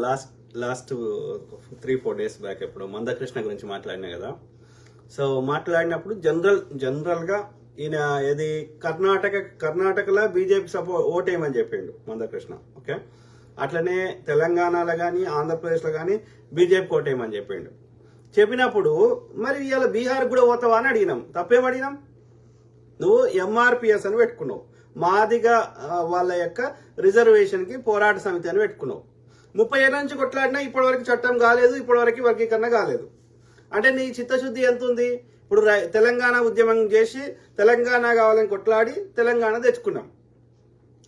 Last 3-4 days back ఎప్పుడు మందకృష్ణ గురించి మాట్లాడినా కదా. సో మాట్లాడినప్పుడు జనరల్గా ఈయన ఏది కర్ణాటకలో బీజేపీ ఓటేయమని చెప్పిండు మందకృష్ణ. ఓకే, అట్లనే తెలంగాణలో కానీ ఆంధ్రప్రదేశ్లో కానీ బీజేపీకి ఓటేయమని చెప్పిండు. చెప్పినప్పుడు మరి ఇవాళ బీహార్ కూడా పోతావా అని అడిగినాం. తప్పేం అడిగినాం? నువ్వు ఎంఆర్పిఎస్ అని పెట్టుకున్నావు, మాదిగా వాళ్ళ యొక్క రిజర్వేషన్ కి పోరాట సమితి అని పెట్టుకున్నావు. 30 ఏళ్ళ నుంచి కొట్లాడినా ఇప్పటివరకు చట్టం కాలేదు, ఇప్పటివరకు వర్గీకరణ కాలేదు. అంటే నీ చిత్తశుద్ధి ఎంత ఉంది? ఇప్పుడు తెలంగాణ ఉద్యమం చేసి తెలంగాణ కావాలని కొట్లాడి తెలంగాణ తెచ్చుకున్నాం.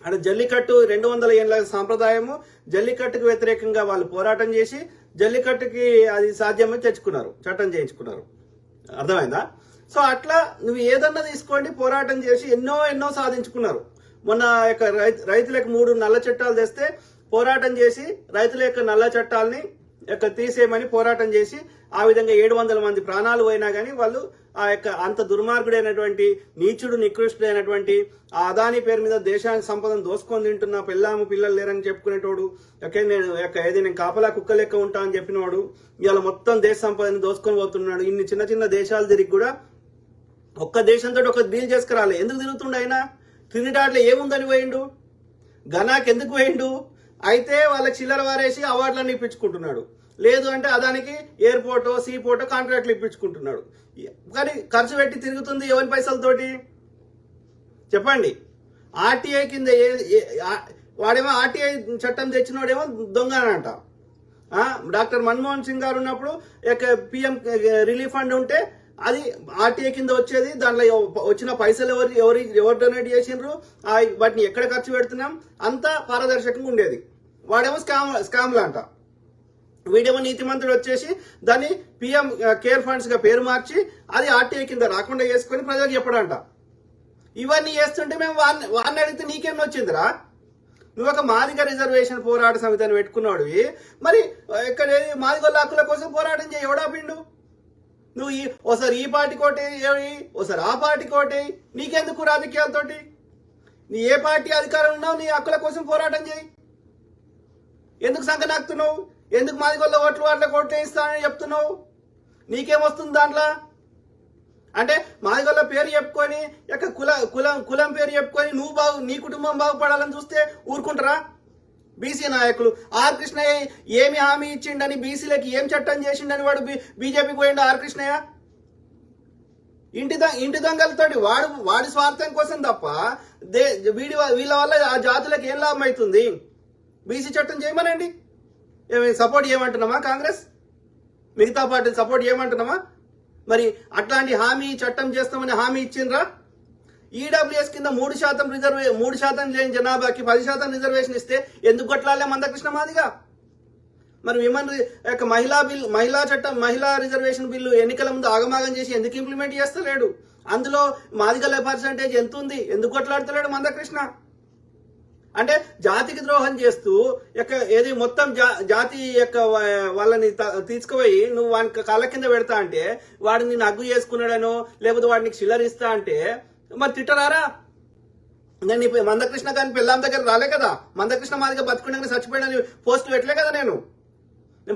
అంటే జల్లికట్టు 200 ఏళ్ళ సాంప్రదాయము, జల్లికట్టుకు వ్యతిరేకంగా వాళ్ళు పోరాటం చేసి జల్లికట్టుకి అది సాధ్యమని తెచ్చుకున్నారు, చట్టం చేయించుకున్నారు. అర్థమైందా? సో అట్లా నువ్వు ఏదన్నా తీసుకోండి, పోరాటం చేసి ఎన్నో సాధించుకున్నారు. మొన్న యొక్క రైతులకు 3 నల్ల చట్టాలు తెస్తే పోరాటం చేసి రైతుల యొక్క నల్ల చట్టాలని తీసేయమని పోరాటం చేసి ఆ విధంగా 700 మంది ప్రాణాలు పోయినా కానీ వాళ్ళు ఆ యొక్క అంత దుర్మార్గుడైనటువంటి నీచుడు నికృష్టుడైనటువంటి ఆ అదాని పేరు మీద దేశానికి సంపదను దోసుకొని తింటున్నా పిల్లలు లేరని చెప్పుకునేటోడు, నేను కాపలా కుక్క లెక్క ఉంటా అని చెప్పినవాడు ఇవాళ మొత్తం దేశ సంపదని దోసుకొని పోతున్నాడు. ఇన్ని చిన్న దేశాలు తిరిగి కూడా ఒక్క దేశంతో ఒక డీల్ చేసుకురాలి. ఎందుకు తిరుగుతుండ అయినా? ట్రినిడాడ్లో ఏముందని పోయిండు? గనాకి ఎందుకు పోయిండు? అయితే వాళ్ళకి చిల్లర వారేసి అవార్డులను ఇప్పించుకుంటున్నాడు. లేదు అంటే అదానికి ఎయిర్పోర్టో సీపోర్టో కాంట్రాక్ట్లు ఇప్పించుకుంటున్నాడు. కానీ ఖర్చు పెట్టి తిరుగుతుంది ఎవరి పైసలతోటి చెప్పండి? ఆర్టీఐ కింద వాడేమో ఆర్టీఐ చట్టం తెచ్చినోడేమో దొంగనంట. డాక్టర్ మన్మోహన్ సింగ్ గారు ఉన్నప్పుడు పిఎం రిలీఫ్ ఫండ్ ఉంటే అది ఆర్టీఐ కింద వచ్చేది. దాంట్లో వచ్చిన పైసలు ఎవరు డొనేట్ చేసిండ్రు, వాటిని ఎక్కడ ఖర్చు పెడుతున్నాం అంతా పారదర్శకంగా ఉండేది. వాడేమో స్కామ్లు అంట. వీడేమో నీతిమంతుడు వచ్చేసి దాన్ని పిఎం కేర్ ఫండ్స్ గా పేరు మార్చి అది ఆర్టీఐ కింద రాకుండా చేసుకుని ప్రజలకు చెప్పడంట. ఇవన్నీ చేస్తుంటే మేము వాడిని అడిగితే నీకేం వచ్చిందిరా? నువ్వు ఒక మాదిగ రిజర్వేషన్ పోరాట సమితి అని పెట్టుకున్నాడువి, మరి ఇక్కడ మాదిగొల్ల హక్కుల కోసం పోరాటం చేయి. ఎవడా పిండు? నువ్వు ఓసారి ఈ పార్టీ కోటి, ఓసారి ఆ పార్టీ కోటి, నీకెందుకు రాజకీయాలతోటి? నీ ఏ పార్టీ అధికారం ఉన్నావు, నీ హక్కుల కోసం పోరాటం చేయి. ఎందుకు సంకనాకుతున్నావు? ఎందుకు మాదిగొల్ల ఓట్లు ఓట్లు వేయిస్తానని చెప్తున్నావు? నీకేమొస్తుంది దాంట్లో? అంటే మాదిగొల్ల పేరు చెప్పుకొని కులం పేరు చెప్పుకొని నీ కుటుంబం బాగుపడాలని చూస్తే ఊరుకుంటారా? బీసీ నాయకులు ఆర్ కృష్ణయ్య ఏమి హామీ ఇచ్చిండని, బీసీలకి ఏం చట్టం చేసిండని వాడు బీజేపీకి పోయిండు ఆర్ కృష్ణయ్య. ఇంటి దొంగలతోటి వాడి స్వార్థం కోసం తప్ప వీళ్ళ వల్ల ఆ జాతులకు ఏం లాభం అవుతుంది? బీసీ చట్టం చేయమనండి. సపోర్ట్ చేయమంటున్నామా? కాంగ్రెస్ మిగతా పార్టీలు సపోర్ట్ చేయమంటున్నామా? మరి అట్లాంటి హామీ చట్టం చేస్తామని హామీ ఇచ్చిండ్రా? ఈడబ్ల్యూఎస్ కింద 3% లేని జనాభాకి 10% రిజర్వేషన్ ఇస్తే ఎందుకు కొట్లాలే మందకృష్ణ మాదిగా? మరి విమన్ యొక్క మహిళా రిజర్వేషన్ బిల్లు ఎన్నికల ముందు ఆగమాగం చేసి ఎందుకు ఇంప్లిమెంట్ చేస్తలేడు? అందులో మాదిగల పర్సంటేజ్ ఎంత ఉంది? ఎందుకు కొట్లాడతలేడు మందకృష్ణ? అంటే జాతికి ద్రోహం చేస్తూ ఏది మొత్తం జాతి యొక్క వాళ్ళని తీసుకుపోయి నువ్వు వానికి కాళ్ళ కింద పెడతా అంటే, వాడిని నగ్గు చేసుకున్నాడనో లేకపోతే వాడిని చిల్లరిస్తా అంటే మరి తిట్టరారా? నేను మందకృష్ణ కానీ పిల్లం దగ్గర రాలే కదా. మందకృష్ణ మాదిగా బతుకుండగానే చచ్చిపోయాడని పోస్ట్ పెట్టలే కదా. నేను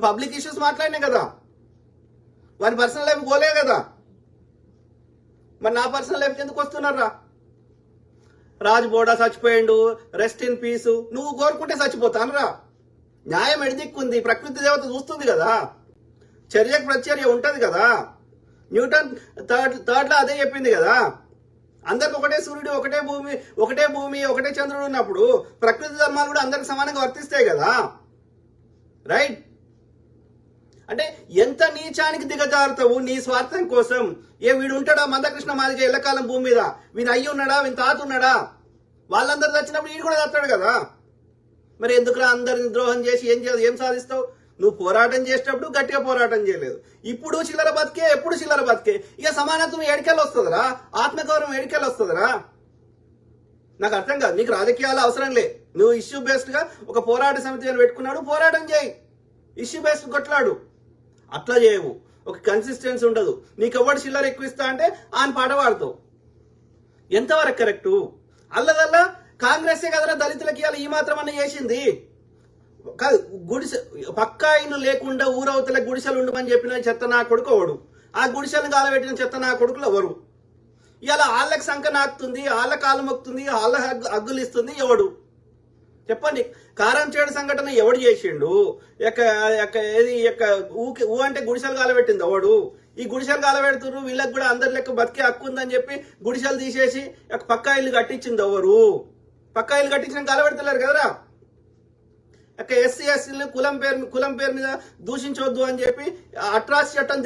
పబ్లిక్ ఇష్యూస్ మాట్లాడినా కదా. వారి పర్సనల్ లైఫ్ పోలే కదా. మరి నా పర్సనల్ లైఫ్ ఎందుకు వస్తున్నారా? రాజ్ బోడా చచ్చిపోయిండు, రెస్ట్ ఇన్ పీస్. నువ్వు కోరుకుంటే చచ్చిపోతానురా. న్యాయం ఎడిదిక్కుంది, ప్రకృతి దేవత చూస్తుంది కదా. చర్యకు ప్రత్యర్య ఉంటది కదా. న్యూటన్ థర్డ్ లో అదే చెప్పింది కదా. అందరికి ఒకటే సూర్యుడు, ఒకటే భూమి, ఒకటే చంద్రుడు ఉన్నప్పుడు ప్రకృతి ధర్మాలు కూడా అందరికి సమానంగా వర్తిస్తాయి కదా. రైట్? అంటే ఎంత నీచానికి దిగజారుతావు నీ స్వార్థం కోసం? వీడు ఉంటాడా మందకృష్ణ మాదిగా ఎల్లకాలం భూమి మీద? వీని అయ్యి ఉన్నాడా, వీని తాత ఉన్నాడా? వాళ్ళందరూ చచ్చినప్పుడు వీడు కూడా చస్తాడు కదా. మరి ఎందుకురా అందరిని ద్రోహం చేసి ఏం సాధిస్తావు? నువ్వు పోరాటం చేసేటప్పుడు గట్టిగా పోరాటం చేయలేదు. ఇప్పుడు చిల్లర బతికే, ఎప్పుడు చిల్లర బతికే. ఇక సమానత్వం ఎడికెళ్ళి వస్తుందిరా? ఆత్మగౌరవం ఎడికెళ్ళి వస్తుందిరా? నాకు అర్థం కాదు. నీకు రాజకీయాలు అవసరం లే. నువ్వు ఇష్యూ బేస్డ్ గా ఒక పోరాట సమితి పెట్టుకున్నాడు, పోరాటం చేయి. ఇష్యూ బేస్డ్ కొట్లాడు. అట్లా చేయవు. ఒక కన్సిస్టెన్సీ ఉండదు. నీకు ఎవరు చిల్లర ఎక్కువ ఇస్తా అంటే ఆయన పాట పాడుతావు. ఎంతవరకు కరెక్టు? అల్లదల్లా కాంగ్రెసే కదరా దళితులకి ఈ మాత్రం అన్న చేసింది. కాదు గుడిసె పక్కా ఇల్లు లేకుండా ఊరవతల గుడిసెలు ఉండమని చెప్పిన చెత్త నా కొడుకు ఎవడు? ఆ గుడిసెలను కాలబెట్టిన చెత్త నా కొడుకులు ఎవరు? ఇలా వాళ్ళకి సంఖ నాకుతుంది, వాళ్ళ కాలు మొక్కుతుంది, వాళ్ళ హగ్గులు ఇస్తుంది ఎవడు? చెప్పండి. కారం చేడు సంఘటన ఎవడు చేసిండు? ఊ అంటే గుడిసెలు కాలబెట్టింది ఎవడు? ఈ గుడిసెలు కాలబెడుతున్నారు, వీళ్ళకి కూడా అందరి లెక్క బతికే హక్కు ఉందని చెప్పి గుడిసెలు తీసేసి పక్కా ఇల్లు కట్టించింది ఎవరు? పక్కా ఇల్లు కట్టించిన కాలబెడతలేరు కదరా. ఎస్సీ ఎస్సీలు కులం పేరు మీద దూషించవద్దు అని చెప్పి అట్రాసిటీ చట్టం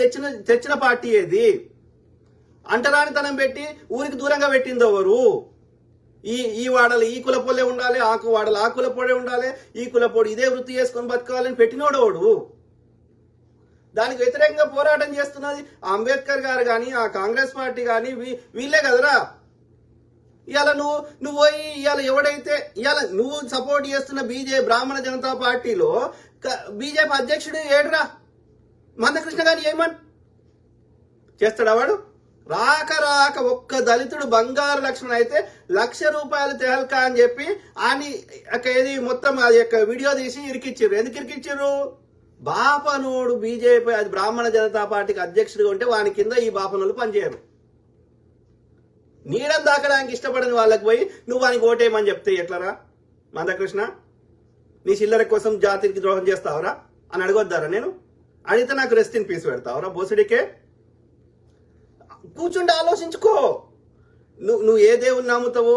తెచ్చిన పార్టీ ఏది? అంటరానితనం పెట్టి ఊరికి దూరంగా పెట్టింది ఎవరు? ఈ వాడలు ఈ కులపోలే ఉండాలి, వాడలు ఆ కులపోడే ఉండాలి, ఈ కులపోడు ఇదే వృత్తి చేసుకొని బతకాలని పెట్టినోడోడు. దానికి వ్యతిరేకంగా పోరాటం చేస్తున్నది అంబేద్కర్ గారు కానీ ఆ కాంగ్రెస్ పార్టీ కానీ వీళ్ళే కదరా. ఇవాళ నువ్వు పోయి ఇవాళ ఎవడైతే ఇవాళ నువ్వు సపోర్ట్ చేస్తున్న బ్రాహ్మణ జనతా పార్టీలో బీజేపీ అధ్యక్షుడు ఏడురా మందకృష్ణ గారిని ఏమని చేస్తాడా వాడు? రాక ఒక్క దళితుడు బంగారు లక్ష్మణ్ అయితే ₹1,00,000 తెహల్కా అని చెప్పి ఏది మొత్తం అది వీడియో తీసి ఇరికిచ్చారు. ఎందుకు ఇరికిచ్చారు? బాపనోడు బీజేపీ అది బ్రాహ్మణ జనతా పార్టీకి అధ్యక్షుడిగా ఉంటే వాని కింద ఈ బాపనోళ్ళు పనిచేయరు. నీడం దాకడానికి ఇష్టపడని వాళ్ళకి పోయి నువ్వు వానికి ఓటేయమని చెప్తే ఎట్లరా మందకృష్ణ? నీ చిల్లర కోసం జాతికి ద్రోహం చేస్తావరా అని అడగొద్దారా? నేను అడిగితే నాకు రెస్ట్ ఇన్ పీస్ పెడతావరా బోసుడికే? కూర్చుండి ఆలోచించుకో. నువ్వు ఏ దేవుని నమ్ముతావో,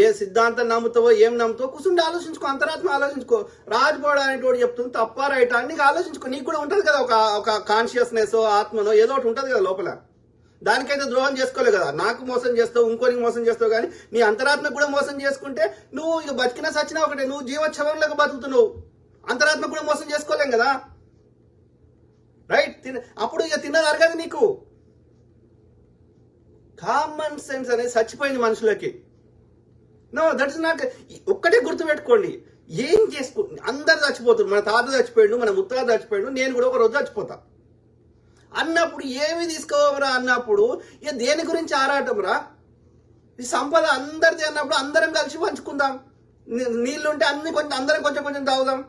ఏ సిద్ధాంతం నమ్ముతావో, ఏం నమ్ముతావో కూర్చుండి ఆలోచించుకో. అంతరాత్మ ఆలోచించుకో. రాజ్బోడ్ అనేటోడు చెప్తుంది తప్పా రైటా అని నీకు ఆలోచించుకో. నీకు కూడా ఉంటుంది కదా ఒక కాన్షియస్నెస్, ఆత్మనో ఏదో ఒకటి ఉంటుంది కదా లోపల. దానికైతే ద్రోహం చేసుకోలేవు కదా. నాకు మోసం చేస్తావు, ఇంకోరికి మోసం చేస్తావు, కానీ నీ అంతరాత్మకు కూడా మోసం చేసుకుంటే నువ్వు ఇక బతికినా సచ్చినా ఒకటే. నువ్వు జీవోత్సవంలోకి బతుకుతున్నావు, అంతరాత్మకు కూడా మోసం చేసుకోలేం కదా. రైట్? అప్పుడు ఇక తిన్నది అరగదు నీకు. కామన్ సెన్స్ అనేది చచ్చిపోయింది మనుషులకి. No, that is not. ఒక్కటే గుర్తుపెట్టుకోండి, ఏం చేసుకో అందరు చచ్చిపోతున్నారు. మన తాత చచ్చిపోయాడు, మన ముత్తాత చచ్చిపోయాడు, నేను కూడా ఒక రోజు చచ్చిపోతా అన్నప్పుడు ఏమి తీసుకోవరా అన్నప్పుడు ఇక దేని గురించి ఆరాటం రా? ఈ సంపద అందరిది అన్నప్పుడు అందరం కలిసి పంచుకుందాం. నీళ్ళుంటే అందరం కొంచెం కొంచెం తాగుదాం.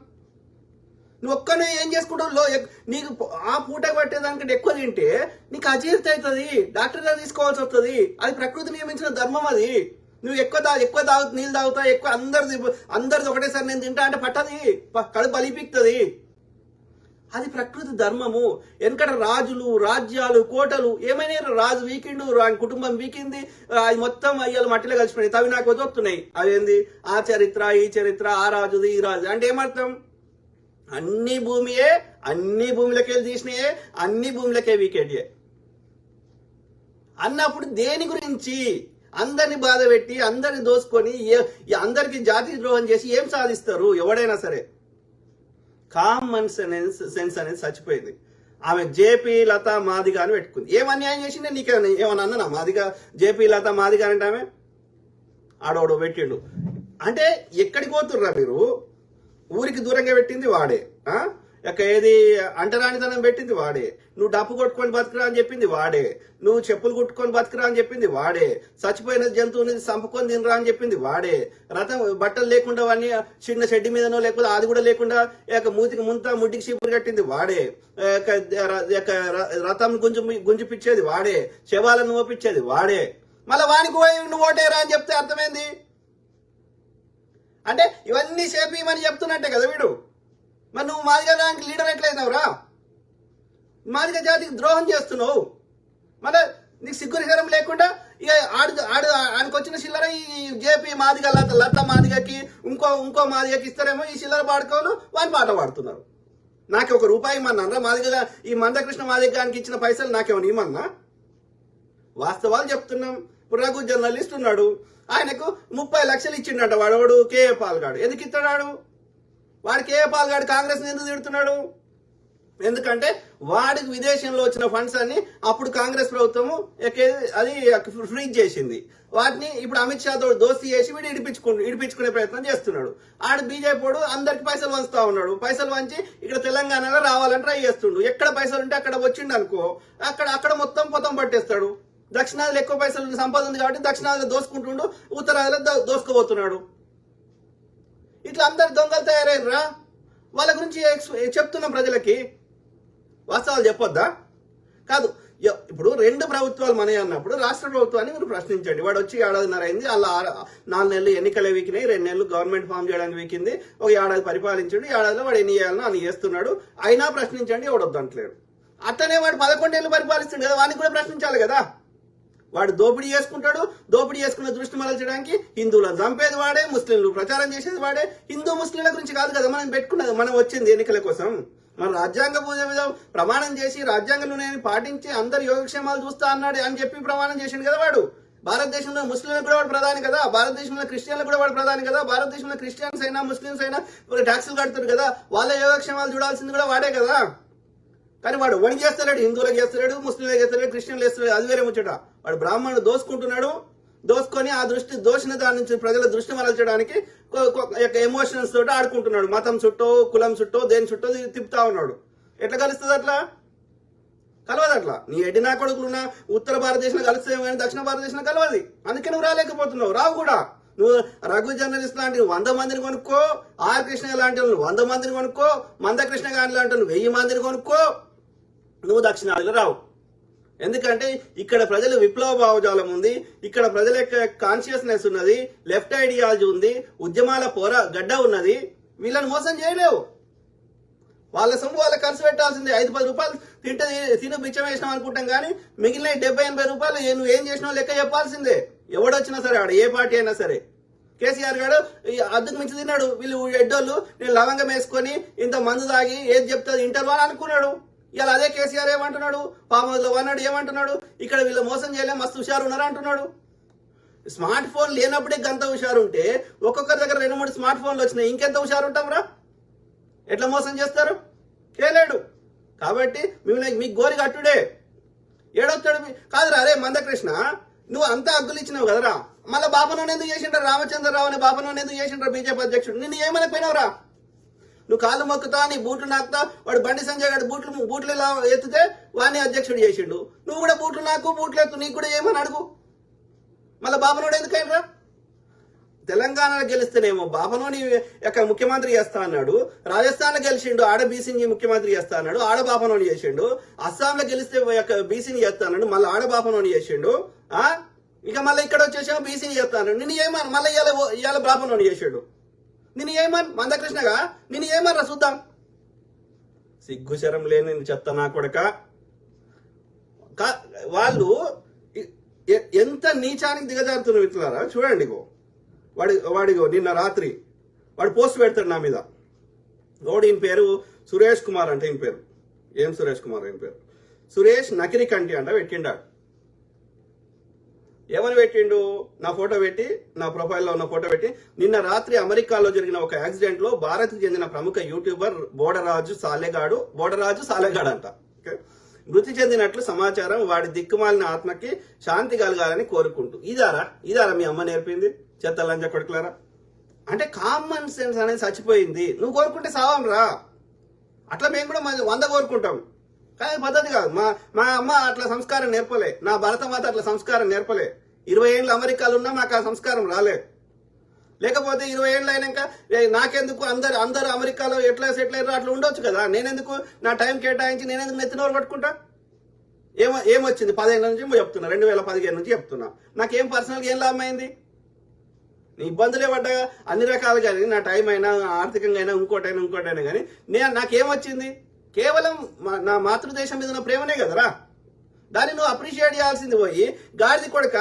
నువ్వు ఒక్కనే ఏం చేసుకుంటావు? నీకు ఆ పూట పట్టేదానికంటే ఎక్కువ తింటే నీకు అజీర్తి అవుతుంది, డాక్టర్ దగ్గర తీసుకోవాల్సి వస్తుంది. అది ప్రకృతి నియమించిన ధర్మం. అది నువ్వు ఎక్కువ నీళ్ళు తాగుతావు, ఎక్కువ అందరిది ఒకటేసారి నేను తింటా అంటే పట్టది, కడుపు బలిపిస్తుంది. అది ప్రకృతి ధర్మము. వెనకట రాజులు, రాజ్యాలు, కోటలు ఏమైనా రాజు వీకిండు, కుటుంబం వీకింది, అది మొత్తం అయ్యాలు మట్టిలో కలిసిపోయినాయి. అవి నాకు వస్తున్నాయి. అవేంది? ఆ చరిత్ర, ఈ చరిత్ర, ఆ రాజుది, ఈ రాజు అంటే ఏమర్థం? అన్ని భూమియే, అన్ని భూమిలోకి వెళ్ళి తీసినాయే, అన్ని భూమిలోకే వీకేటియే అన్నప్పుడు దేని గురించి? అందరిని బాధ పెట్టి అందరిని దోసుకొని అందరికి జాతి ద్రోహం చేసి ఏం సాధిస్తారు ఎవడైనా సరే? కామన్ సెన్స్ అనేది చచ్చిపోయింది. ఆమె జేపీ లతా మాదిగా అని పెట్టుకుంది. ఏం అన్యాయం చేసిందే? నీకేమన్నా ఏమన్నా అన్నా మాదిగా? జేపీ లతా మాదిగా అంటే ఆమె ఆడోడు పెట్టిండు అంటే ఎక్కడికి పోతుర్రా మీరు? ఊరికి దూరంగా పెట్టింది వాడే, ఏది అంటరానితనం పెట్టింది వాడే, నువ్వు డప్పు కొట్టుకొని బతుకురా అని చెప్పింది వాడే, నువ్వు చెప్పులు కుట్టుకొని బతుకురా అని చెప్పింది వాడే, చచ్చిపోయిన జంతువుని చంపుకొని తినరా అని చెప్పింది వాడే, బట్టలు లేకుండా అవన్నీ చిన్న షెడ్డి మీదనో లేకపోతే అది కూడా లేకుండా మూతికి ముడ్డికి చీపురు కట్టింది వాడే, రథం గుంజిపిచ్చేది వాడే, శవాలను ఓపించేది వాడే. మళ్ళీ వానికి నువ్వు ఓటేరా అని చెప్తే అర్థమైంది అంటే ఇవన్నీ చేపిమని చెప్తున్నట్టే కదా వీడు. మరి నువ్వు మాదిగా దానికి లీడర్ ఎట్లయినావురా? మాదిగా జాతికి ద్రోహం చేస్తున్నావు. మళ్ళీ నీకు సిగ్గురికరం లేకుండా ఇక ఆయనకు వచ్చిన చిల్లర ఈ జేపీ మాదిగా లత మాదిగకి ఇంకో మాదిగకి ఇస్తారేమో ఈ చిల్లర పాడుకోవాలి, వాని పాట పాడుతున్నారు. నాకు ₹1 ఇమ్మన్నా మాదిగా? ఈ మందకృష్ణ మాదిగానికి ఇచ్చిన పైసలు నాకేమన్నా ఇమ్మన్నా? వాస్తవాలు చెప్తున్నాం. ఇప్పుడు రఘు జర్నలిస్ట్ ఉన్నాడు, ఆయనకు 30 లక్షలు ఇచ్చిండట వాడు కేఏ పాల్గాడు. ఎందుకు ఇస్తున్నాడు? వాడు కేఏ పాల్గాడు కాంగ్రెస్ ఎందుకు తిడుతున్నాడు? ఎందుకంటే వాడికి విదేశంలో వచ్చిన ఫండ్స్ అన్ని అప్పుడు కాంగ్రెస్ ప్రభుత్వము అది ఫ్రీజ్ చేసింది. వాటిని ఇప్పుడు అమిత్ షా తోడు దోస్తీ చేసి వీడు ఇడిపించుకునే ప్రయత్నం చేస్తున్నాడు. ఆడు బీజేపీ అందరికి పైసలు వంచుతా ఉన్నాడు. పైసలు వంచి ఇక్కడ తెలంగాణలో రావాలని ట్రై చేస్తుండు. ఎక్కడ పైసలు ఉంటే అక్కడ వచ్చిండు అనుకో, అక్కడ మొత్తం పొతం పట్టేస్తాడు. దక్షిణాదిలో ఎక్కువ పైసలు సంపద ఉంది కాబట్టి దక్షిణాదిలో దోసుకుంటుండు, ఉత్తరాదిలో దోసుకోబోతున్నాడు. ఇట్లా అందరు దొంగలు తయారైనరా? వాళ్ళ గురించి చెప్తున్నాం ప్రజలకి. వాస్తవాలు చెప్పొద్దా? కాదు. ఇప్పుడు రెండు ప్రభుత్వాలు మనవి అన్నప్పుడు రాష్ట్ర ప్రభుత్వాన్ని మీరు ప్రశ్నించండి. వాడు వచ్చి ఏడాదిన్నర అయింది, అలా 4 నెలలు ఎన్నికలే వీకినాయి, 2 నెలలు గవర్నమెంట్ ఫామ్ చేయడానికి వీకింది, ఒక ఏడాది పరిపాలించండి, ఏడాదిలో వాడు ఎన్ని చేయాలనో అని చేస్తున్నాడు, అయినా ప్రశ్నించండి, ఎవడు వద్దంటలేడు. అట్లనే వాడు 11 ఏళ్ళు పరిపాలిస్తుంది కదా, వాడిని కూడా ప్రశ్నించాలి కదా. వాడు దోపిడీ చేసుకుంటాడు, దోపిడీ చేసుకున్న దృష్టి మరల్చడానికి హిందువులను చంపేది వాడే, ముస్లింలు ప్రచారం చేసేది వాడే. హిందూ ముస్లింల గురించి కాదు కదా మనం పెట్టుకున్నది, మనం వచ్చింది ఎన్నికల కోసం. మన రాజ్యాంగ పూజ మీద ప్రమాణం చేసి రాజ్యాంగంలో నేను పాటించి అందరు యోగక్షేమాలు చూస్తా అన్నాడు అని చెప్పి ప్రమాణం చేసిండు కదా వాడు. భారతదేశంలో ముస్లింలకు కూడా వాడు ప్రధాని కదా, భారతదేశంలో క్రిస్టియన్లకు కూడా వాడు ప్రధాని కదా, భారతదేశంలో క్రిస్టియన్స్ అయినా ముస్లింస్ అయినా ట్యాక్సులు కడుతారు కదా, వాళ్ళ యోగక్షేమాలు చూడాల్సింది కూడా వాడే కదా. కానీ వాడు వణి చేస్తలేడు, హిందువులకు చేస్తలేడు, ముస్లింలకు చేస్తలేడు, క్రిస్టియన్లు చేస్తలేడు, అది వేరే ముచ్చట. వాడు బ్రాహ్మణుడు దోసుకుంటున్నాడు, దోసుకొని ఆ దోషిన దాని నుంచి ప్రజల దృష్టి మరల్చడానికి ఎమోషన్స్ తోటి ఆడుకుంటున్నాడు. మతం చుట్టూ, కులం చుట్టూ, దేని చుట్టూ తిప్పుతా ఉన్నాడు. ఎట్లా కలుస్తుంది అట్లా? కలవదు అట్లా. నీ ఎడ్డినా కొడుకులున్నా ఉత్తర భారతదేశంలో కలుస్తావు కానీ దక్షిణ భారతదేశంలో కలవదు. అందుకే నువ్వు రాలేకపోతున్నావు, రావు కూడా. నువ్వు రఘు జర్నలిస్ట్ లాంటి 100 మందిని కొనుక్కో, ఆర్ కృష్ణ లాంటి 100 మందిని కొనుక్కో, మందకృష్ణ గారి లాంటి 1000 మందిని కొనుక్కో, నువ్వు దక్షిణాదిలో రావు. ఎందుకంటే ఇక్కడ ప్రజలు విప్లవ భావజాలం ఉంది, ఇక్కడ ప్రజల యొక్క కాన్షియస్నెస్ ఉన్నది, లెఫ్ట్ ఐడియాలజీ ఉంది, ఉద్యమాల గడ్డ ఉన్నది. వీళ్ళని మోసం చేయలేవు. వాళ్ళ సొమ్ము వాళ్ళకి ఖర్చు పెట్టాల్సిందే. 5-10 రూపాయలు తిను బిచ్చం వేసినాం అనుకుంటాం కానీ మిగిలిన 70-80 రూపాయలు నువ్వు ఏం చేసినావు లెక్క చెప్పాల్సిందే. ఎవడొచ్చినా సరే, ఆడ ఏ పార్టీ అయినా సరే. కేసీఆర్ గారు అద్దెకు మించి తిన్నాడు, వీళ్ళు ఎడ్డోళ్ళు నేను లవంగం వేసుకొని ఇంత మందు తాగి ఏది చెప్తుంది ఇంటర్వాల్ అనుకున్నాడు. ఇలా అదే కేసీఆర్ ఏమంటున్నాడు, ఫామ్ హౌస్ లో అన్నాడు ఏమంటున్నాడు, ఇక్కడ వీళ్ళు మోసం చేయలే మస్తు హుషారు ఉన్నారు అంటున్నాడు. స్మార్ట్ ఫోన్ లేనప్పుడే గంత హుషారు ఉంటే ఒక్కొక్కరి దగ్గర 2-3 స్మార్ట్ ఫోన్లు వచ్చినాయి, ఇంకెంత హుషారు ఉంటాం రా? ఎట్లా మోసం చేస్తారు? చేయలేడు. కాబట్టి మీకు గోరి కట్టుడే. ఏడొస్తాడు కాదురా. అరే మందకృష్ణ, నువ్వు అంతా అగ్గులు ఇచ్చినావు కదరా, మళ్ళీ బాపనోని ఎందుకు చేసిండ్రా? రామచంద్రరావు అనే బాపనోని ఎందుకు చేసిండ్రా బీజేపీ అధ్యక్షుడు? నిన్ను ఏమైనా పోయినావురా? నువ్వు కాళ్ళు మొక్కుతా, నీ బూట్లు నాకుతా, వాడు బండి సంజయ్ గారు బూట్లు ఇలా ఎత్తితే వాడిని అధ్యక్షుడు చేసిండు. నువ్వు కూడా బూట్లు నాకు, బూట్లు ఎత్తు, నీకు కూడా ఏమని అడుగు. మళ్ళీ బాపనోడు ఎందుకైనరా? తెలంగాణలో గెలిస్తేనేమో బాపనోని యొక్క ముఖ్యమంత్రి చేస్తా అన్నాడు, రాజస్థాన్ లో గెలిచిండు ఆడ బీసీని ముఖ్యమంత్రి చేస్తా అన్నాడు, ఆడ బాపనోని చేసిండు. అస్సాంలో గెలిస్తే బీసీని చేస్తా అన్నాడు, మళ్ళీ ఆడ బాపనోని చేసిండు. ఇక మళ్ళీ ఇక్కడ వచ్చేసాము బీసీని చేస్తా అన్నాడు. నిన్ను ఏమని మళ్ళీ ఇవాళ బాపనోని చేసాడు. నిన్ను ఏమని మందకృష్ణగా నిన్ను ఏమన్నా చూద్దాం. సిగ్గుశరం లేని చెత్త నా కొడక. వాళ్ళు ఎంత నీచానికి దిగజారుతున్న మిత్రులారా చూడండి. వాడిగో నిన్న రాత్రి వాడు పోస్ట్ పెడతాడు నా మీద. ఈయన పేరు సురేష్ కుమార్ అంటే ఈయన పేరు. ఏం సురేష్ కుమార్ ఈయన పేరు? సురేష్ నకిరి కంటి అంట పెట్టిండాడు. ఏమని పెట్టిండు? నా ఫోటో పెట్టి, నా ప్రొఫైల్లో ఉన్న ఫోటో పెట్టి, నిన్న రాత్రి అమెరికాలో జరిగిన ఒక యాక్సిడెంట్ లో భారత్కు చెందిన ప్రముఖ యూట్యూబర్ బోడరాజు సాలెగాడు అంట మృతి చెందినట్లు సమాచారం. వాడి దిక్కుమాలిన ఆత్మకి శాంతి కలగాలని కోరుకుంటూ. ఇదారా మీ అమ్మ నేర్పింది? చెత్త లంజ కొడుకులారా. అంటే కామన్ సెన్స్ అనేది చచ్చిపోయింది. నువ్వు కోరుకుంటే సావం రా. అట్లా మేము కూడా 100 కోరుకుంటాం, కానీ పద్ధతి కాదు. మా అమ్మ అట్లా సంస్కారం నేర్పలే, నా భరతమాత అట్లా సంస్కారం నేర్పలే. 20 ఏళ్ళు అమెరికాలో ఉన్నా నాకు ఆ సంస్కారం రాలే. లేకపోతే 20 ఏళ్ళు అయినాక నాకెందుకు అందరు అమెరికాలో ఎట్లా సెటిల్ అయ్యారో అట్లా ఉండొచ్చు కదా. నేనెందుకు నా టైం కేటాయించి నేనెందుకు నెత్తినోరు పట్టుకుంటా? ఏమొచ్చింది? 10 ఏళ్ళ నుంచి చెప్తున్నా, 2015 నుంచి చెప్తున్నా. నాకేం పర్సనల్గా ఏం లాభం అయింది? నీ ఇబ్బందులే పడ్డా అన్ని రకాలుగా, నా టైం అయినా ఆర్థికంగా అయినా ఇంకోటైనా కానీ నాకేమొచ్చింది? కేవలం నా మాతృదేశం మీద ఉన్న ప్రేమనే కదరా. దాన్ని నువ్వు అప్రిషియేట్ చేయాల్సింది పోయి గాడిది కొడక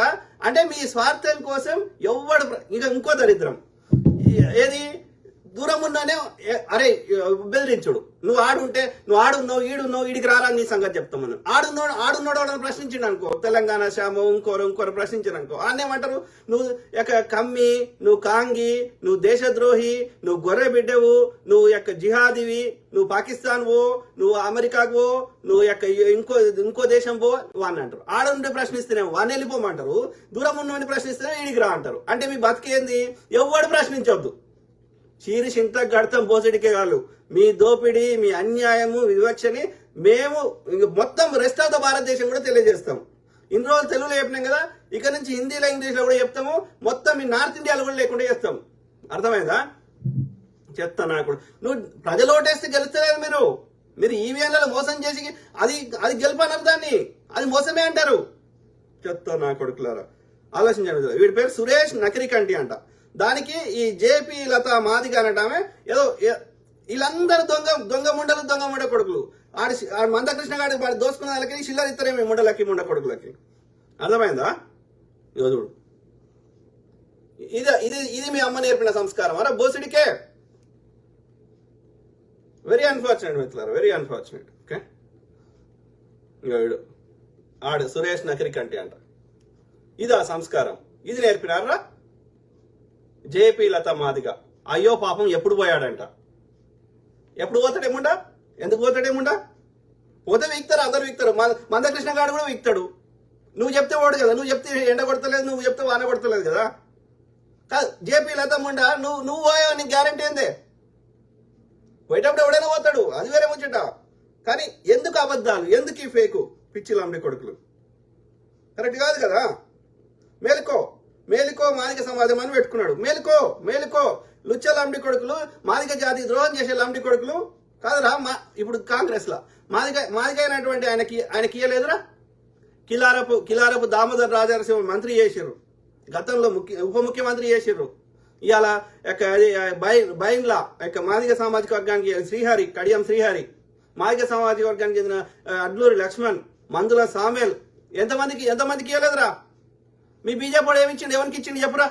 అంటే మీ స్వార్థం కోసం ఎవ్వడు. ఇక ఇంకో దరిద్రం ఏది? దూరం ఉన్నానే అరే బెదిరించుడు. నువ్వు ఆడున్నావు ఈడున్నావు, ఈడికి రారా నీ సంగతి చెప్తాం మనం. ఆడున్నాడు ప్రశ్నించిండు అనుకో, తెలంగాణ శ్యామో ఇంకోరు ప్రశ్నించారు అనుకో, అన్నేమంటారు? నువ్వు కమ్మి, నువ్వు కాంగి, నువ్వు దేశద్రోహి, నువ్వు గొర్రె బిడ్డవు, నువ్వు జిహాదివి, నువ్వు పాకిస్తాన్ పో, నువ్వు అమెరికాకు పో, నువ్వు ఇంకో దేశం పో అని అంటారు. ఆడుంటే ప్రశ్నిస్తేనేమో వాడిని వెళ్ళిపోమంటారు, దూరం ఉన్నవాడిని ప్రశ్నిస్తేనే ఈడికి రా అంటారు. అంటే మీ బతికేంది? ఎవ్వడు ప్రశ్నించొద్దు. చీరి చింత గడతాం పోసడికే కాదు. మీ దోపిడీ, మీ అన్యాయము, వివక్షని మేము మొత్తం రెస్ట్ ఆఫ్ ద భారతదేశం కూడా తెలియజేస్తాం. ఇన్ని రోజులు తెలుగులో చెప్పినాం కదా, ఇక నుంచి హిందీలో ఇంగ్లీష్లో కూడా చెప్తాము. మొత్తం మీ నార్త్ ఇండియాలో కూడా లేకుండా చేస్తాం. అర్థమైందా? చెత్త నాయకుడు. నువ్వు ప్రజలు ఓటేస్తే గెలుస్తలేదు మీరు ఈవీఎంలలో మోసం చేసి అది అది గెలుపన్నారు, దాన్ని అది మోసమే అంటారు. చెత్త నా కొడుకులారా, ఆలోచించండి. వీడి పేరు సురేష్ నకరికంటి అంట. దానికి ఈ జేపీ లత మాదిగ అనటమే ఏదో వీళ్ళందరూ దొంగ ముండ కొడుకులు. ఆడి మందకృష్ణ గారి వాడు దోసుకున్న వాళ్ళకి చిల్లర ఇస్తారేమో ముండలకి ముండ కొడుకులకి. అర్థమైందా? యోధుడు ఇది మీ అమ్మ నేర్పిన సంస్కారం అరా బోసుడికే. వెరీ అన్ఫార్చునేట్ మిత్రులారా, వెరీ అన్ఫార్చునేట్. ఓకే, వీడు ఆడు సురేష్ నకరికంటి అంట. ఇది ఆ సంస్కారం, ఇది నేర్పినారా జేపీ లత మాదిగ. అయ్యో పాపం ఎప్పుడు పోయాడంట, ఎప్పుడు పోతాడేముండా, ఎందుకు పోతాడేముండా? పోతే వీక్తారు, అందరు వీక్తారు. మందకృష్ణ గారు కూడా వీక్తాడు. నువ్వు చెప్తే ఓడు కదా, నువ్వు చెప్తే ఎండ కొడతలేదు, నువ్వు చెప్తే వాన కొడతలేదు కదా. కాదు జేపీ లత ముండా, నువ్వు పోయావు, నీకు గ్యారంటీ ఏందే? పోయేటప్పుడు ఎవడైనా పోతాడు, అది వేరే ముచ్చట. కానీ ఎందుకు అబద్ధాలు, ఎందుకు ఈ ఫేకు పిచ్చి లంబడి కొడుకులు? కరెక్ట్ కాదు కదా. మేలుకో మాదిగ సమాజం అని పెట్టుకున్నాడు. మేలుకో లుచ్చ లంబడి కొడుకులు, మాదిగ జాతి ద్రోహం చేసే లంబడి కొడుకులు కాదురా. ఇప్పుడు కాంగ్రెస్ లా మాదిగ అయినటువంటి ఆయనకి ఇయ్యలేదురా. కిలారపు దామోదర్ రాజనరసింహ మంత్రి చేసిర్రు, గతంలో ఉప ముఖ్యమంత్రి చేసిర్రు. ఇవాళ బైన్లా మాదిగ సామాజిక వర్గానికి శ్రీహరి, కడియం శ్రీహరి, మాదిగ సామాజిక వర్గానికి చెందిన అడ్లూరి లక్ష్మణ్, మందుల సామేల్, ఎంతమందికి ఇవ్వలేదురా? మీ బీజేపీ ఏమిచ్చిండు, ఎవరికి ఇచ్చిండు చెప్పురా?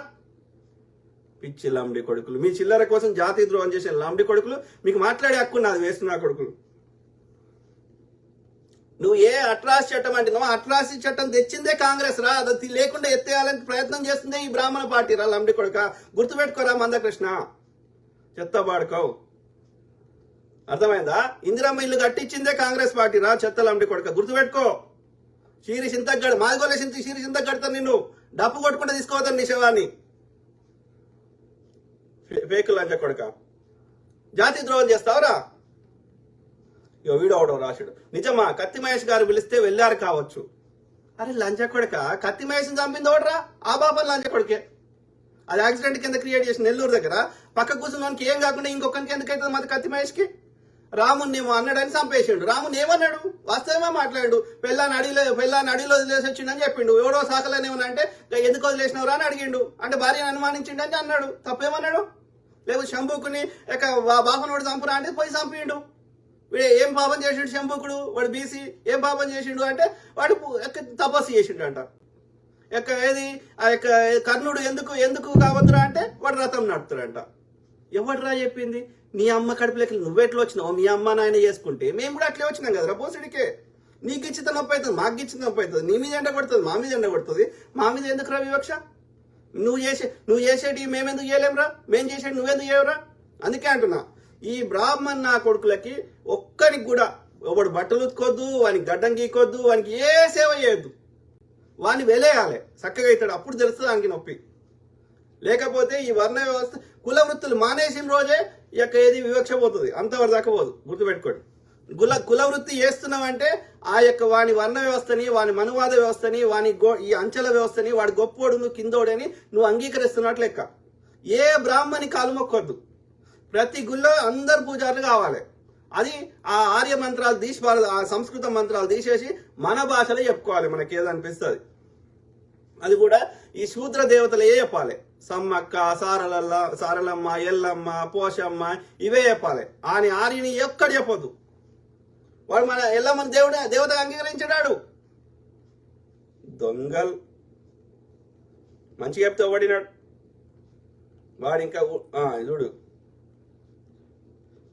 పిచ్చి లంబడి కొడుకులు, మీ చిల్లర కోసం జాతీయ ద్రోహం చేసే లంబడి కొడుకులు. మీకు మాట్లాడే హక్కు నాది, వేస్తున్నా కొడుకులు. నువ్వు ఏ అట్రాసి చట్టం అంటున్నావు, అట్రాసి చట్టం తెచ్చిందే కాంగ్రెస్ రా. అది లేకుండా ఎత్తేయాలని ప్రయత్నం చేస్తుందే ఈ బ్రాహ్మణ పార్టీ రా. లంబడి కొడుక, గుర్తుపెట్టుకోరా మందకృష్ణ, చెత్త బాడుకోవు. అర్థమైందా? ఇందిరమ్మ ఇల్లు కట్టించిందే కాంగ్రెస్ పార్టీ రా, చెత్త లంబడి కొడుక, గుర్తుపెట్టుకో. చీరి చింతగడ మాదిగోలే చీరి చింతకు కడతాను, నిన్ను డప్పు కొట్టుకుంటే తీసుకోవద్దని నీ శవాన్ని. ఫేకు లంచ కొడుక, జాతి ద్రోహం చేస్తావురా. వీడు అవడం రాశాడు. నిజమా కత్తి మహేష్ గారు పిలిస్తే వెళ్ళారు కావచ్చు. అరే లంచ కొడుక, కత్తి మహేష్ని చంపింది ఓడరా, ఆ బాబా లంచ కొడుకే. అది యాక్సిడెంట్ కింద క్రియేట్ చేసిన నెల్లూరు దగ్గర పక్క కూర్చున్నవానికి ఏం కాకుండా ఇంకొకరికి ఎందుకైతుంది మరి కత్తి మహేష్కి? రాముని ఏమో అన్నాడని చంపేసిండు. రాముని ఏమన్నాడు? వాస్తవమే మాట్లాడు. పెళ్ళాన్ని అడిలో వదిలేసి వచ్చిండని చెప్పిండు. ఎవడో సాకలని ఏమన్నా అంటే ఎందుకు వదిలేసినవరా అని అడిగిండు. అంటే భార్యను అనుమానించిండని అన్నాడు. తప్పేమన్నాడు? లేదు శంభుకుని బాపనోడు చంపురా అంటే పోయి చంపిండు. వీడు ఏం పాపం చేసిండు శంభుకుడు? వాడు బీసీ, ఏం పాపం చేసిండు అంటే వాడు తపస్సు చేసిండు అంట. ఏది కర్ణుడు ఎందుకు కావద్దురా అంటే వాడు రథం నడుపుతాడంట. ఎవడరా చెప్పింది? నీ అమ్మ కడుపులోకి నువ్వెట్లా వచ్చినావు? మీ అమ్మ నాయన చేసుకుంటే మేము కూడా అట్లే వచ్చినాం కదరా పోసుడికే. నీకు ఇచ్చితే నొప్పి అవుతుంది, మాకు ఇచ్చింది నొప్పి అవుతుంది. నీ మీద ఎండ కొడుతుంది, మా మీద ఎండ కొడుతుంది. మా మీద ఎందుకురా వివక్ష? నువ్వు చేసేటి మేమెందుకు చేయలేమురా? మేము చేసేటి నువ్వెందుకు చేయవురా? అందుకే అంటున్నా, ఈ బ్రాహ్మణ్ నా కొడుకులకి ఒక్కరికి కూడా ఒకడు బట్టలు ఉతుకోద్దు, వానికి గడ్డం గీకొద్దు, వానికి ఏ సేవ చేయొద్దు. వాడిని వెలేయాలి, చక్కగా అవుతాడు, అప్పుడు తెలుస్తుంది దానికి నొప్పి. లేకపోతే ఈ వర్ణ వ్యవస్థ కుల వృత్తులు మానేసిన రోజే ఏది వివక్ష పోతుంది, అంతవరకు దాకా పోదు. గుర్తుపెట్టుకోండి. కుల వృత్తి చేస్తున్నావంటే ఆ వాని వర్ణ వ్యవస్థని, వాని మనువాద వ్యవస్థని, ఈ అంచెల వ్యవస్థని, వాడి గొప్పోడు నువ్వు కిందోడని నువ్వు అంగీకరిస్తున్నట్లు లెక్క. ఏ బ్రాహ్మణి కాలు మొక్కొద్దు. ప్రతి గుళ్ళో అందరు పూజారులు కావాలి. అది ఆ ఆర్య మంత్రాలు తీసి ఆ సంస్కృత మంత్రాలు తీసేసి మన భాషలో చెప్పుకోవాలి మనకి ఏదనిపిస్తుంది. అది కూడా ఈ శూద్ర దేవతలే చెప్పాలి. సమ్మక్క, సారలమ్మ, ఎల్లమ్మ, పోషమ్మ ఇవే చెప్పాలి. ఆర్యని ఎక్కడ చెప్పొద్దు. వాడు మన ఎల్లమ్మని దేవతగా అంగీకరించాడు. దొంగల్ మంచిగా చెప్తే పడినాడు వాడు. ఇంకా చూడు,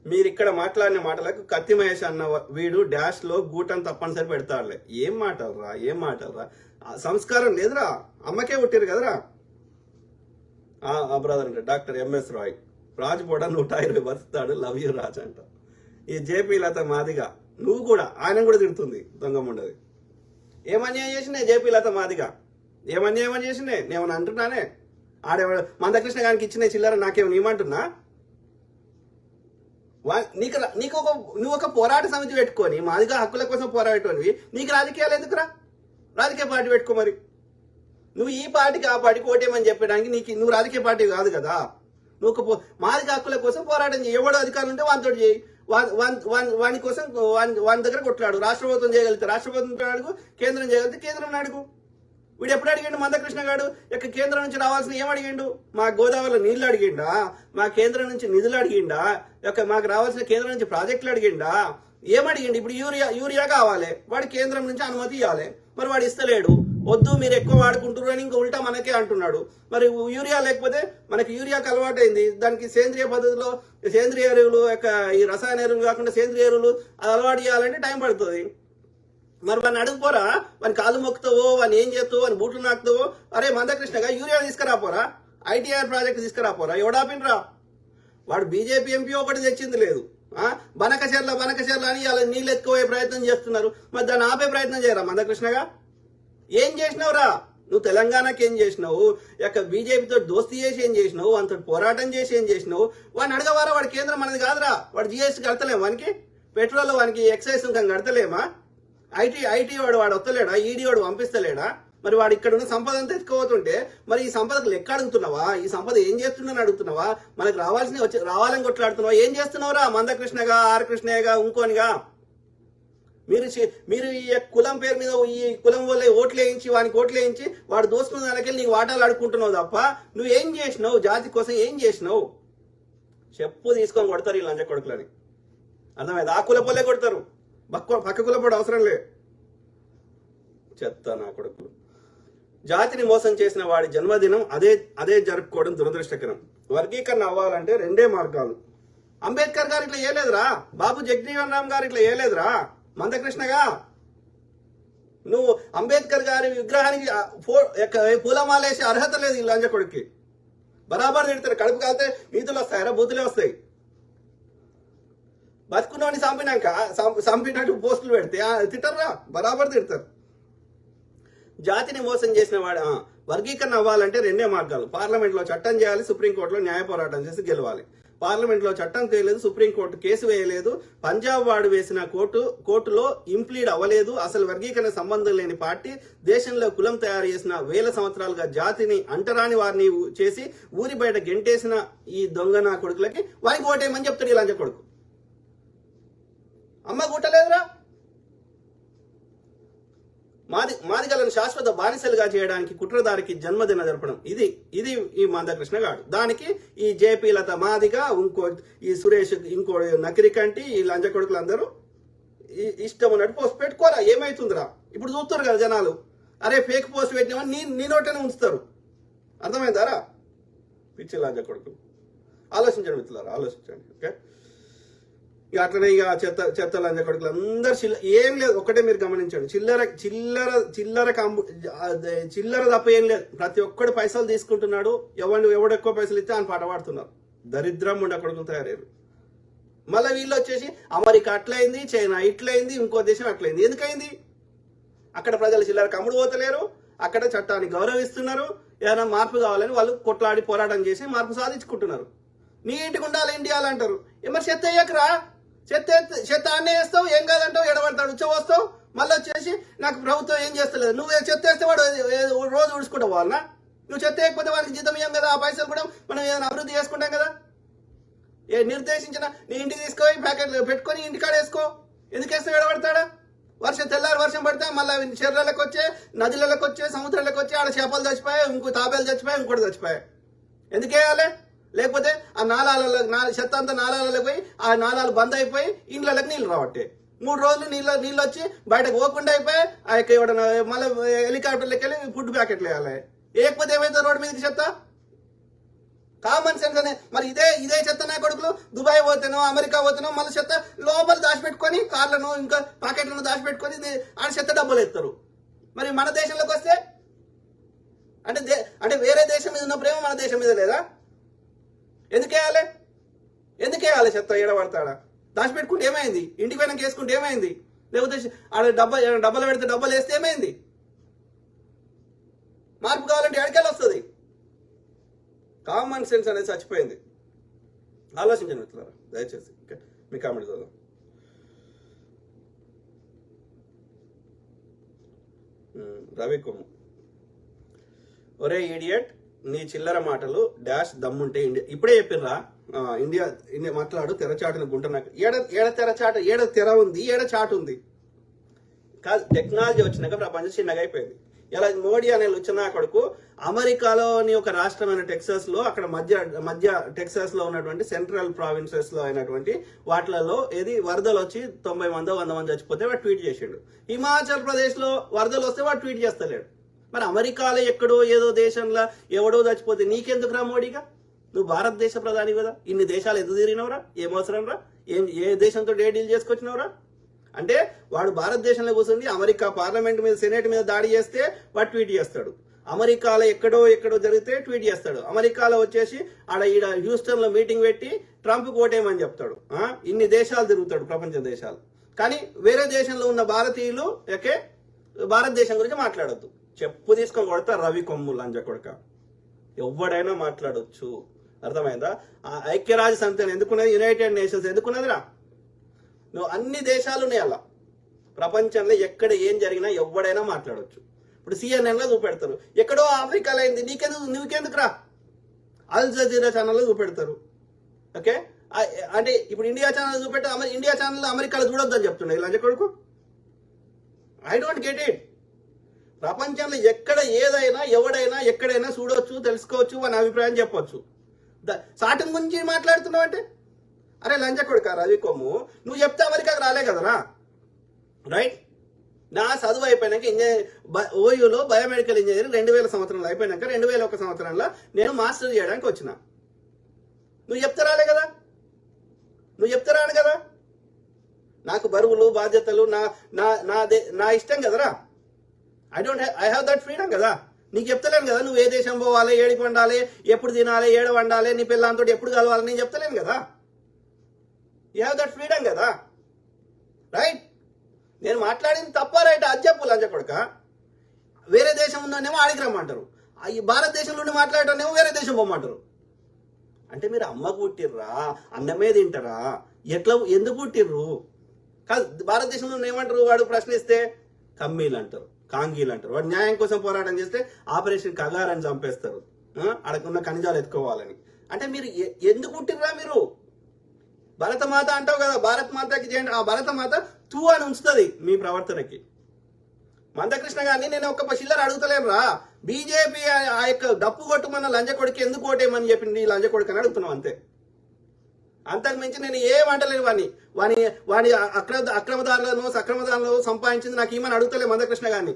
మీరు ఇక్కడ మాట్లాడిన మాటలకు కత్తి మహేష్ అన్న వీడు డాష్ లో గూటం తప్పనిసరి పెడతాడులే. ఏం మాటలరా? సంస్కారం లేదురా. అమ్మకే పుట్టారు కదరా. బ్రదర్ అంటే డాక్టర్ ఎంఎస్ రాయ్, రాజు కూడా 120 బతుకుతాడు, లవ్ యూ రాజ్ అంట. ఈ జేపీ లత మాదిగా నువ్వు కూడా, ఆయన కూడా తిడుతుంది దొంగముండది. ఏమన్యాయం చేసినే జేపీ లత మాదిగా? ఏమన్యాయం చేసినే? నేమని అంటున్నానే? మందకృష్ణ గారికి ఇచ్చిన చిల్లర నాకేమో ఏమంటున్నా? నువ్వు ఒక పోరాట సమితి పెట్టుకొని మాదిగా హక్కుల కోసం పోరాడేటోనివి, నీకు రాజకీయాలు ఎందుకురా? రాజకీయ పార్టీ పెట్టుకో. మరి నువ్వు ఈ పార్టీకి ఆ పార్టీకి ఓటేమని చెప్పడానికి నువ్వు రాజకీయ పార్టీ కాదు కదా. నువ్వు మాదిగ హక్కుల కోసం పోరాటం చేయి. ఎవడో అధికారం ఉంటే వానితో చేయి. వాని కోసం వాని దగ్గర కొట్లాడు. రాష్ట్ర ప్రభుత్వం చేయగలిగితే రాష్ట్ర ప్రభుత్వం అడుగు, కేంద్రం చేయగలిగితే కేంద్రం అడుగు. వీడు ఎప్పుడు అడిగిండు మందకృష్ణ గారు? ఇక కేంద్రం నుంచి రావాల్సిన ఏం అడిగిండు? మా గోదావరిలో నీళ్లు అడిగిండా? మా కేంద్రం నుంచి నిధులు అడిగిండా? మాకు రావాల్సిన కేంద్రం నుంచి ప్రాజెక్టులు అడిగిండా? ఏమడిగిండు? ఇప్పుడు యూరియా కావాలి, వాడు కేంద్రం నుంచి అనుమతి ఇవ్వాలి. మరి వాడు ఇస్తలేడు. వద్దు మీరు ఎక్కువ వాడుకుంటున్నారు అని ఇంకా ఉల్టా మనకే అంటున్నాడు. మరి యూరియా లేకపోతే మనకి యూరియాకి అలవాటైంది. దానికి సేంద్రియ పద్ధతిలో సేంద్రియ ఎరువులు ఈ రసాయన ఎరువులు కాకుండా సేంద్రియ ఎరువులు అది అలవాటు చేయాలంటే టైం పడుతుంది. మరి వాడిని అడుగుపోరా? వాని కాలు మొక్కుతావో, వాని ఏం చేస్తావో, వాని బూట్లు నాకుతావో. అరే మందకృష్ణగా యూరియా తీసుకురాపోరా, ఐటీఆర్ ప్రాజెక్ట్ తీసుకురాపోరా, ఎవడాపినరా? వాడు బీజేపీ ఎంపీ ఒకటి తెచ్చింది లేదు. బనకచెర్ల అని అలా నీళ్ళు ఎత్తుకోయే ప్రయత్నం చేస్తున్నారు. మరి దాన్ని ఆపే ప్రయత్నం చేయరా మందకృష్ణగా? ఏం చేసినావురా నువ్వు? తెలంగాణకి ఏం చేసినావు? బీజేపీతో దోస్తీ చేసి ఏం చేసినావు? అంత పోరాటం చేసి ఏం చేసినావు? వాడిని అడగవారా? వాడి కేంద్రం మనది కాదురా. వాడు జిఎస్టీ కడతలేమా? వానికి పెట్రోల్, వానికి ఎక్సైజ్ సుంకం కడతలేమా? ఐటీ వాడు వస్తలేడా? ఈడీ వాడు పంపిస్తలేడా? మరి వాడు ఇక్కడ ఉన్న సంపద అంతా ఎత్తుకోబోతుంటే మరి ఈ సంపదకు లెక్క అడుగుతున్నావా? ఈ సంపద ఏం చేస్తుందని అడుగుతున్నావా? మనకు రావాలని కొట్లాడుతున్నావా? ఏం చేస్తున్నావురా మందకృష్ణగా, ఆర్ కృష్ణయ్యగా, ఇంకోనిగా? మీరు ఈ కులం పేరు మీద ఈ కులం వల్ల ఓట్లు వేయించి వానికి ఓట్లు వేయించి వాడు దోసుకున్న దానికి నీకు వాటాలు అడుక్కుంటున్నావు తప్ప నువ్వు ఏం చేసినావు? జాతి కోసం ఏం చేసినావు? చెప్పు తీసుకొని కొడతారు ఈ లంచ కొడుకులని. అర్థమైంది? ఆ కులపోలే కొడతారు, పక్క కులపోడు అవసరం లే. చెత్త నా కొడుకులు. జాతిని మోసం చేసిన వాడి జన్మదినం అదే జరుపుకోవడం దురదృష్టకరం. వర్గీకరణ అవ్వాలంటే రెండే మార్గాలు. అంబేద్కర్ గారు ఇట్లా చేయలేదురా. బాబు జగజీవన్ రామ్ గారు ఇట్లా చేయలేదురా. మందకృష్ణగా నువ్వు అంబేద్కర్ గారి విగ్రహానికి పూలమాలేసే అర్హత లేదు ఈ లంజ కొడుక్కి. బరాబర్ తిడతారు. కడుపు కాలితే నీతులు వస్తాయరా? బూతులే వస్తాయి. బతుకున్నవాడిని చంపినట్టు పోస్టులు పెడితే తిట్టర్రా? బరాబర్ తిడతారు. జాతిని మోసం చేసిన వాడు. వర్గీకరణ అవ్వాలంటే రెండే మార్గాలు. పార్లమెంట్లో చట్టం చేయాలి, సుప్రీంకోర్టులో న్యాయ పోరాటం చేసి గెలవాలి. పార్లమెంట్లో చట్టం చేయలేదు, సుప్రీంకోర్టు కేసు వేయలేదు, పంజాబ్ వాడు వేసిన కోర్టులో ఇంప్లీడ్ అవ్వలేదు. అసలు వర్గీకరణ సంబంధం లేని పార్టీ దేశంలో కులం తయారు చేసిన వేల సంవత్సరాలుగా జాతిని అంటరాని వారిని చేసి ఊరి బయట గెంటేసిన ఈ దొంగ నా కొడుకులకి వారికి ఓటేయమని చెప్తాడు ఇలాంటి కొడుకు. అమ్మ గుట్టలేదురా. మాదిగలను శాశ్వత బానిసలుగా చేయడానికి కుట్రదారికి జన్మదిన జరపడం ఇది ఈ మందకృష్ణ గాడు. దానికి ఈ జేపీ లత మాదిగ, ఈ సురేష్, ఇంకో నకిరికంటి, ఈ లంచ కొడుకులందరూ ఇష్టం ఉన్నట్టు పోస్ట్ పెట్టుకోరా. ఏమైతుందిరా? ఇప్పుడు చూస్తారు కదా జనాలు, అరే ఫేక్ పోస్ట్ పెట్టినామని నీ నోటనే ఉంచుతారు. అర్థమైందారా? పిచ్చి లంచ కొడుకు. ఆలోచించండి మిత్రులారా, ఆలోచించండి. ఓకే, ఇక అట్లనే ఇక చెత్త లంజ కొడుకులు అందరు ఏం లేదు. ఒకటే మీరు గమనించండి, చిల్లర తప్ప ఏం లేదు. ప్రతి ఒక్కడు పైసలు తీసుకుంటున్నాడు. ఎవడు ఎక్కువ పైసలు ఇస్తే ఆయన పాట పాడుతున్నారు. దరిద్రం ఉండ కొడుకులు తయారయ్యారు. మళ్ళీ వీళ్ళు వచ్చేసి అమెరికా అట్లయింది, చైనా ఇట్లయింది, ఇంకో దేశం అట్లయింది. ఎందుకైంది? అక్కడ ప్రజలు చిల్లర కమ్ముడు పోతలేరు, అక్కడ చట్టాన్ని గౌరవిస్తున్నారు. ఏదైనా మార్పు కావాలని వాళ్ళు కొట్లాడి పోరాటం చేసి మార్పు సాధించుకుంటున్నారు. నీటిగా ఉండాలి ఇండియా అంటారు. మరి చెత్త అయ్యాకరా, చెత్త అన్నీ వేస్తావు, ఏం కాదంటావు, ఎడబడతాడు, వస్తావు. మళ్ళీ వచ్చేసి నాకు ప్రభుత్వం ఏం చేస్తలేదు. నువ్వు చెత్త వేస్తే వాడు రోజు ఉడుచుకుంటావు వాళ్ళ. నువ్వు చెత్త వేయకపోతే వాడికి జీతం ఇయ్యం కదా. ఆ పైసలు కూడా మనం ఏదైనా అభివృద్ధి చేసుకుంటాం కదా. నిర్దేశించిన నీ ఇంటికి తీసుకొని ప్యాకెట్ పెట్టుకొని ఇంటికాడ వేసుకో. ఎందుకు వేస్తావు? ఎడబడతాడా? తెల్లారి వర్షం పడితే మళ్ళీ చెర్రలకు వచ్చే, నదులకు వచ్చే, సముద్రాలకు వచ్చి ఆడ చేపలు చచ్చిపోయాయి, ఇంకో తాబేలు చచ్చిపోయాయి, ఇంకోటి చచ్చిపోయాయి. ఎందుకు వేయాలి? లేకపోతే ఆ చెత్త అంతా నాలాలకు పోయి ఆ నాలాలు బంద్ అయిపోయి ఇండ్లకి నీళ్ళు రావట్టే. 3 రోజులు నీళ్ళు వచ్చి బయటకు పోకుండా అయిపోయి ఆ యొక్క మళ్ళీ హెలికాప్టర్లకి వెళ్ళి ఫుడ్ ప్యాకెట్లు వేయాలి. వేయకపోతే ఏమైతే రోడ్డు మీదకి చెత్త? కామన్ సెన్స్ అనే. మరి ఇదే చెత్త నా కొడుకులు దుబాయ్ పోతేనో అమెరికా పోతేనో మళ్ళీ చెత్త లోపల దాచిపెట్టుకొని కార్లను ఇంకా ప్యాకెట్లను దాచిపెట్టుకొని ఆడ చెత్త డబ్బులు ఎత్తారు. మరి మన దేశంలోకి వస్తే అంటే వేరే దేశం మీద ఉన్న ప్రేమ మన దేశం మీద లేదా? ఎందుకేయాలి చెత్త? ఏడబడతాడా? దాచిపెట్టుకుంటే ఏమైంది? ఇంటికి పోయినాక వేసుకుంటే ఏమైంది? లేకపోతే ఆడ డబ్బలు పెడితే డబ్బలు వేస్తే ఏమైంది? మార్పు కావాలంటే ఎక్కడికెళ్ళి వస్తుంది? కామన్ సెన్స్ అనేది చచ్చిపోయింది. ఆలోచించండి మిత్రులారా దయచేసి. ఓకే, మీ కామెంట్ చదువు. రవి కొమ్ము, ఒరే ఈడియట్, నీ చిల్లర మాటలు డాష్ దమ్ముంటే ఇండియా ఇప్పుడే చెప్పిర్రా ఇండియా ఇండియా మాట్లాడు తెరచాటును గుంట నాకు ఏడ తెరచాట ఏడ తెర ఉంది ఏడ చాటు ఉంది కాదు. టెక్నాలజీ వచ్చినాక ప్రపంచం చిన్నగా అయిపోయింది. ఇలా మోడీ అనే లుచ్చనా కొడుకు అమెరికాలోని ఒక రాష్ట్రమైన టెక్సాస్ లో అక్కడ మధ్య టెక్సాస్ లో ఉన్నటువంటి సెంట్రల్ ప్రావిన్సెస్ లో అయినటువంటి వాటిలలో ఏది వరదలు వచ్చి 90 మంది 100 మంది చచ్చిపోతే వాడు ట్వీట్ చేసిండు. హిమాచల్ ప్రదేశ్ లో వరదలు వస్తే వాడు ట్వీట్ చేస్తలేడు. మరి అమెరికాలో ఎక్కడో ఏదో దేశంలో ఎవడో చచ్చిపోతే నీకెందుకు రా మోడీగా? నువ్వు భారతదేశ ప్రధాని కదా, ఇన్ని దేశాలు ఎందుకు తిరిగినవరా? ఏం అవసరం రా? ఏ దేశంతో డీల్ చేసుకొచ్చినవరా? అంటే వాడు భారతదేశంలో కూర్చుండి అమెరికా పార్లమెంట్ మీద సెనేట్ మీద దాడి చేస్తే వాడు ట్వీట్ చేస్తాడు. అమెరికాలో ఎక్కడో జరిగితే ట్వీట్ చేస్తాడు. అమెరికాలో వచ్చేసి ఈడ హ్యూస్టన్ లో మీటింగ్ పెట్టి ట్రంప్ ఓటేయమని చెప్తాడు. ఇన్ని దేశాలు తిరుగుతాడు, ప్రపంచ దేశాలు. కానీ వేరే దేశంలో ఉన్న భారతీయులు భారతదేశం గురించి మాట్లాడొద్దు. చెప్పు తీసుకొని కొడతా రవి కొమ్ము లంజ కొడక. ఎవడైనా మాట్లాడొచ్చు, అర్థమైందా? ఐక్యరాజ్య సమితి ఎందుకున్నది? United nations ఎందుకున్నదిరా? నువ్వు అన్ని దేశాలు ఉన్నాయి అలా. ప్రపంచంలో ఎక్కడ ఏం జరిగినా ఎవడైనా మాట్లాడవచ్చు. ఇప్పుడు CNN లో చూపెడతారు, ఎక్కడో ఆఫ్రికాలో అయింది, నీకెందుకు రా? అల్ జజీరా ఛానల్లో చూపెడతారు. ఓకే, అంటే ఇప్పుడు ఇండియా ఛానల్ చూపెట్ట ఇండియా ఛానల్ అమెరికాలో చూడొద్దని చెప్తుండే లంజ కొడుకు. I don't get it. ప్రపంచంలో ఎక్కడ ఏదైనా ఎవడైనా ఎక్కడైనా చూడవచ్చు, తెలుసుకోవచ్చు, మన అభిప్రాయం చెప్పవచ్చు. సాటింగ్ గురించి మాట్లాడుతున్నావు అంటే అరే లంచ కొడుక రవి కొమ్ము, నువ్వు చెప్తే అమెరికాకి రాలే కదరా, రైట్? నా చదువు అయిపోయినాక ఓయూలో బయోమెడికల్ ఇంజనీరింగ్ 2000 సంవత్సరంలో అయిపోయినాక 2001 సంవత్సరంలో నేను మాస్టర్ చేయడానికి వచ్చిన. నువ్వు చెప్తే రాలే కదా, నువ్వు చెప్తే రాను కదా. నాకు బరువులు బాధ్యతలు నా ఇష్టం కదరా. ఐ హ్యావ్ దట్ ఫ్రీడమ్ కదా. నీకు చెప్తలేను కదా నువ్వు ఏ దేశం పోవాలి, ఏడికి వండాలి, ఎప్పుడు తినాలి, ఏడ వండాలి, నీ పిల్లలతో ఎప్పుడు కలవాలి, నేను చెప్తలేను కదా. యూ హ్యావ్ దట్ ఫ్రీడమ్ కదా, రైట్? నేను మాట్లాడింది తప్ప రైట్ అది చెప్పు లంచ కొడుక. వేరే దేశం ఉందనేమో ఆడికి రమ్మంటారు, ఈ భారతదేశంలో మాట్లాడటనేమో వేరే దేశం పోమంటారు. అంటే మీరు అమ్మకు పుట్టిర్రా, అన్నమే తింటారా? ఎందుకు పుట్టిర్రు? కాదు, భారతదేశంలో ఏమంటారు? వాడు ప్రశ్నిస్తే కమ్మీలు అంటారు, కాంగీలు అంటారు. వాడు న్యాయం కోసం పోరాటం చేస్తే ఆపరేషన్ కగారని చంపేస్తారు, అడకున్న ఖనిజాలు ఎత్తుకోవాలని. అంటే మీరు ఎందుకు పుట్టిర్రా? మీరు భరతమాత అంటావు కదా, భారత్ మాతకి చేయండి. ఆ భరతమాత తూ అని ఉంచుతుంది మీ ప్రవర్తనకి. మందకృష్ణ గారిని నేను ఒక్క చిల్లర అడుగుతలేను రా. బీజేపీ ఆ యొక్క డప్పు కొట్టుమన్న లంజ కొడుకు ఎందుకు ఓటేయమని చెప్పింది లంజ కొడుకు అని అడుగుతున్నాం అంతే. అంతకు మించి నేను ఏమంటలేను. వాని అక్రమదారులను సక్రమదారులను సంపాదించింది నాకు ఏమని అడుగుతలే మందకృష్ణ గారిని.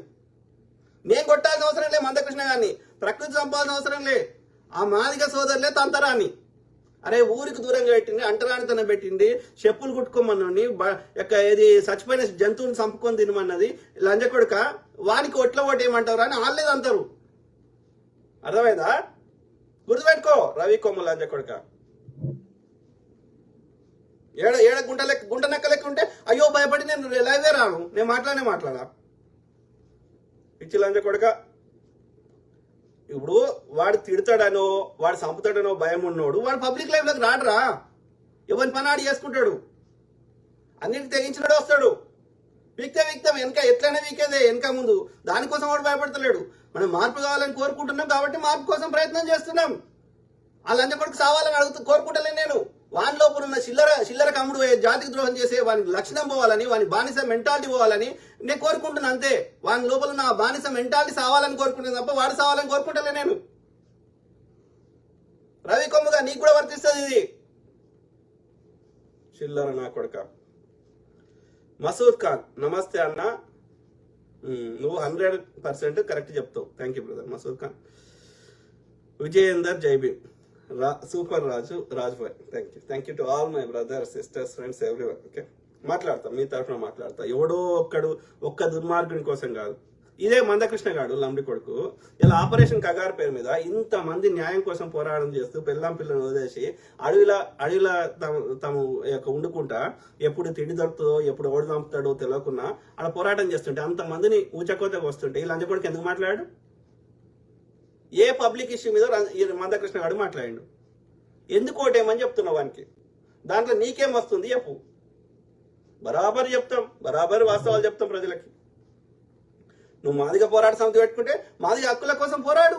నేను కొట్టాల్సిన అవసరం లే మందకృష్ణ గారిని, ప్రకృతి సంపాల్సిన అవసరం లే. ఆ మాదిగ సోదరులే తంతరాన్ని. అరే ఊరికి దూరంగా పెట్టింది, అంటరానితనం పెట్టింది, చెప్పులు కుట్టుకోమన్నది, ఏది చచ్చిపోయిన జంతువుని చంపుకొని తినమన్నది లంజ కొడుక. వానికి ఒట్ల ఓటేయమంటారు అని వాళ్ళేది అంటారు. అర్థమైందా? గుర్తుపెట్టుకో రవి కొమ్మ లంజ కొడుక. ఏడ గుంట నక్క లెక్క ఉంటే అయ్యో భయపడి నేను లైవే రాను, నేను మాట్లాడా పిచ్చి లంజ కొడుక. ఇప్పుడు వాడు తిడతాడనో వాడు చంపుతాడనో భయం ఉన్నోడు వాడు పబ్లిక్ లైఫ్ లోకి రాడరా. ఎవరి పని ఆడి చేసుకుంటాడు, అన్నిటికి తెగించినాడు వస్తాడు. వీక్తం వెనక ఎట్లయినా వీకేదే వెనక ముందు. దానికోసం వాడు భయపడతలేడు. మనం మార్పు కావాలని కోరుకుంటున్నాం కాబట్టి మార్పు కోసం ప్రయత్నం చేస్తున్నాం. ఆ లంజ కొడుకు సావాలని కోరుకుంటలేను నేను. వాని లోపల ఉన్న చిల్లర కమ్ముడు జాతికి ద్రోహం చేసే వాని లక్షణం పోవాలని, వాని బానిస మెంటాలిటీ పోవాలని నేను కోరుకుంటున్నా అంతే. వాని లోపల ఉన్న బానిస మెంటాలిటీ సావాలని కోరుకుంటున్నా తప్ప వాడు సావాలని కోరుకుంటలే నేను. రవి కొమ్ముగా నీకు కూడా వర్తిస్తుంది ఇది. చిల్లర నా కొడుక. మసూద్ ఖాన్ నమస్తే అన్న, నువ్వు 100% కరెక్ట్ చెప్తావు. Thank you brother Masood Khan. Vijayender జైబీ సూపర్ రాజు భాయ్, thank you to all my brothers sisters friends everyone. Okay, మాట్లాడతా మీ తరఫున మాట్లాడతా. ఎవడో ఒక్క దుర్మార్గుని కోసం కాదు. ఇదే మందకృష్ణ గాడు లంబడి కొడుకు ఇలా ఆపరేషన్ కగార్ పేరు మీద ఇంతమంది న్యాయం కోసం పోరాటం చేస్తూ పిల్లని వదిలేసి అడవిలా తమ యొక్క ఉండుకుంటా ఎప్పుడు తిండి దొరుకుతుందో ఎప్పుడు ఓడి చంపుతాడో తెలియకుండా అలా పోరాటం చేస్తుంటే అంతమందిని ఊచకోతకు వస్తుంటే ఈ లంజ కొడుకు ఎందుకు మాట్లాడాడు? ఏ పబ్లిక్ ఇష్యూ మీద మందకృష్ణ గారు మాట్లాడిండు? ఎందుకు ఓటేమని చెప్తున్నావు వానికి? దాంట్లో నీకేం వస్తుంది చెప్పు. బరాబర్ చెప్తాం, బరాబర్ వాస్తవాలు చెప్తాం ప్రజలకి. నువ్వు మాదిగ పోరాట సమితి పెట్టుకుంటే మాదిగ హక్కుల కోసం పోరాడు.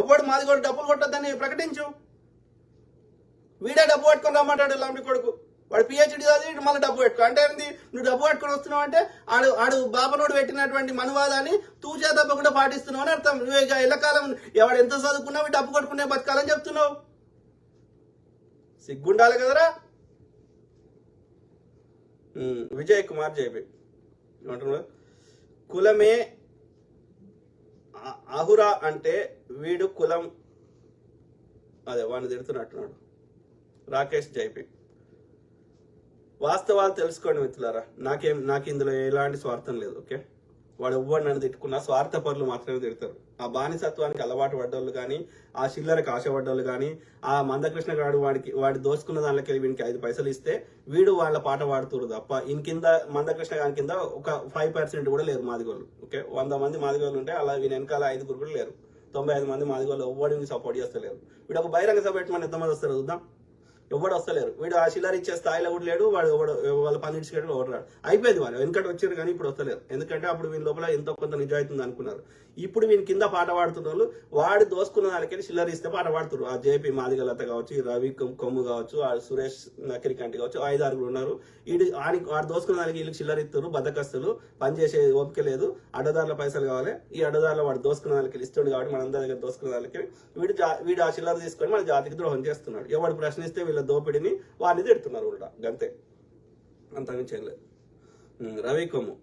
ఎవడు మాది కూడా డబ్బులు కొట్టద్దని ప్రకటించు. వీడే డబ్బు పట్టుకొని రమ్మంటాడు లాంటి కొడుకు. వాడు పిహెచ్డి చదివి మళ్ళీ డబ్బు పెట్టుకో అంటే ఏంది? నువ్వు డబ్బు పట్టుకొని వస్తున్నావు అంటే ఆడు బాబనోడు పెట్టినటువంటి మనువాదాన్ని తూచా తప్పకుండా పాటిస్తున్నావు అని అర్థం. నువ్వు ఇక ఎల్లకాలం ఎవడు ఎంత చదువుకున్నావు డబ్బు కొట్టుకునే బతకాలని చెప్తున్నావు. సిగ్గుండాలి కదరా. విజయ్ కుమార్ జేపీ ఏమంటున్నాడు? కులమే అహురా అంటే వీడు కులం అదే వాడిని తిడుతున్నట్టున్నాడు. రాకేష్ జైపీ వాస్తవాలు తెలుసుకోండి మిత్రులారా. నాకు ఇందులో ఎలాంటి స్వార్థం లేదు. ఓకే, వాడు ఎవ్వరు నన్ను తిట్టుకున్నా స్వార్థపరులు మాత్రమే తిడతారు. ఆ బానిసత్వానికి అలవాటు పడ్డోళ్ళు కానీ, ఆ చిల్లరకు ఆశపడ్డోళ్ళు కానీ, ఆ మందకృష్ణ గాడు వాడి దోచుకున్న దానిలోకి వీనికి 5 పైసలు ఇస్తే వీడు వాళ్ళ పాట పాడుతురు తప్ప ఈయన కింద మందకృష్ణ గారి కింద ఒక 5% కూడా లేరు మాదిగోళ్ళు. ఓకే, 100 మంది మాదిగోళ్ళు ఉంటే అలా వీని వెనకాల 5 కూడా లేరు. 95 మంది మాదిగోళ్ళు ఎవ్వడిని సపోర్ట్ చేస్తలేరు. వీడు ఒక బహిరంగ సభ పెట్టమని ఎంతమంది వస్తారు చూద్దాం. ఎవడు వస్తలేరు. వీడు ఆ చిల్లర ఇచ్చే స్థాయిలో కూడా లేడు. వాడు వాళ్ళ పని ఇచ్చేటప్పుడు ఎవరు రాడు. అయిపోయింది. వాళ్ళు వెనకటి వచ్చారు కానీ ఇప్పుడు వస్తలేరు. ఎందుకంటే అప్పుడు వీని లోపల ఎంతో కొంత నిజాయితీ ఉంది అనుకున్నారు. ఇప్పుడు వీని కింద పాట పాడుతున్న వాళ్ళు వాడు దోసుకున్న దానికి చిల్లర ఇస్తే పాట పాడుతున్నారు. ఆ జేపీ మాదిగలత కావచ్చు, రవి కొమ్ము కావచ్చు, ఆ సురేష్ నకిరికంటి కావచ్చు, 5-6 ఉన్నారు. వాడు దోసుకున్న దానికి వీళ్ళకి చిల్లర ఇస్తారు. బద్దకస్తులు, పనిచేసే ఓపిక లేదు, అడ్డదారుల పైసలు కావాలి. ఈ అడ్డదారులు వాడు దోసుకున్న దానికి ఇస్తుంది కాబట్టి మనందరి దగ్గర దోసుకున్న దానికి వీడు ఆ చిల్లర తీసుకొని మన జాతికి ద్రోహం చేస్తున్నాడు. ఎవడు ప్రశ్నిస్తే వీళ్ళ దోపిడిని వాడిని తిడుతున్నారు ఉల్టా. గంతే, అంతకుమించి ఏం లేదు. రవి కొమ్ము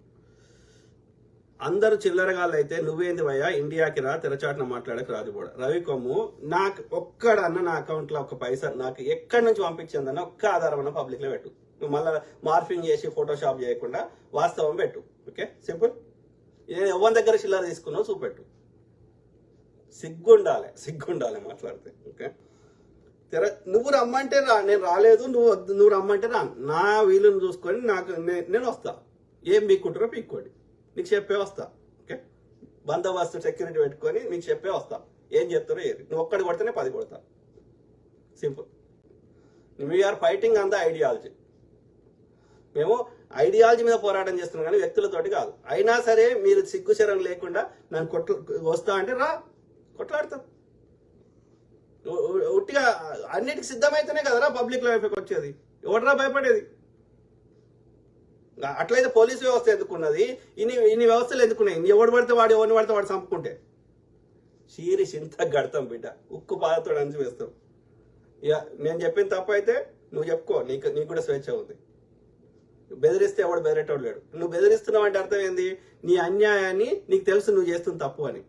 అందరూ చిల్లరగాళ్ళు అయితే నువ్వేంది భయ్యా ఇండియాకి రా, తెరచాటున మాట్లాడక రాదు కూడా. రవి కొమ్ము నాకు ఒక్కడన్న నా అకౌంట్లో 1 పైసా నాకు ఎక్కడి నుంచి పంపించిందన్న ఒక్క ఆధారమన్న పబ్లిక్ లో పెట్టు. నువ్వు మళ్ళీ మార్ఫింగ్ చేసి ఫోటోషాప్ చేయకుండా వాస్తవం పెట్టు. Okay, simple. నేను ఎవరి దగ్గర చిల్లర తీసుకున్నావు చూపెట్టు. సిగ్గుండాలి మాట్లాడితే. ఓకే, నువ్వు రమ్మంటే రా, నేను రాలేదు. నువ్వు రమ్మంటే రా. నా వీలును చూసుకొని నేను వస్తా. ఏం పీక్కుంటారో పీక్కోండి, నీకు చెప్పే వస్తా. ఓకే, బందోబస్తు సెక్యూరిటీ పెట్టుకొని నీకు చెప్పే వస్తా. ఏం చెప్తారో ఏది. నువ్వు ఒక్కడి కొడితేనే 10 కొడతా. Simple. We are fighting on the ideology. మేము ఐడియాలజీ మీద పోరాటం చేస్తున్నాం కానీ వ్యక్తులతోటి కాదు. అయినా సరే మీరు సిగ్గుశరం లేకుండా నన్ను వస్తా అంటే రా, కొట్లాడతాం. ఉట్టిగా అన్నిటికి సిద్ధమైతేనే కదరా పబ్లిక్ లైఫ్కి వచ్చేది. ఎవడరా భయపడేది? అట్లయితే పోలీసు వ్యవస్థ ఎందుకున్నది? ఇన్ని వ్యవస్థలు ఎందుకున్నాయి? ఎవడు పడితే వాడు, ఎవరిని పడితే వాడు చంపుకుంటే చీరి చింత గడతాం బిడ్డ. ఉక్కు పాదతో అంచు వేస్తాం. ఇక నేను చెప్పిన తప్పు అయితే నువ్వు చెప్పుకో, నీకు కూడా స్వేచ్ఛ ఉంది. బెదిరిస్తే ఎవడు బెదిరేటోడు లేడు. నువ్వు బెదిరిస్తున్నావు అంటే అర్థం ఏంది? నీ అన్యాయాన్ని నీకు తెలుసు నువ్వు చేస్తున్న తప్పు అని.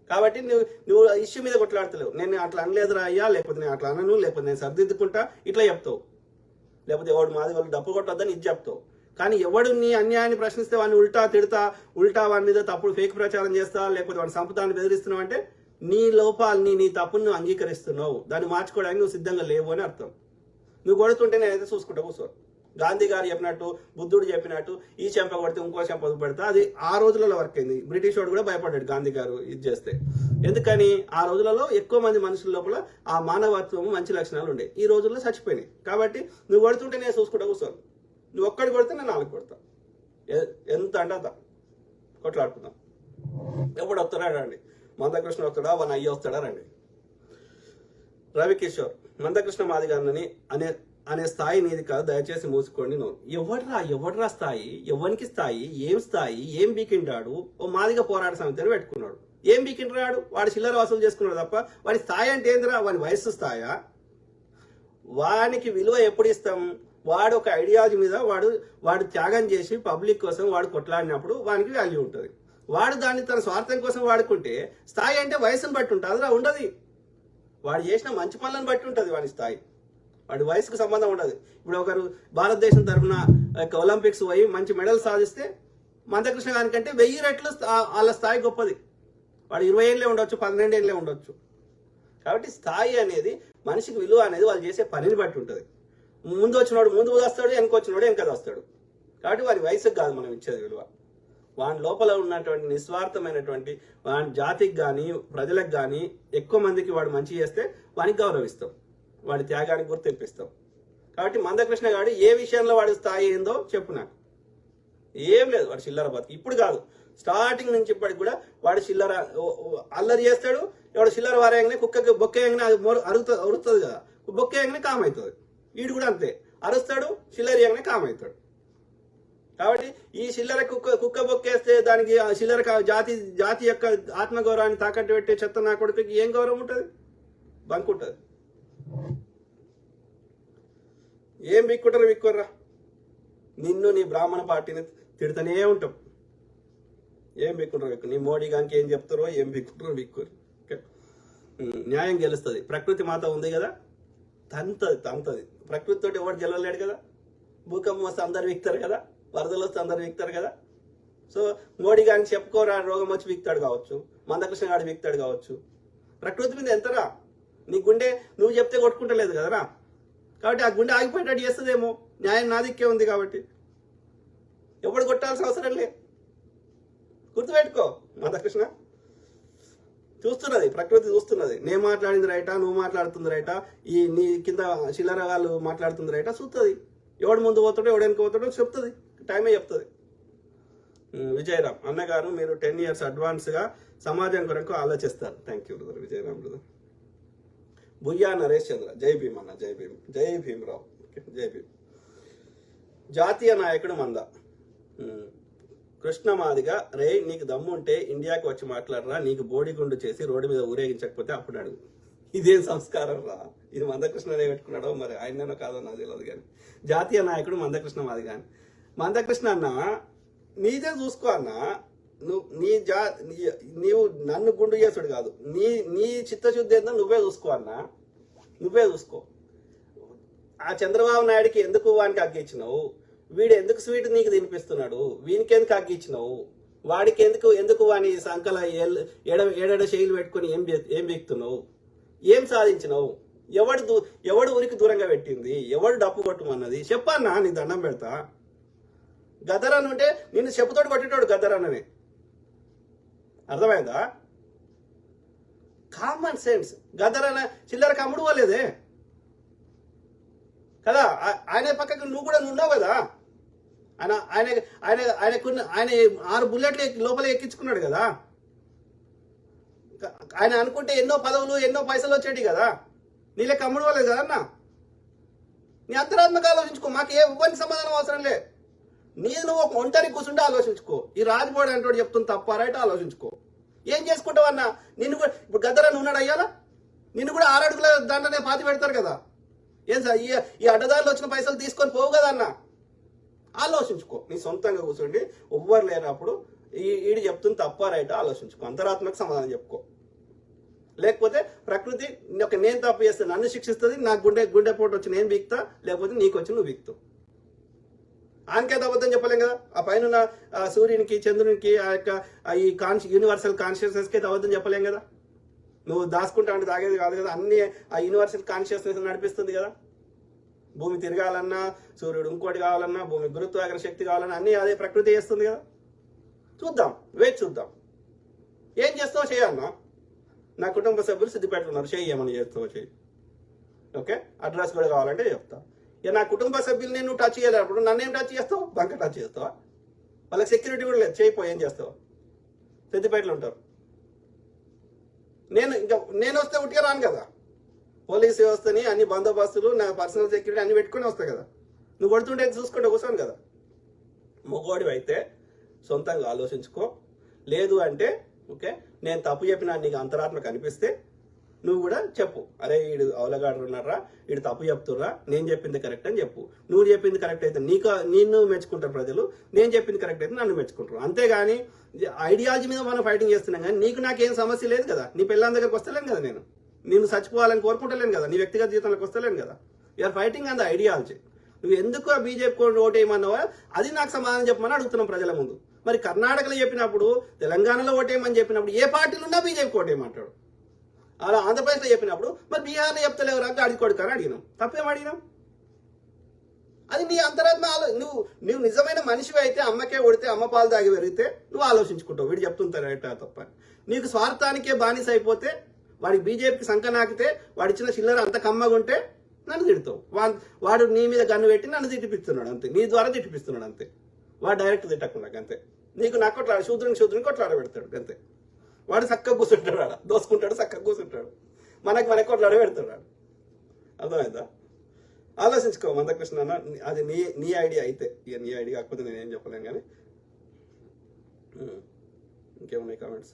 కాబట్టి నువ్వు ఇష్యూ మీద కొట్లాడతలేవు. నేను అట్లా అనలేదురా అయ్యా, లేకపోతే నేను అట్లా అనను, లేకపోతే నేను సర్దిద్దుకుంటా, ఇట్లా చెప్తావు. లేకపోతే ఎవడు మాది వాళ్ళు డబ్బు కొట్టొద్దని ఇది చెప్తావు. కానీ ఎవడు నీ అన్యాయాన్ని ప్రశ్నిస్తే వాడిని ఉల్టా తిడతా, ఉల్టా వాడి మీద తప్పుడు ఫేక్ ప్రచారం చేస్తా, లేకపోతే వాడిని సంపుతాన్ని బెదిరిస్తున్నావు అంటే నీ లోపాలని, నీ తప్పును నువ్వు అంగీకరిస్తున్నావు. దాన్ని మార్చుకోవడానికి నువ్వు సిద్ధంగా లేవు అని అర్థం. నువ్వు కొడుతుంటే నేనైతే చూసుకుంటా కూర్చో. గాంధీ గారు చెప్పినట్టు, బుద్ధుడు చెప్పినట్టు ఈ చెంప కొడితే ఇంకో చెంప పెడతా. అది ఆ రోజులలో వర్క్ అయింది. బ్రిటిష్ వాడు కూడా భయపడ్డాడు గాంధీ గారు ఇది చేస్తే. ఎందుకని? ఆ రోజులలో ఎక్కువ మంది మనుషుల లోపల ఆ మానవత్వం, మంచి లక్షణాలు ఉండే. ఈ రోజుల్లో చచ్చిపోయినాయి. కాబట్టి నువ్వు కొడుతుంటే నేను చూసుకుంటా కూర్చోను. నువ్వు ఒక్కడి కొడితే నేను 4 కొడతా. ఎంత అంటే అంత కొట్లాడుకుందాం. ఎప్పుడు వస్తాడా రండి. మందకృష్ణ వస్తాడా, వాళ్ళ అయ్య వస్తాడా రండి. రవికిషోర్ మందకృష్ణ మాదిగారిని అనే స్థాయి నీది కాదు, దయచేసి మూసుకోండి. ఎవడ్రా స్థాయి? ఎవరికి స్థాయి? ఏం బీకింటాడు? ఓ మాదిగా పోరాట సమితిని పెట్టుకున్నాడు. ఏం బీకింటాడు? వాడు చిల్లర వసూలు చేసుకున్నాడు తప్ప వాడి స్థాయి అంటే ఏందిరా? వాడి వయస్సు స్థాయా? వానికి విలువ ఎప్పుడు ఇస్తాం? వాడు ఒక ఐడియాలజీ మీద వాడు త్యాగం చేసి పబ్లిక్ కోసం వాడు కొట్లాడినప్పుడు వానికి వాల్యూ ఉంటుంది. వాడు దాన్ని తన స్వార్థం కోసం వాడుకుంటే స్థాయి అంటే వయసును బట్టి ఉంటుంది. అదిరా ఉండదు. వాడు చేసిన మంచి పనులను బట్టి ఉంటుంది వాడి స్థాయి. వాడి వయసుకు సంబంధం ఉండదు. ఇప్పుడు ఒకరు భారతదేశం తరఫున ఒలింపిక్స్ పోయి మంచి మెడల్ సాధిస్తే మందకృష్ణ గారి కంటే 1000 రెట్లు వాళ్ళ స్థాయి గొప్పది. వాడు 20 ఏళ్ళే ఉండొచ్చు, 12 ఏళ్ళే ఉండొచ్చు. కాబట్టి స్థాయి అనేది, మనిషికి విలువ అనేది వాళ్ళు చేసే పనిని బట్టి ఉంటుంది. ముందు వచ్చినోడు ముందు వస్తాడు, వెనక వచ్చినోడు వెనక వస్తాడు. కాబట్టి వాడి వయసుకు కాదు మనం ఇచ్చేది విలువ. వాని లోపల ఉన్నటువంటి నిస్వార్థమైనటువంటి వాని జాతికి కానీ ప్రజలకు కానీ ఎక్కువ మందికి వాడు మంచి చేస్తే వానికి గౌరవిస్తాం, వాడి త్యాగానికి గుర్తింపిస్తాం. కాబట్టి మందకృష్ణ గారు ఏ విషయంలో వాడి స్థాయి ఏందో చెప్పు నాకు. ఏం లేదు, వాడు చిల్లర బతుకు. ఇప్పుడు కాదు, స్టార్టింగ్ నుంచి ఇప్పటికి కూడా వాడు చిల్లర అల్లరి చేస్తాడు. ఎవడు చిల్లర వారేయంగానే కుక్కకి బొక్కేయంగానే అది అరుస్తుంది కదా, బొక్కేయంగానే కామ్ అవుతుంది. వీడు కూడా అంతే, అరుస్తాడు, చిల్లరేయంగానే కామ్ అవుతాడు. కాబట్టి ఈ చిల్లర కుక్క బొక్కేస్తే దానికి చిల్లర జాతి యొక్క ఆత్మగౌరవాన్ని తాకట్టు పెట్టే చెత్త నా కొడుకుకి ఏం గౌరవం ఉంటుంది? బంక్ ఉంటుంది. ఏం విక్కుర్రా నిన్ను నీ బ్రాహ్మణ పార్టీని తిడుతూనే ఉంటాం. ఏం విక్కు నీ మోడీ గానికి ఏం చెప్తారో ఏం విక్కుర్రు. న్యాయం గెలుస్తుంది. ప్రకృతి మాత ఉంది కదా, తంతది. ప్రకృతి తోటి ఎవరు గెలవలేడు కదా. భూకంపం వస్తే అందరు విక్తారు కదా, వరదలు వస్తే అందరు విక్తారు కదా. సో మోడీ గారికి చెప్పుకోరా రోగం వచ్చి విక్తాడు కావచ్చు, మందకృష్ణ గాడి విక్తాడు కావచ్చు. ప్రకృతి మీద ఎంతరా? నీ గుండె నువ్వు చెప్తే కొట్టుకుంటలేదు కదరా. కాబట్టి ఆ గుండె ఆగిపోయేటట్టు చేస్తుందేమో. న్యాయం నా దిక్కే ఉంది కాబట్టి ఎవడు కొట్టాల్సిన అవసరం లే. గుర్తుపెట్టుకో, మందకృష్ణ చూస్తున్నది, ప్రకృతి చూస్తున్నది. నేను మాట్లాడింది రైటా, నువ్వు మాట్లాడుతుంది రైటా, ఈ నీ కింద చిల్లర వాళ్ళు మాట్లాడుతుంది రైటా చూస్తుంది. ఎవడు ముందు పోతాడో ఎవడు వెనక పోతాడో చెప్తుంది, టైమే చెప్తుంది. విజయరామ్ అన్నగారు మీరు 10 years అడ్వాన్స్గా సమాజం కొరకు ఆలోచిస్తారు. Thank you brother Vijayaram brother. Buyya Naresh Chandra Jai Bhim అన్న, జై భీమ్, జై భీమరావు, జై భీమ్. జాతీయ నాయకుడు మంద కృష్ణ మాదిగా రే నీకు దమ్ము ఉంటే ఇండియాకి వచ్చి మాట్లాడరా, నీకు బోడిగుండు చేసి రోడ్డు మీద ఊరేగించకపోతే అప్పుడు అడుగు. ఇదేం సంస్కారం రా? ఇది మందకృష్ణనే పెట్టుకున్నాడో మరి ఆయననో కాదో నాకు తెలియదు. కానీ జాతీయ నాయకుడు మందకృష్ణ మాది. కానీ మందకృష్ణ అన్న నీదే చూసుకో అన్న. నీవు నన్ను గుండు చేసుడు కాదు, నీ చిత్తశుద్ధి ఏందో నువ్వే చూసుకో అన్న, నువ్వే చూసుకో. ఆ చంద్రబాబు నాయుడికి ఎందుకు వానికి అగ్గిచ్చినావు? వీడు ఎందుకు స్వీట్ నీకు తినిపిస్తున్నాడు? వీనికి ఎందుకు అగ్గిచ్చినావు? వాడికి ఎందుకు వాని సంకల ఏడాడ శైలి పెట్టుకుని ఏం బీక్తున్నావు? ఏం సాధించినావు? ఎవడు ఊరికి దూరంగా పెట్టింది? ఎవడు డప్పు కొట్టమన్నది చెప్పన్నా, నీ దండం పెడతా. గదరన్ ఉంటే నిన్ను చెప్పుతోటి కొట్టేటోడు గదరన్ననే. అర్థమైందా? Common sense. గదరన్న చిల్లర కమ్ముడు పోలేదే కదా. ఆయన పక్కకి నువ్వు కూడా ఉండవు కదా. ఆయన 6 బుల్లెట్లు లోపల ఎక్కించుకున్నాడు కదా. ఆయన అనుకుంటే ఎన్నో పదవులు ఎన్నో పైసలు వచ్చేటి కదా. నీళ్ళే కమ్ముడు పోలేదు కదా అన్న. నీ అంతరాత్మక ఆలోచించుకో, మాకు ఏ ఇవ్వని సమాధానం అవసరం లే. నువ్వు ఒక ఒంటరి కూర్చుంటే ఆలోచించుకో. ఈ రాజమోడి అంటోడు చెప్తుంది తప్ప రైట్ ఆలోచించుకో. ఏం చేసుకుంటావు అన్న? నిన్ను కూడా ఇప్పుడు గద్దరని ఉన్నాడు అయ్యాలా, నిన్ను కూడా 6 అడుగుల దాంట్లోనే పాతి పెడతారు కదా. ఏం సార్ ఈ అడ్డదారులు వచ్చిన పైసలు తీసుకొని పోవు కదా అన్న. ఆలోచించుకో, నీ సొంతంగా కూర్చోండి. ఎవ్వరు లేనప్పుడు ఈడు చెప్తుంది తప్ప రైట్ ఆలోచించుకో. అంతరాత్మక సమాధానం చెప్పుకో. లేకపోతే ప్రకృతి నేను తప్పు చేస్తే నన్ను శిక్షిస్తుంది, నాకు గుండెపోటు వచ్చి నేను బీక్తా, లేకపోతే నీకు వచ్చి నువ్వు బీక్తావు. ఆయనకైతే అబద్ధం చెప్పలేం కదా. ఆ పైన సూర్యునికి చంద్రునికి ఆ యొక్క ఈ యూనివర్సల్ కాన్షియస్నెస్కి అయితే అబద్ధం చెప్పలేం కదా. నువ్వు దాచుకుంటా అంటే తాగేది కాదు కదా. అన్ని ఆ యూనివర్సల్ కాన్షియస్నెస్ నడిపిస్తుంది కదా. భూమి తిరగాలన్నా, సూర్యుడు ఇంకోటి కావాలన్నా, భూమి గురుత్వాకర్షణ శక్తి కావాలన్నా అన్నీ అదే ప్రకృతి చేస్తుంది కదా. చూద్దాం, వేచి చూద్దాం. ఏం చేస్తావో చేయన్నా. నా కుటుంబ సభ్యులు సిద్ధిపేట ఉన్నారు, చేయమని చేస్తావో చేయి. ఓకే, అడ్రస్ కూడా కావాలంటే చెప్తా. ఇక నా కుటుంబ సభ్యులు నేను టచ్ చేయలేనప్పుడు నన్నేం టచ్ చేస్తావు? బంక టచ్ చేస్తావా? వాళ్ళకి సెక్యూరిటీ కూడా లేదు, చేయిపో. ఏం చేస్తావా? సిద్ధిపేటలో ఉంటారు. నేను వస్తే ఉట్టిగా రాను కదా. పోలీస్ వ్యవస్థని అన్ని బందోబస్తులు నా పర్సనల్ సెక్యూరిటీ అన్ని పెట్టుకుని వస్తాయి కదా. నువ్వు కొడుతుంటే చూసుకుంటే కూర్చోను కదా. మొగోడివి అయితే సొంతంగా ఆలోచించుకో. లేదు అంటే ఓకే, నేను తప్పు చెప్పినా నీకు అంతరాత్మ కనిపిస్తే నువ్వు కూడా చెప్పు, అరే వీడు అవలగాడు ఉన్నారా, వీడు తప్పు చెప్తుర్రా, నేను చెప్పింది కరెక్ట్ అని చెప్పు. నువ్వు చెప్పింది కరెక్ట్ అయితే నిన్ను మెచ్చుకుంటారు ప్రజలు, నేను చెప్పింది కరెక్ట్ అయితే నన్ను మెచ్చుకుంటారు. అంతేగాని ఐడియాలజీ మీద మనం ఫైటింగ్ చేస్తున్నాం కానీ నాకేం సమస్య లేదు కదా. నీ పిల్లల దగ్గరకు వస్తలేను కదా, నేను చచ్చిపోవాలని కోరుకుంటలేను కదా, నీ వ్యక్తిగత జీవితంలోకి వస్తలేను కదా. You are fighting on the ideology. నువ్వు ఎందుకు బీజేపీ ఓటు వేయమన్నావా అది నాకు సమాధానం చెప్పమని అడుగుతున్నాం ప్రజల ముందు. మరి కర్ణాటకలో చెప్పినప్పుడు, తెలంగాణలో ఓటేయమని చెప్పినప్పుడు ఏ పార్టీలు ఉన్నా బీజేపీ ఓటేయమంటాడు. అలా ఆంధ్రప్రదేశ్లో చెప్పినప్పుడు మరి బీహార్లో చెప్తలేవురా గాడి కొడుకని అడిగినాం. తప్పేం అడిగినాం? అది నీ అంతరాత్మ. నువ్వు నిజమైన మనిషివి అయితే అమ్మకే కొడితే అమ్మ పాలు తాగి పెరిగితే నువ్వు ఆలోచించుకుంటావు వీడు చెప్తుంటారట తప్ప. నీకు స్వార్థానికే బానిస అయిపోతే, వాడికి బీజేపీకి సంఖ నాకితే, వాడి ఇచ్చిన చిల్లర అంత కమ్మగా ఉంటే నన్ను తిడతావు. వాడు నీ మీద గన్ను పెట్టి నన్ను తిట్టిపిస్తున్నాడు అంతే, నీ ద్వారా తిట్టిపిస్తున్నాడు అంతే. వాడు డైరెక్ట్ తిట్టకుండా అంతే. నీకు నాకు కొట్లాడు, శూద్రుని కొట్లాడబెడతాడు అంతే. వాడు చక్కగా కూర్చుంటాడు, ఆడ దోసుకుంటాడు, చక్కగా కూర్చుంటాడు, మనకు కొట్లాడ పెడతాడు. అర్థమైందా? ఆలోచించుకో మందకృష్ణ అన్న, అది నీ ఐడియా అయితే. ఇక నీ ఐడియా కాకపోతే నేనేం చెప్పలేను. కానీ ఇంకేమున్నాయి కామెంట్స్?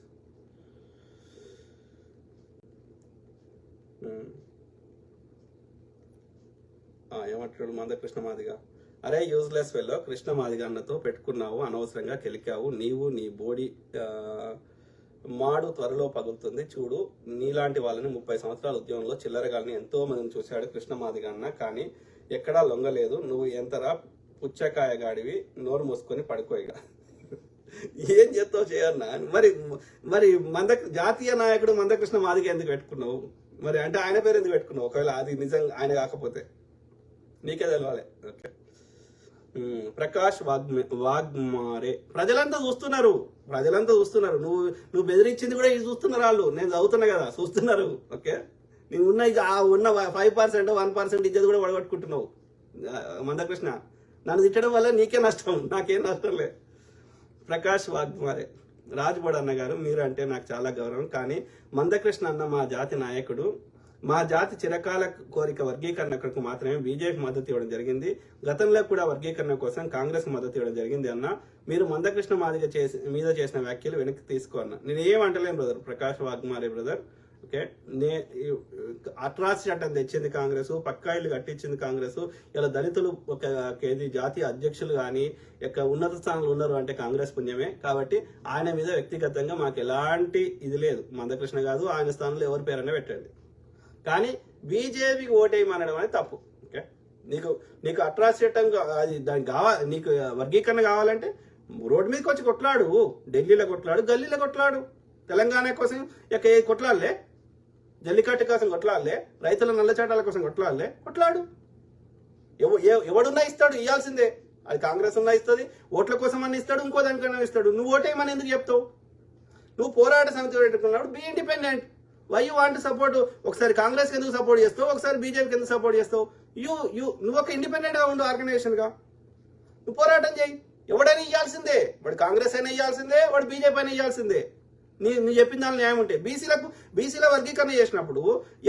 ఏమంటాడు మందకృష్ణ మాదిగా, అరే యూజ్లెస్ వెల్లో కృష్ణ మాదిగా అన్నతో పెట్టుకున్నావు, అనవసరంగా కెలికావు. నీవు నీ బోడి మాడు త్వరలో పగులుతుంది చూడు. నీలాంటి వాళ్ళని 30 సంవత్సరాల ఉద్యోగంలో చిల్లరగాలని ఎంతో మందిని చూశాడు కృష్ణ మాదిగా అన్న, కానీ ఎక్కడా లొంగలేదు. నువ్వు ఎంతరా పుచ్చకాయ గాడివి, నోరు మూసుకొని పడుకోయిగా. ఏం చేస్తావు చేయన్నా? మరి జాతీయ నాయకుడు మందకృష్ణ మాదిగా ఎందుకు పెట్టుకున్నావు మరి? అంటే ఆయన పేరు ఎందుకు పెట్టుకున్నావు? ఒకవేళ అది నిజంగా ఆయన కాకపోతే నీకే తెలవాలి. ఓకే. ప్రకాష్ వాగ్మారే, ప్రజలంతా చూస్తున్నారు. నువ్వు బెదిరించింది కూడా ఇది చూస్తున్నారు వాళ్ళు. నేను చదువుతున్నా కదా, చూస్తున్నారు. ఓకే, నువ్వు ఉన్న 5% 1% ఇజ్జత్ కూడా పడగొట్టుకుంటున్నావు మందకృష్ణ. నన్ను తిట్టడం వల్ల నీకే నష్టం, నాకేం నష్టం లేదు. ప్రకాష్ వాగ్మారే, రాజ్బోడ్ అన్న గారు, మీరు అంటే నాకు చాలా గౌరవం, కానీ మందకృష్ణ అన్న మా జాతి నాయకుడు. మా జాతి చిరకాల కోరిక వర్గీకరణకు మాత్రమే బీజేపీ మద్దతు ఇవ్వడం జరిగింది. గతంలో కూడా వర్గీకరణ కోసం కాంగ్రెస్ మద్దతు ఇవ్వడం జరిగింది అన్న. మీరు మందకృష్ణ మీద చేసిన వ్యాఖ్యలు వెనక్కి తీసుకో అన్న. నేను ఏమంటలేను brother, Prakash Wagmare brother. Okay, atrocity చట్టం తెచ్చింది కాంగ్రెస్, పక్కా ఇల్లు కట్టించింది కాంగ్రెస్. ఇలా దళితులు ఒక జాతీయ అధ్యక్షులు కానీ ఉన్నత స్థానంలో ఉన్నారు అంటే కాంగ్రెస్ పుణ్యమే. కాబట్టి ఆయన మీద వ్యక్తిగతంగా మాకు ఎలాంటి ఇది లేదు. మందకృష్ణ కాదు, ఆయన స్థానంలో ఎవరి పేరైనా పెట్టండి. కానీ బీజేపీకి ఓటేయమనడం అనేది తప్పు. ఓకే, నీకు అట్రాసిటీ చట్టం అది దానికి కావాలి, నీకు వర్గీకరణ కావాలంటే రోడ్డు మీదకి వచ్చి కొట్లాడు, ఢిల్లీలో కొట్లాడు, గల్లీలో కొట్లాడు. తెలంగాణ కోసం కొట్లాడలే, జల్లికట్టు కోసం కొట్లాడలే, రైతుల నల్ల చట్టాల కోసం కొట్లాడు. ఎవడున్నా ఇస్తాడు, ఇవ్వాల్సిందే. అది కాంగ్రెస్ ఉన్నా ఇస్తుంది, ఓట్ల కోసం అన్న ఇస్తాడు, ఇంకో దానికన్నా ఇస్తాడు. నువ్వు ఓటేయమని ఎందుకు చెప్తావు? నువ్వు పోరాట సమితి పెట్టుకున్నాడు, be independent. Why you want support? ఒకసారి కాంగ్రెస్ ఎందుకు సపోర్ట్ చేస్తావు, ఒకసారి బీజేపీకి ఎందుకు సపోర్ట్ చేస్తావు? నువ్వు ఒక ఇండిపెండెంట్ గా ఉండు, ఆర్గనైజేషన్ గా నువ్వు పోరాటం చేయి. ఎవడైనా ఇవ్వాల్సిందే, వాడు కాంగ్రెస్ అయినా ఇవ్వాల్సిందే, వాడు బీజేపీ అయినా ఇవ్వాల్సిందే. నువ్వు చెప్పిన దాని న్యాయం ఉంటే. బీసీల వర్గీకరణ చేసినప్పుడు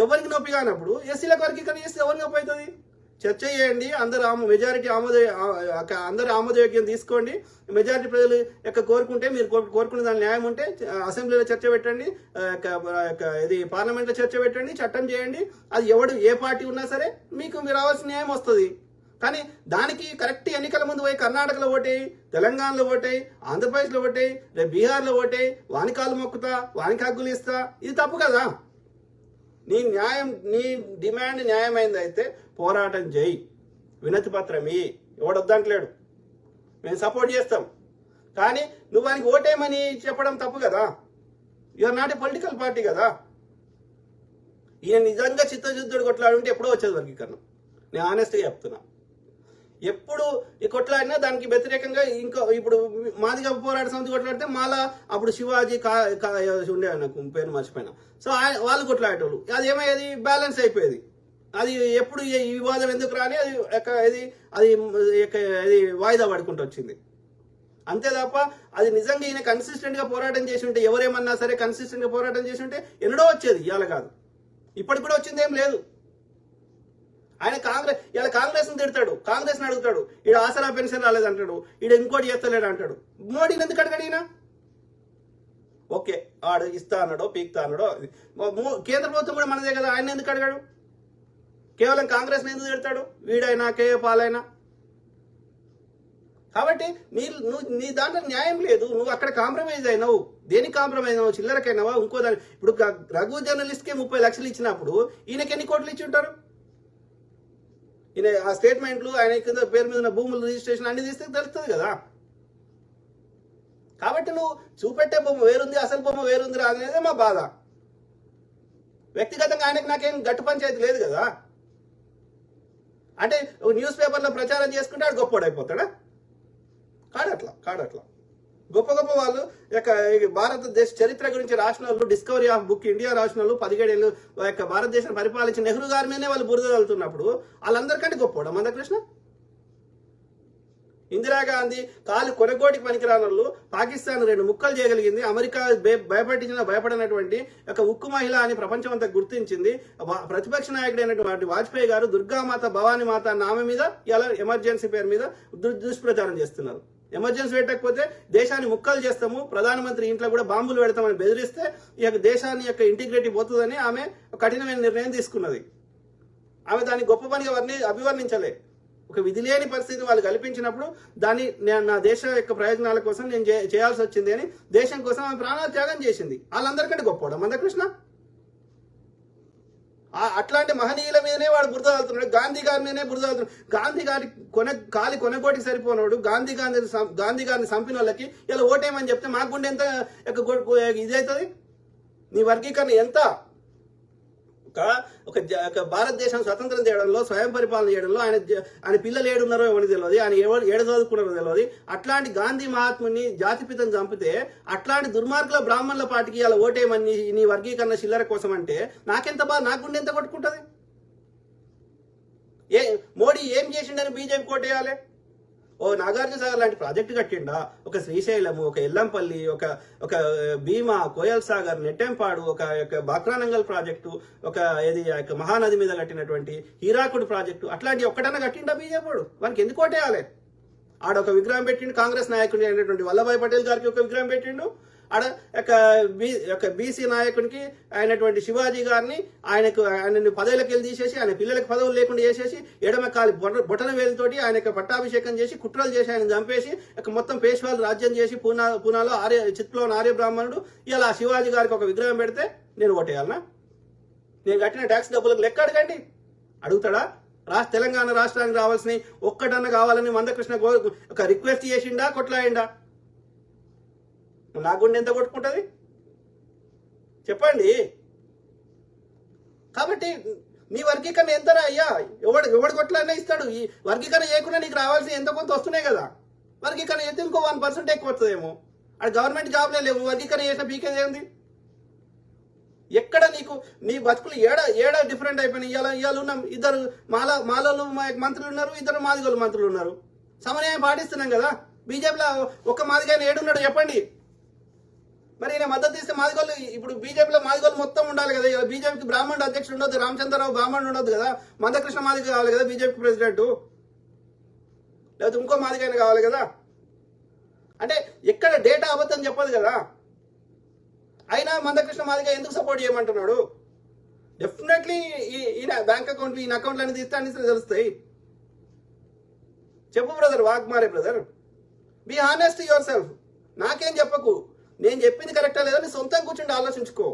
ఎవరికి నొప్పి కానప్పుడు ఎస్సీలకు వర్గీకరణ చేస్తే ఎవరికి నొప్పి అవుతుంది? చర్చ చేయండి, మెజారిటీ అందరు ఆమోదయోగ్యం తీసుకోండి. మెజారిటీ ప్రజలు కోరుకుంటే, మీరు కోరుకునే దాని న్యాయం ఉంటే అసెంబ్లీలో చర్చ పెట్టండి, ఇది పార్లమెంట్లో చర్చ పెట్టండి, చట్టం చేయండి. అది ఏ పార్టీ ఉన్నా సరే మీకు రావాల్సిన న్యాయం వస్తుంది. కానీ దానికి కరెక్ట్ ఎన్నికల ముందు పోయి కర్ణాటకలో ఓటేయి, తెలంగాణలో ఓటేయి, ఆంధ్రప్రదేశ్లో ఓటేయి, రేపు బీహార్లో ఓటేయి, వాని కాలు మొక్కుతా, వానికి హక్కులు ఇస్తా. ఇది తప్పు కదా. నీ డిమాండ్ న్యాయమైంది అయితే పోరాటం చేయి, వినతి పత్రం ఎవడొద్దంటలేడు, మేము సపోర్ట్ చేస్తాం. కానీ నువ్వు వానికి ఓటేయమని చెప్పడం తప్పు కదా. You are not a political party కదా. ఈయన నిజంగా చిత్తశుద్ధుడు కొట్లాడుంటే ఎప్పుడో వచ్చేది వర్గీకరణ. నేను ఆనెస్ట్గా చెప్తున్నా. ఎప్పుడు ఈ కొట్లాడినా దానికి వ్యతిరేకంగా ఇప్పుడు మాదిగా పోరాట సమితి కొట్లాడితే మాలా అప్పుడు శివాజీ ఉండే, నాకు పేరు మర్చిపోయినా. సో వాళ్ళు కొట్లాడేటోళ్ళు, అది ఏమయ్యేది, బ్యాలెన్స్ అయిపోయేది. అది ఎప్పుడు ఈ వివాదం ఎందుకు రాని అది వాయిదా పడుకుంటూ వచ్చింది అంతే తప్ప. అది నిజంగా ఈయన కన్సిస్టెంట్ గా పోరాటం చేసి ఉంటే, ఎవరేమన్నా సరే కన్సిస్టెంట్ గా పోరాటం చేసి ఉంటే ఎన్నడో వచ్చేది, ఇవాళ కాదు. ఇప్పటికి కూడా వచ్చింది ఏం లేదు. ఆయన కాంగ్రెస్ తిడతాడు, కాంగ్రెస్ ని అడుగుతాడు, ఈడ ఆసరా పెన్షన్ రాలేదంటాడు, ఈడ ఇంకోటి చేస్తలేడు అంటాడు. మోడీని ఎందుకు అడగడు ఈయన? ఓకే, ఆడు ఇస్తా అన్నాడో పీక్తా అన్నాడో, కేంద్ర ప్రభుత్వం కూడా మనదే కదా, ఆయన ఎందుకు అడగాడు? కేవలం కాంగ్రెస్ ని ఎందుకు తిడతాడు? వీడైనా కేఏ పాలైనా. కాబట్టి నీ దాంట్లో న్యాయం లేదు. నువ్వు అక్కడ కాంప్రమైజ్ అయినావు. దేనికి కాంప్రమైజ్ అయినావు? చిల్లరకైనావా? ఇంకో దాని ఇప్పుడు రఘు జర్నలిస్ట్కే 30 లక్షలు ఇచ్చినప్పుడు ఈయనకి ఎన్ని కోట్లు ఇచ్చి ఉంటారు? ఈయన ఆ స్టేట్మెంట్లు, ఆయన కింద పేరు మీద ఉన్న భూముల రిజిస్ట్రేషన్ అన్ని తీస్తే తెలుస్తుంది కదా. కాబట్టి నువ్వు చూపెట్టే బొమ్మ వేరుంది, అసలు బొమ్మ వేరుంది అనేదే మా బాధ. వ్యక్తిగతంగా ఆయనకి నాకేం గట్టు పంచాయతీ లేదు కదా. అంటే న్యూస్ పేపర్లో ప్రచారం చేసుకుంటే ఆడు గొప్పవాడైపోతాడా? కాడట్లా గొప్ప వాళ్ళు భారతదేశ చరిత్ర గురించి రాసిన వాళ్ళు, డిస్కవరీ ఆఫ్ బుక్ ఇండియా రాసిన వాళ్ళు, 17 ఏళ్ళు భారతదేశం పరిపాలించిన నెహ్రూ గారి మీదనే వాళ్ళు బురద వెళ్తున్నప్పుడు వాళ్ళందరికంటే గొప్పవాడు మందకృష్ణ. ఇందిరాగాంధీ కాలు కొనగోటికి పనికిరానోళ్ళు పాకిస్తాన్ 2 ముక్కలు చేయగలిగింది. అమెరికా భయపడినటువంటి ఒక ఉక్కు మహిళ అని ప్రపంచం అంతా గుర్తించింది. ప్రతిపక్ష నాయకుడైనటువంటి వాజ్పేయి గారు దుర్గామాత భవానీ మాత అన్న ఆమె మీద ఇలా ఎమర్జెన్సీ పేరు మీద దుష్ప్రచారం చేస్తున్నారు. ఎమర్జెన్సీ పెట్టకపోతే దేశాన్ని ముక్కలు చేస్తాము, ప్రధానమంత్రి ఇంట్లో కూడా బాంబులు పెడతామని బెదిరిస్తే ఈ యొక్క దేశాన్ని యొక్క ఇంటిగ్రిటీ పోతుందని ఆమె కఠినమైన నిర్ణయం తీసుకున్నది. ఆమె దాన్ని గొప్ప పనిగా అభివర్ణించలే. ఒక విధి లేని పరిస్థితి వాళ్ళు కల్పించినప్పుడు దాన్ని నా దేశ యొక్క ప్రయోజనాల కోసం నేను చేయాల్సి వచ్చింది అని దేశం కోసం ఆమె ప్రాణాలు త్యాగం చేసింది. వాళ్ళందరికంటే గొప్పవాడు మందకృష్ణ. అట్లాంటి మహనీయుల మీదనే వాడు బురద వెళ్తున్నాడు, గాంధీ గారి మీదనే బురద వెళ్తున్నాడు. గాంధీ గారి కొనగోటికి సరిపోనాడు. గాంధీ గారిని చంపిన వాళ్ళకి ఇలా ఓటేయమని చెప్తే మాకు గుండె ఎంత ఇదవుతుంది? నీ వర్గీకరణ ఎంత? ఒక భారతదేశం స్వతంత్రం చేయడంలో, స్వయం పరిపాలన చేయడంలో ఆయన పిల్లలు ఏడున్నారో ఎవరికి తెలియదు, ఆయన ఏడు చదువుకున్నారో తెలియదు. అట్లాంటి గాంధీ మహాత్ముని జాతిపితను చంపితే అట్లాంటి దుర్మార్గుల బ్రాహ్మణుల పార్టీకి ఇలా ఓటేయమని నీ వర్గీకరణ చిల్లర కోసం అంటే నాకెంత బాధ, నాకు గుండె ఎంత కొట్టుకుంటుంది? మోడీ ఏం చేసిండని బీజేపీ కోటేయాలి? ఓ నాగార్జున సాగర్ లాంటి ప్రాజెక్టు కట్టిండా, ఒక శ్రీశైలము, ఒక ఎల్లంపల్లి, ఒక భీమా, కోయల్ సాగర్, నెట్టెంపాడు, ఒక బాక్రానంగల్ ప్రాజెక్టు, మహానది మీద కట్టినటువంటి హీరాకుడు ప్రాజెక్టు, అట్లాంటి ఒక్కటన్నా కట్టిండా బీజేపీ? వానికి ఎందుకు ఓటేయాలి? ఆడొక విగ్రహం పెట్టిండు, కాంగ్రెస్ నాయకుడి అయినటువంటి వల్లభాయ్ పటేల్ గారికి ఒక విగ్రహం పెట్టిండు. ఆడ బీసీ నాయకునికి అయినటువంటి శివాజీ గారిని ఆయనని పదవులకు వెళ్ళి తీసేసి, ఆయన పిల్లలకు పదవులు లేకుండా చేసేసి, ఎడమ కాలి బొటన వేలుతోటి ఆయన పట్టాభిషేకం చేసి, కుట్రలు చేసి ఆయన చంపేసి మొత్తం పేష్వాలు రాజ్యం చేసి పూనాలో చిత్తులోని ఆర్య బ్రాహ్మణుడు ఇలా శివాజీ గారికి ఒక విగ్రహం పెడితే నేను ఓటేయాలనా? నేను కట్టిన ట్యాక్స్ డబ్బులకు లెక్క అడగండి. అడుగుతాడా? తెలంగాణ రాష్ట్రానికి రావాల్సిన ఒక్కటన్నా కావాలని మందకృష్ణ ఒక రిక్వెస్ట్ చేసిండా, కొట్లాయిండా? నా గుండె ఎంత కొట్టుకుంటుంది చెప్పండి. కాబట్టి నీ వర్గీకరణ ఎంతరా అయ్యా? ఎవడు కొట్లాడినా ఇస్తాడు. ఈ వర్గీకరణ చేయకుండా నీకు రావాల్సిన ఎంత కొంత వస్తున్నాయి కదా. వర్గీకరణ చేస్తే ఇంకో 1% ఎక్కువ వస్తుందేమో. అది గవర్నమెంట్ జాబ్లే లేవు, వర్గీకరణ చేసిన పీకేది ఏంది? ఎక్కడ నీ బతుకులు ఏడ డిఫరెంట్ అయిపోయినాయి. ఇవాళ ఉన్నాం, ఇద్దరు మాలలు మంత్రులు ఉన్నారు, ఇద్దరు మాదిగోళ్ళు మంత్రులు ఉన్నారు. సమన్వయం పాటిస్తున్నాం కదా. బీజేపీలో ఒక మాదిగానే ఏడున్నాడు చెప్పండి. మరి ఈయన మద్దతు ఇస్తే మాదిగోళ్ళు, ఇప్పుడు బీజేపీలో మాదిగోళ్ళు మొత్తం ఉండాలి కదా. బీజేపీకి బ్రాహ్మణుడు అధ్యక్షుడు ఉండొద్దు, రామచంద్రరావు బ్రాహ్మణుడు ఉండొద్దు కదా, మందకృష్ణ మాదిగ కావాలి కదా బీజేపీ ప్రెసిడెంట్, లేకపోతే ఇంకో మాదిగైన కావాలి కదా. అంటే ఎక్కడ డేటా అబద్ధం చెప్పదు కదా. అయినా మందకృష్ణ మాదిగ ఎందుకు సపోర్ట్ చేయమంటున్నాడు? డెఫినెట్లీ ఈయన బ్యాంక్ అకౌంట్లు, ఈయన అకౌంట్లు అనేది ఇస్తే అన్ని తెలుస్తాయి. చెప్పు brother, Waghmare brother, be honest yourself. నాకేం చెప్పకు, నేను చెప్పింది కరెక్టా లేదా నీ సొంతం కూర్చుండి ఆలోచించుకో.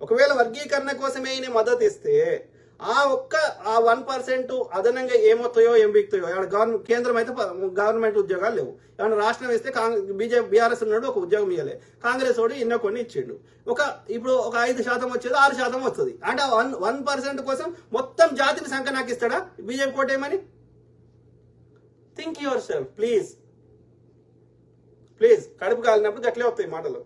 ఒకవేళ వర్గీకరణ కోసమే ఈయన మద్దతు ఇస్తే ఆ 1% అదనంగా ఏమవుతాయో ఏం బిగుతాయో. కేంద్రం అయితే గవర్నమెంట్ ఉద్యోగాలు లేవు. ఏమన్నా రాష్ట్రం ఇస్తే బీఆర్ఎస్ ఉన్నాడు, ఒక ఉద్యోగం ఇవ్వలే. కాంగ్రెస్ వాడు ఎన్నో కొన్ని ఇచ్చిండు. ఇప్పుడు ఒక 5% వచ్చేది 6% వస్తుంది. అంటే 1% కోసం మొత్తం జాతిని సంఖ్య నాకు ఇస్తాడా బీజేపీ కోటేమని? Think yourself please. కడుపు కాలినప్పుడు గట్లే వస్తాయి మాటలు,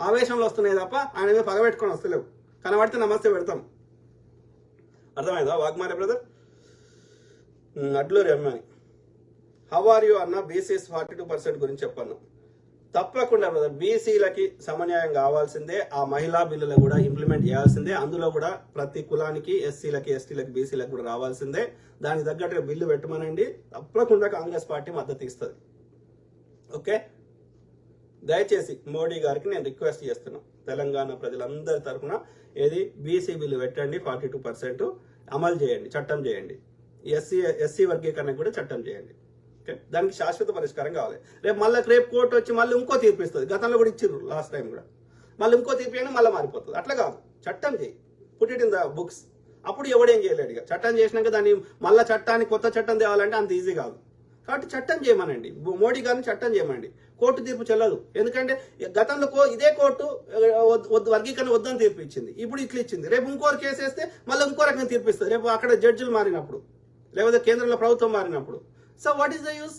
ఆవేశంలో వస్తున్నాయి తప్ప ఆయన మీద పగబెట్టుకొని వస్తలేవు. కనబడితే నమస్తే పెడతాం. అర్థమైందా వాగ్మారే బ్రదర్? అడ్లూరి అమ్మాయి హౌ ఆర్ యూ అన్న బీసీఎస్ 42% గురించి చెప్పాను. తప్పకుండా బ్రదర్, బీసీలకి సమన్యాయం కావాల్సిందే. ఆ మహిళా బిల్లులు కూడా ఇంప్లిమెంట్ చేయాల్సిందే. అందులో కూడా ప్రతి కులానికి ఎస్సీలకి, ఎస్టీలకి, బీసీలకు కూడా రావాల్సిందే. దానికి తగ్గట్టుగా బిల్లు పెట్టమనండి. తప్పకుండా కాంగ్రెస్ పార్టీ మద్దతు ఇస్తుంది. ఓకే, దయచేసి మోడీ గారికి నేను రిక్వెస్ట్ చేస్తున్నాను, తెలంగాణ ప్రజలందరి తరఫున బీసీ బిల్లు పెట్టండి, 42% అమలు చేయండి, చట్టం చేయండి. ఎస్సీ వర్గీకరణ కూడా చట్టం చేయండి. ఓకే, దానికి శాశ్వత పరిష్కారం కావాలి. రేపు కోర్టు వచ్చి మళ్ళీ ఇంకో తీర్పు ఇస్తుంది. గతంలో కూడా ఇచ్చిర్రు లాస్ట్ టైం కూడా. మళ్ళీ ఇంకో తీర్పు అయినా మళ్ళీ మారిపోతుంది. అట్లా కాదు, చట్టం చేయి, put it in the books. అప్పుడు ఎవడేం చేయలేడు. ఇక చట్టం చేసినాక దాన్ని మళ్ళీ చట్టానికి కొత్త చట్టం తేవాలంటే అంత ఈజీ కాదు. కాబట్టి చట్టం చేయమనండి, మోడీ గారిని చట్టం చేయమండి. కోర్టు తీర్పు చెల్లదు. ఎందుకంటే గతంలో ఇదే కోర్టు వర్గీకరణ వద్దని తీర్పు ఇచ్చింది, ఇప్పుడు ఇట్లా ఇచ్చింది. రేపు ఇంకోరు కేసు వేస్తే మళ్ళీ ఇంకో రకంగా తీర్పు ఇస్తుంది. రేపు అక్కడ జడ్జిలు మారినప్పుడు, లేకపోతే కేంద్రంలో ప్రభుత్వం మారినప్పుడు. So what is the use?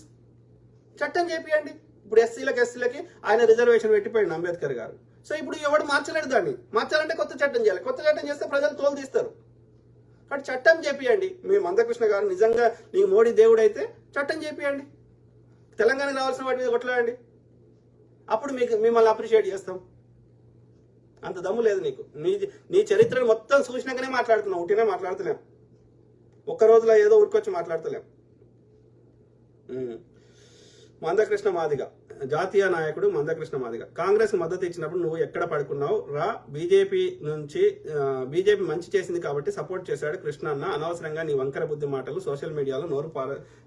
చట్టం చేపియండి. ఇప్పుడు ఎస్సీలకి ఆయన రిజర్వేషన్ పెట్టిపోయింది అంబేద్కర్ గారు. సో ఇప్పుడు ఎవడు మార్చలేడు. దాన్ని మార్చాలంటే కొత్త చట్టం చేయాలి. కొత్త చట్టం చేస్తే ప్రజలు తోలు తీస్తారు. కాబట్టి చట్టం చేపియండి. మీ మందకృష్ణ గారు నిజంగా నీ మోడీ దేవుడు అయితే చట్టం చేపియండి. తెలంగాణకి రావాల్సిన వాటి మీద కొట్లాడండి, అప్పుడు మిమ్మల్ని అప్రిషియేట్ చేస్తాం. అంత దమ్ము లేదు నీకు. నీ చరిత్రను మొత్తం చూసినాకనే మాట్లాడుతున్నావు, ఉట్టినే మాట్లాడతలేం, ఒక్క రోజులో ఏదో ఊరికొచ్చి మాట్లాడతలేం. మందకృష్ణ మాదిగ, జాతీయ నాయకుడు మందకృష్ణ మాదిగ, కాంగ్రెస్ మద్దతు ఇచ్చినప్పుడు నువ్వు ఎక్కడ పడుకున్నావు రా? బీజేపీ మంచి చేసింది కాబట్టి సపోర్ట్ చేశాడు కృష్ణ అన్న. అనవసరంగా నీ వంకర బుద్ధి మాటలు సోషల్ మీడియాలో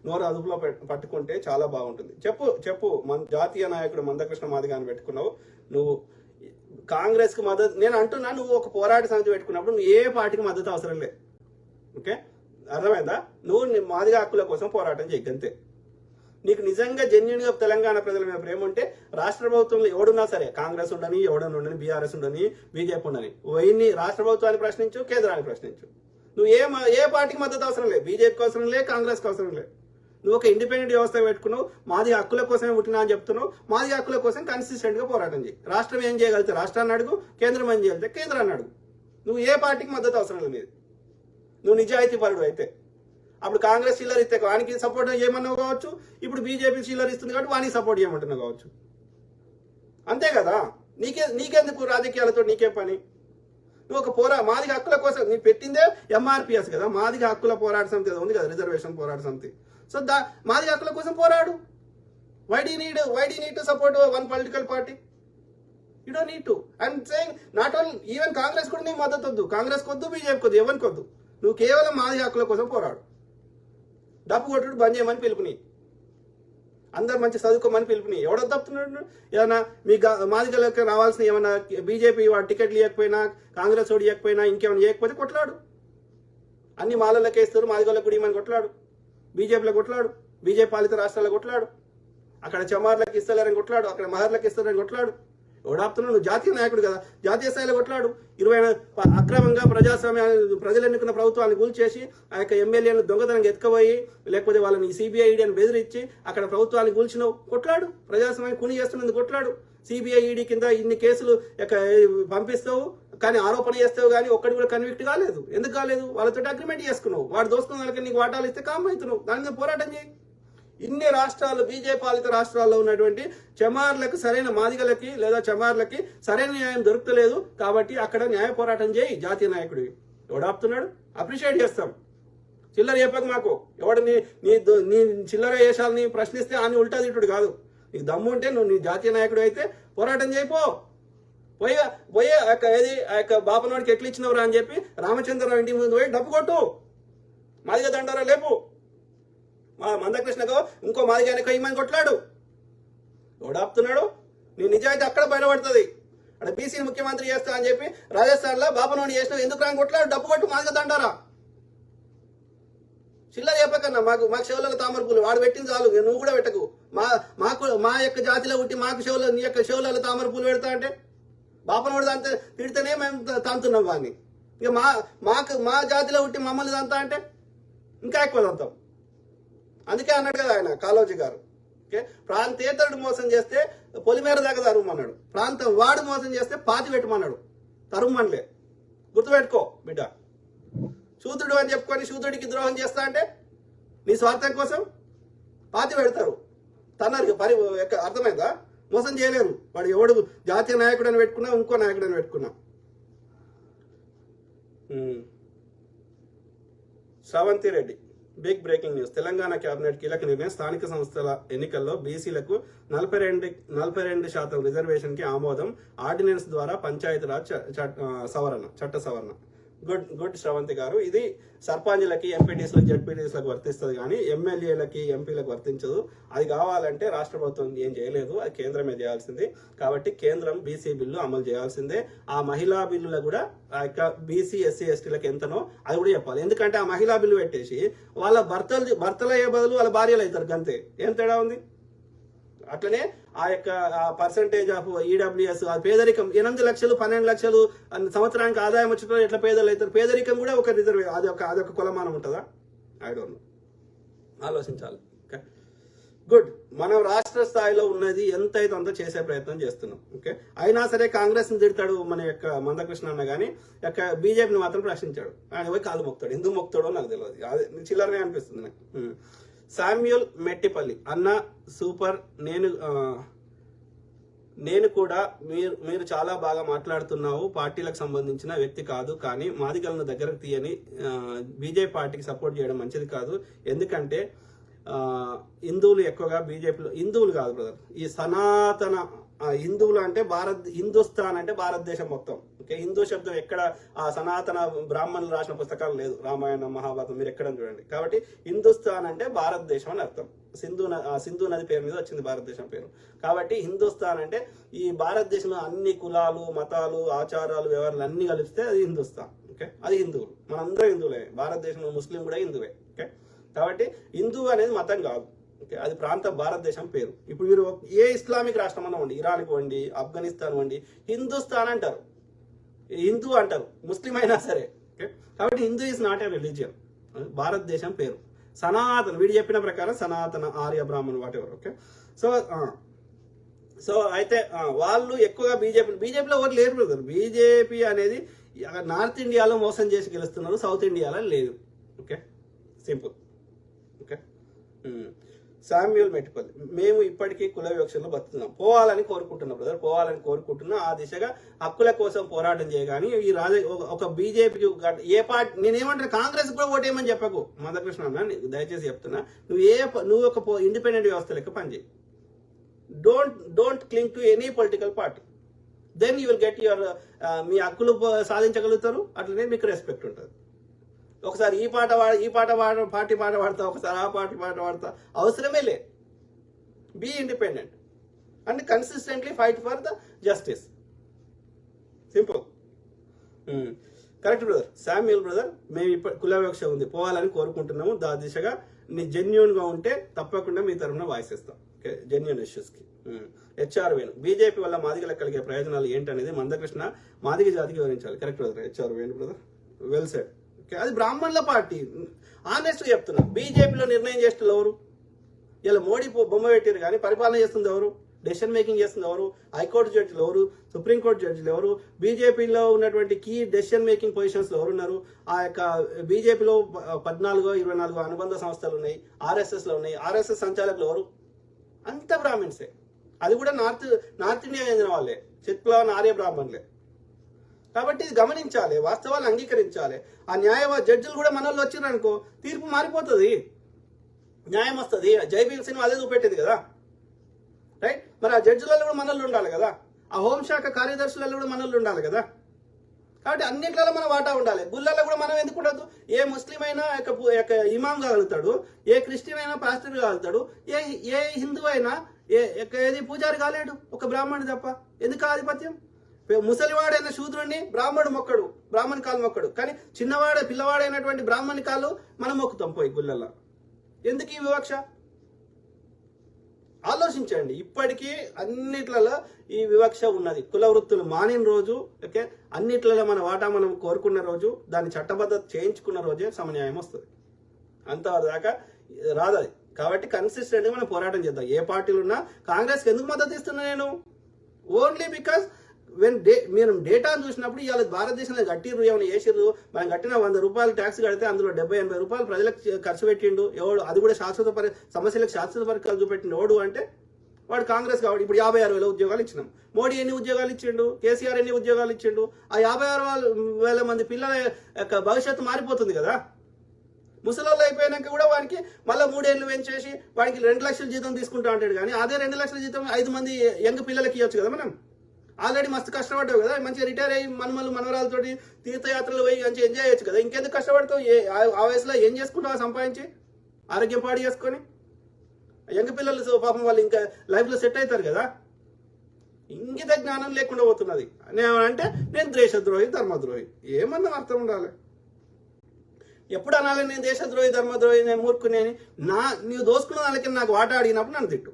నోరు అదుపులో పట్టుకుంటే చాలా బాగుంటుంది. చెప్పు జాతీయ నాయకుడు మందకృష్ణ మాదిగ అని పెట్టుకున్నావు నువ్వు. కాంగ్రెస్ కు మద్దతు నేను అంటున్నా, నువ్వు ఒక పోరాట సమితి పెట్టుకున్నప్పుడు నువ్వు ఏ పార్టీకి మద్దతు అవసరం లేదు. ఓకే, అర్థమైందా? నువ్వు మాదిగ హక్కుల కోసం పోరాటం చేయగంతే. నీకు నిజంగా జెన్యున్ గా తెలంగాణ ప్రజల మీద ప్రేమ ఉంటే రాష్ట్ర ప్రభుత్వంలో ఎవడున్నా సరే, కాంగ్రెస్ ఉండని, ఎవడన్నా ఉండని, బీఆర్ఎస్ ఉండని, బీజేపీ ఉండని, ఇన్ని రాష్ట్ర ప్రభుత్వాన్ని ప్రశ్నించు, కేంద్రాన్ని ప్రశ్నించు. నువ్వు ఏ పార్టీకి మద్దతు అవసరం లేదు, బీజేపీకి అవసరం లేదు, కాంగ్రెస్కి అవసరం లేదు. నువ్వు ఒక ఇండిపెండెంట్ వ్యవస్థ పెట్టుకున్నావు, మాది హక్కుల కోసమే పుట్టినా అని చెప్తున్నావు. మాది హక్కుల కోసం కన్సిస్టెంట్ గా పోరాటం చేయి. రాష్ట్రం ఏం చేయగలిగితే రాష్ట్రాన్ని అడుగు, కేంద్రం ఏం చేయగలిగితే కేంద్రాన్ని అడుగు. నువ్వు ఏ పార్టీకి మద్దతు అవసరం లేదు. నువ్వు నిజాయితీ పరుడు అయితే అప్పుడు కాంగ్రెస్ చిల్లర ఇస్తే వానికి సపోర్ట్ చేయమన్నావు కావచ్చు, ఇప్పుడు బీజేపీ చిల్లర ఇస్తుంది కాబట్టి వానికి సపోర్ట్ చేయమంటున్నావు కావచ్చు. అంతే కదా, నీకెందుకు రాజకీయాలతో నీకే పని? నువ్వు ఒక మాదిగ హక్కుల కోసం నీ పెట్టిందే ఎంఆర్పిఎస్ కదా, మాదిగ హక్కుల పోరాట సమితి ఉంది కదా, రిజర్వేషన్ పోరాట సమితి. సో మాదిగ హక్కుల కోసం పోరాడు. Why the need to support one political party? You don't need to. And saying not only even Congress కూడా నీకు మద్దతు వద్దు, కాంగ్రెస్ కొద్దు, బీజేపీ కొద్దు, ఎవరికి వద్దు. నువ్వు కేవలం మాదిగ హక్కుల కోసం పోరాడు. డప్పు కొట్టుడు బంద్ చేయమని పిలుపుని, అందరు మంచి చదువుకోమని పిలుపుని. ఎవడో తప్పుతున్నాడు? ఏమన్నా మీ మాదిగలకు రావాల్సిన ఏమన్నా బీజేపీ వాడు టికెట్లు ఇవ్వకపోయినా, కాంగ్రెస్ వాడు ఇవ్వకపోయినా, ఇంకేమైనా ఇవ్వకపోతే కొట్లాడు. అన్ని మాలలకు వేస్తారు, మాదిగలకు కూడా ఇవ్వమని కొట్లాడు, బీజేపీలో కొట్లాడు, బీజేపీ పాలిత రాష్ట్రాల్లో కొట్లాడు, అక్కడ చమార్లకు ఇస్తలేరని కొట్లాడు, అక్కడ మహర్లకు ఇస్తారని కొట్లాడు. ఎవడాపుతున్నావు? నువ్వు జాతీయ నాయకుడు కదా, జాతీయ స్థాయిలో కొట్లాడు. అక్రమంగా ప్రజలు ఎన్నుకున్న ప్రభుత్వాన్ని కూల్చేసి ఆ యొక్క ఎమ్మెల్యేలను దొంగతనంగా ఎత్తుకుపోయి, లేకపోతే వాళ్ళని సిబిఐ ఈడీ అని బెదిరించి అక్కడ ప్రభుత్వాన్ని కూల్చినావు, కొట్లాడు. ప్రజాస్వామ్యం కుని చేస్తున్నది కొట్లాడు. సిబిఐ ఈడీ కింద ఇన్ని కేసులు పంపిస్తావు, కానీ ఆరోపణ చేస్తావు, కానీ ఒక్కటి కూడా కన్విక్ట్ కాలేదు. ఎందుకు కాలేదు? వాళ్ళతో అగ్రిమెంట్ చేసుకున్నావు, వాడు దోసుకున్న వాళ్ళకి నీకు వాటాలు ఇస్తే కామ్ అవుతున్నావు. దాని మీద పోరాటం చేయి. ఇన్ని రాష్ట్రాలు, బీజేపీ పాలిత రాష్ట్రాల్లో ఉన్నటువంటి చమార్లకు సరైన మాదిగలకి లేదా చమార్లకి సరైన న్యాయం దొరకలేదు కాబట్టి అక్కడ న్యాయ పోరాటం చేయి. జాతీయ నాయకుడివి. ఎవడాపుతున్నాడు? అప్రిషియేట్ చేస్తాం. చిల్లర చెప్పక మాకు. ఎవడు నీ చిల్లర వేషాలని ప్రశ్నిస్తే అని ఉల్టా తిట్టుడు కాదు. నీకు దమ్ము ఉంటే నువ్వు నీ జాతీయ నాయకుడు అయితే పోరాటం చేయిపో. పోయి ఆ యొక్క బాపనోడికి ఎట్లు ఇచ్చినవరా అని చెప్పి రామచంద్రరావు ఇంటి ముందు పోయి డబ్బు కొట్టు, మాదిగ దండారా లేపు. మా మందకృష్ణకు ఇంకో మాదిగానే కయ్యమని కొట్లాడు. ఎవడాపుతున్నాడు? నీ నిజాయితీ అక్కడ బయటపడుతుంది. అక్కడ బీసీని ముఖ్యమంత్రి చేస్తా అని చెప్పి రాజస్థాన్ లో బాపనోని చేసిన ఎందుకు రాని కొట్లాడు, డబ్బు కొట్టు, మాదిగ దండారా. చిల్లర చెప్పకన్నా మాకు షోలలో తామరపూలు వాడు పెట్టింది చాలు, నువ్వు కూడా పెట్టకు. మా యొక్క జాతిలో పుట్టి మాకు షోలో నీ యొక్క షోలలో తామరపూలు పెడతా అంటే బాపనోడు దాంతో తిడితేనే మేము తాంతున్నాం వాడిని. ఇక మా జాతిలో పుట్టి మమ్మల్ని తంతా అంటే ఇంకా ఎక్కువ తంతాం. అందుకే అన్నాడు కదా ఆయన కాళోజీ గారు, ఓకే, ప్రాంతేతరుడు మోసం చేస్తే పొలిమేర దాకా తరుమన్నాడు, ప్రాంతం వాడు మోసం చేస్తే పాతి పెట్టమన్నాడు, తరుమనలే. గుర్తుపెట్టుకో బిడ్డ. శూద్రుడు అని చెప్పుకొని శూద్రుడికి ద్రోహం చేస్తా అంటే నీ స్వార్థం కోసం పాతి పెడతారు. తన్నారు అర్థమైందా? మోసం చేయలేరు. వాడు ఎవడు జాతీయ నాయకుడు అని పెట్టుకున్నా, ఇంకో నాయకుడు అని పెట్టుకున్నా. Sravanthi Reddy, big breaking news. Telangana cabinet కీలక నిర్ణయం. స్థానిక సంస్థల ఎన్నికల్లో బీసీలకు 42% రిజర్వేషన్ కి ఆమోదం. ఆర్డినెన్స్ ద్వారా పంచాయతీరాజ్ చట్ట సవరణ. గుడ్ శ్రవంతి గారు. ఇది సర్పంచ్లకి, ఎంపీటీస్లకు, జడ్పీటీస్లకు వర్తిస్తుంది కానీ ఎమ్మెల్యేలకి, ఎంపీలకు వర్తించదు. అది కావాలంటే రాష్ట్ర ప్రభుత్వం ఏం చేయలేదు, అది కేంద్రమే చేయాల్సింది. కాబట్టి కేంద్రం బీసీ బిల్లు అమలు చేయాల్సిందే. ఆ మహిళా బిల్లులో కూడా ఆ యొక్క బీసీ, ఎస్సీ, ఎస్టీలకు ఎంతనో అది కూడా చెప్పాలి. ఎందుకంటే ఆ మహిళా బిల్లు పెట్టేసి వాళ్ళ భర్తలు అయ్యే బదులు వాళ్ళ భార్యలు అవుతారు, అంతే. ఏం తేడా ఉంది? అట్లనే ఆ యొక్క పర్సంటేజ్ ఆఫ్ ఈడబ్ల్యూఎస్, పేదరికం 8 లక్షలు 12 లక్షలు సంవత్సరానికి ఆదాయం వచ్చిన ఎట్లా పేదలు అవుతారు? పేదరికం కూడా ఒక రిజర్వే, అదొక కులమానం ఉంటుందా? I don't know. ఆలోచించాలి. గుడ్. మనం రాష్ట్ర స్థాయిలో ఉన్నది ఎంత అయితే అంత చేసే ప్రయత్నం చేస్తున్నాం. ఓకే, అయినా సరే కాంగ్రెస్ ని తిడతాడు మన యొక్క మందకృష్ణ అన్న, కానీ యొక్క బీజేపీని మాత్రం ప్రశ్నించాడు. ఆయన పోయి కాలు మొక్తాడు. ఎందుకు మొక్తాడో నాకు తెలియదు, చిల్లరనే అనిపిస్తుంది నాకు. శామ్యూల్ మెట్టిపల్లి అన్న సూపర్. నేను కూడా మీరు చాలా బాగా మాట్లాడుతున్నావు. పార్టీలకు సంబంధించిన వ్యక్తి కాదు, కానీ మాదిగలను దగ్గరకు తీయని బీజేపీ పార్టీకి సపోర్ట్ చేయడం మంచిది కాదు. ఎందుకంటే హిందువులు ఎక్కువగా బీజేపీలో, హిందువులు కాదు బ్రదర్, ఈ సనాతన హిందువులు అంటే హిందుస్థాన్ అంటే భారతదేశం మొత్తం. ఓకే, హిందూ శబ్దం ఎక్కడ ఆ సనాతన బ్రాహ్మణులు రాసిన పుస్తకాలు లేదు, రామాయణం మహాభారతం మీరు ఎక్కడ చూడండి. కాబట్టి హిందుస్థాన్ అంటే భారతదేశం అని అర్థం. సింధు నది పేరు మీద వచ్చింది భారతదేశం పేరు. కాబట్టి హిందుస్థాన్ అంటే ఈ భారతదేశంలో అన్ని కులాలు, మతాలు, ఆచారాలు, వ్యవహారాలు అన్ని కలిపితే అది హిందుస్థాన్. ఓకే, అది హిందువులు, మనందరం హిందువులే. భారతదేశంలో ముస్లిం కూడా హిందువే. ఓకే, కాబట్టి హిందూ అనేది మతం కాదు. ఓకే, అది ప్రాంత భారతదేశం పేరు. ఇప్పుడు మీరు ఏ ఇస్లామిక్ రాష్ట్రం అన్నా వండి, ఇరాన్కి వండి, ఆఫ్ఘనిస్తాన్ వండి, హిందుస్థాన్ అంటారు, హిందూ అంటారు, ముస్లిం అయినా సరే. ఓకే, కాబట్టి Hindu is not a religion, భారతదేశం పేరు. సనాతన, వీడు చెప్పిన ప్రకారం సనాతన, ఆర్య, బ్రాహ్మణ్, వాట్ ఎవర్. ఓకే, సో అయితే వాళ్ళు ఎక్కువగా బీజేపీలో ఎవరు లేరు బ్రదర్. బీజేపీ అనేది నార్త్ ఇండియాలో మోసం చేసి గెలుస్తున్నారు, సౌత్ ఇండియాలో లేదు. Okay, simple. Okay, Samuel Mettipalli, మేము ఇప్పటికీ కుల వివక్షలో బతుకుతున్నాం. పోవాలని కోరుకుంటున్నాం బ్రదర్, పోవాలని కోరుకుంటున్నా. ఆ దిశగా హక్కుల కోసం పోరాటం చేయగాని ఈ ఒక బీజేపీకి ఏ పార్టీ, నేనేమంటాను, కాంగ్రెస్ కూడా ఓటేయమని చెప్పకు మందకృష్ణ అన్న, దయచేసి చెప్తున్నా. నువ్వు ఒక ఇండిపెండెంట్ వ్యవస్థ లెక్క పనిచేయి. Don't cling to any political party. Then you will get your, మీ హక్కులు సాధించగలుగుతారు, అట్లనే మీకు రెస్పెక్ట్ ఉంటుంది. ఒకసారి ఈ పాట పార్టీ పాట పాడతా, ఒకసారి ఆ పార్టీ పాట పాడతా, అవసరమే లే. Be independent and consistently fight for the justice. Simple. Correct brother, Samuel brother. మేము ఇప్పుడు కుల వివక్ష ఉంది, పోవాలని కోరుకుంటున్నాము. దా దిశగా నీ జెన్యూన్గా ఉంటే తప్పకుండా మీ తరఫున వాయిస్ ఇస్తాం. ఓకే, జెన్యూన్ ఇష్యూస్కి. హెచ్ఆర్ వేణు, బీజేపీ వల్ల మాదిగలకు కలిగే ప్రయోజనాలు ఏంటనేది మందకృష్ణ మాదిగ జాతికి వివరించాలి. Correct brother, HR Venu brother, well said. అది బ్రాహ్మణుల పార్టీ, ఆనెస్ట్గా చెప్తున్నా. బీజేపీలో నిర్ణయం చేస్తున్న ఎవరు? ఇలా మోడీ బొమ్మ పెట్టారు, కానీ పరిపాలన చేస్తుంది ఎవరు? డెసిషన్ మేకింగ్ చేస్తుంది ఎవరు? హైకోర్టు జడ్జిలు ఎవరు? సుప్రీంకోర్టు జడ్జిలు ఎవరు? బీజేపీలో ఉన్నటువంటి కీ డెసిషన్ మేకింగ్ పొజిషన్స్లో ఎవరున్నారు? ఆ యొక్క బీజేపీలో 14-24 అనుబంధ సంస్థలు ఉన్నాయి, ఆర్ఎస్ఎస్లో ఉన్నాయి. ఆర్ఎస్ఎస్ సంచాలకులు ఎవరు? అంత బ్రాహ్మిన్సే. అది కూడా నార్త్ ఇండియా చెందిన వాళ్ళే, చిత్కుల ఆర్య బ్రాహ్మణులే. కాబట్టి ఇది గమనించాలి, వాస్తవాలు అంగీకరించాలి. ఆ జడ్జిలు కూడా మన వాళ్ళు వచ్చినారు అనుకో, తీర్పు మారిపోతుంది, న్యాయం వస్తుంది. జైబీల్ సినిమా అదే చూపెట్టింది కదా, రైట్? మరి ఆ జడ్జిలలో కూడా మనల్ని ఉండాలి కదా, ఆ హోంశాఖ కార్యదర్శులలో కూడా మనల్ని ఉండాలి కదా. కాబట్టి అన్నింటిలో మన వాటా ఉండాలి. గుళ్ళల్లో కూడా మనం ఎందుకు ఉండదు? ఏ ముస్లిం అయినా ఇమాం కాగలుగుతాడు, ఏ క్రిస్టియన్ అయినా పాస్టర్ కాగలుగుతాడు, ఏ హిందూ అయినా ఏది పూజారి కాలేడు, ఒక బ్రాహ్మణుడు తప్ప. ఎందుకు ఆధిపత్యం? ముసలివాడైన శూద్రుడిని బ్రాహ్మణుడు మొక్కడు, బ్రాహ్మణ కాలు మొక్కడు, కానీ పిల్లవాడైనటువంటి బ్రాహ్మణ కాలు మనం మొక్కుతాం పోయి గుళ్ళల్లో. ఎందుకు ఈ వివక్ష? ఆలోచించండి. ఇప్పటికీ అన్నిట్లలో ఈ వివక్ష ఉన్నది. కుల వృత్తులు మానిన రోజు, ఓకే, అన్నిట్లలో మన వాటా మనం కోరుకున్న రోజు, దాన్ని చట్టబద్ధత చేయించుకున్న రోజే సమన్యాయం వస్తుంది. అంతదాకా రాదు అది. కాబట్టి కన్సిస్టెంట్గా మనం పోరాటం చేద్దాం. ఏ పార్టీలు ఉన్నా కాంగ్రెస్కి ఎందుకు మద్దతు ఇస్తున్నా నేను? ఓన్లీ బికాస్ మీరు డేటాను చూసినప్పుడు ఇవాళ భారతదేశంలో కట్టిర్రు, ఏమైనా చేసిర్రు, మనం కట్టిన 100 రూపాయలు ట్యాక్స్ కడితే అందులో 70-80 రూపాయలు ప్రజలకు ఖర్చు పెట్టిండు ఎవడు? అది కూడా సమస్యలకు శాశ్వత పరిష్కారాలు చూపెట్టిండు ఎవడు అంటే వాడు కాంగ్రెస్. కాబట్టి ఇప్పుడు 56,000 ఉద్యోగాలు ఇచ్చినాం. మోడీ ఎన్ని ఉద్యోగాలు ఇచ్చిండు? కేసీఆర్ ఎన్ని ఉద్యోగాలు ఇచ్చిండు? ఆ 56,000 మంది పిల్లల యొక్క భవిష్యత్తు మారిపోతుంది కదా. ముసలోళ్ళు అయిపోయినాక కూడా వానికి మళ్ళీ 3 ఏళ్ళు పెంచేసి వాడికి 2 లక్షల జీతం తీసుకుంటా అంటాడు. కానీ అదే 2 లక్షల జీతం 5 మంది యంగ్ పిల్లలకి ఇవ్వచ్చు కదా. మనం ఆల్రెడీ మస్తు కష్టపడ్డావు కదా, మంచిగా రిటైర్ అయ్యి మనవరాలతో తీర్థయాత్రలు పోయి మంచిగా ఎంజాయ్ చేయొచ్చు కదా. ఇంకెందుకు కష్టపడతావు? ఆ వయసులో ఏం చేసుకుంటావు సంపాదించి, ఆరోగ్యం పాడు చేసుకొని? యంగ్ పిల్లలు పాపం వాళ్ళు ఇంకా లైఫ్లో సెట్ అవుతారు కదా. ఇంగిత జ్ఞానం లేకుండా పోతున్నది. అంటే నేను దేశద్రోహి, ధర్మద్రోహి, ఏమన్నా అర్థం ఉండాలి. ఎప్పుడు అనాలి నేను దేశద్రోహి, ధర్మద్రోహి, నేను మూర్ఖునేని? నీవు దోసుకున్న వాళ్ళకి నాకు వాటా అడిగినప్పుడు నన్ను తిట్టు.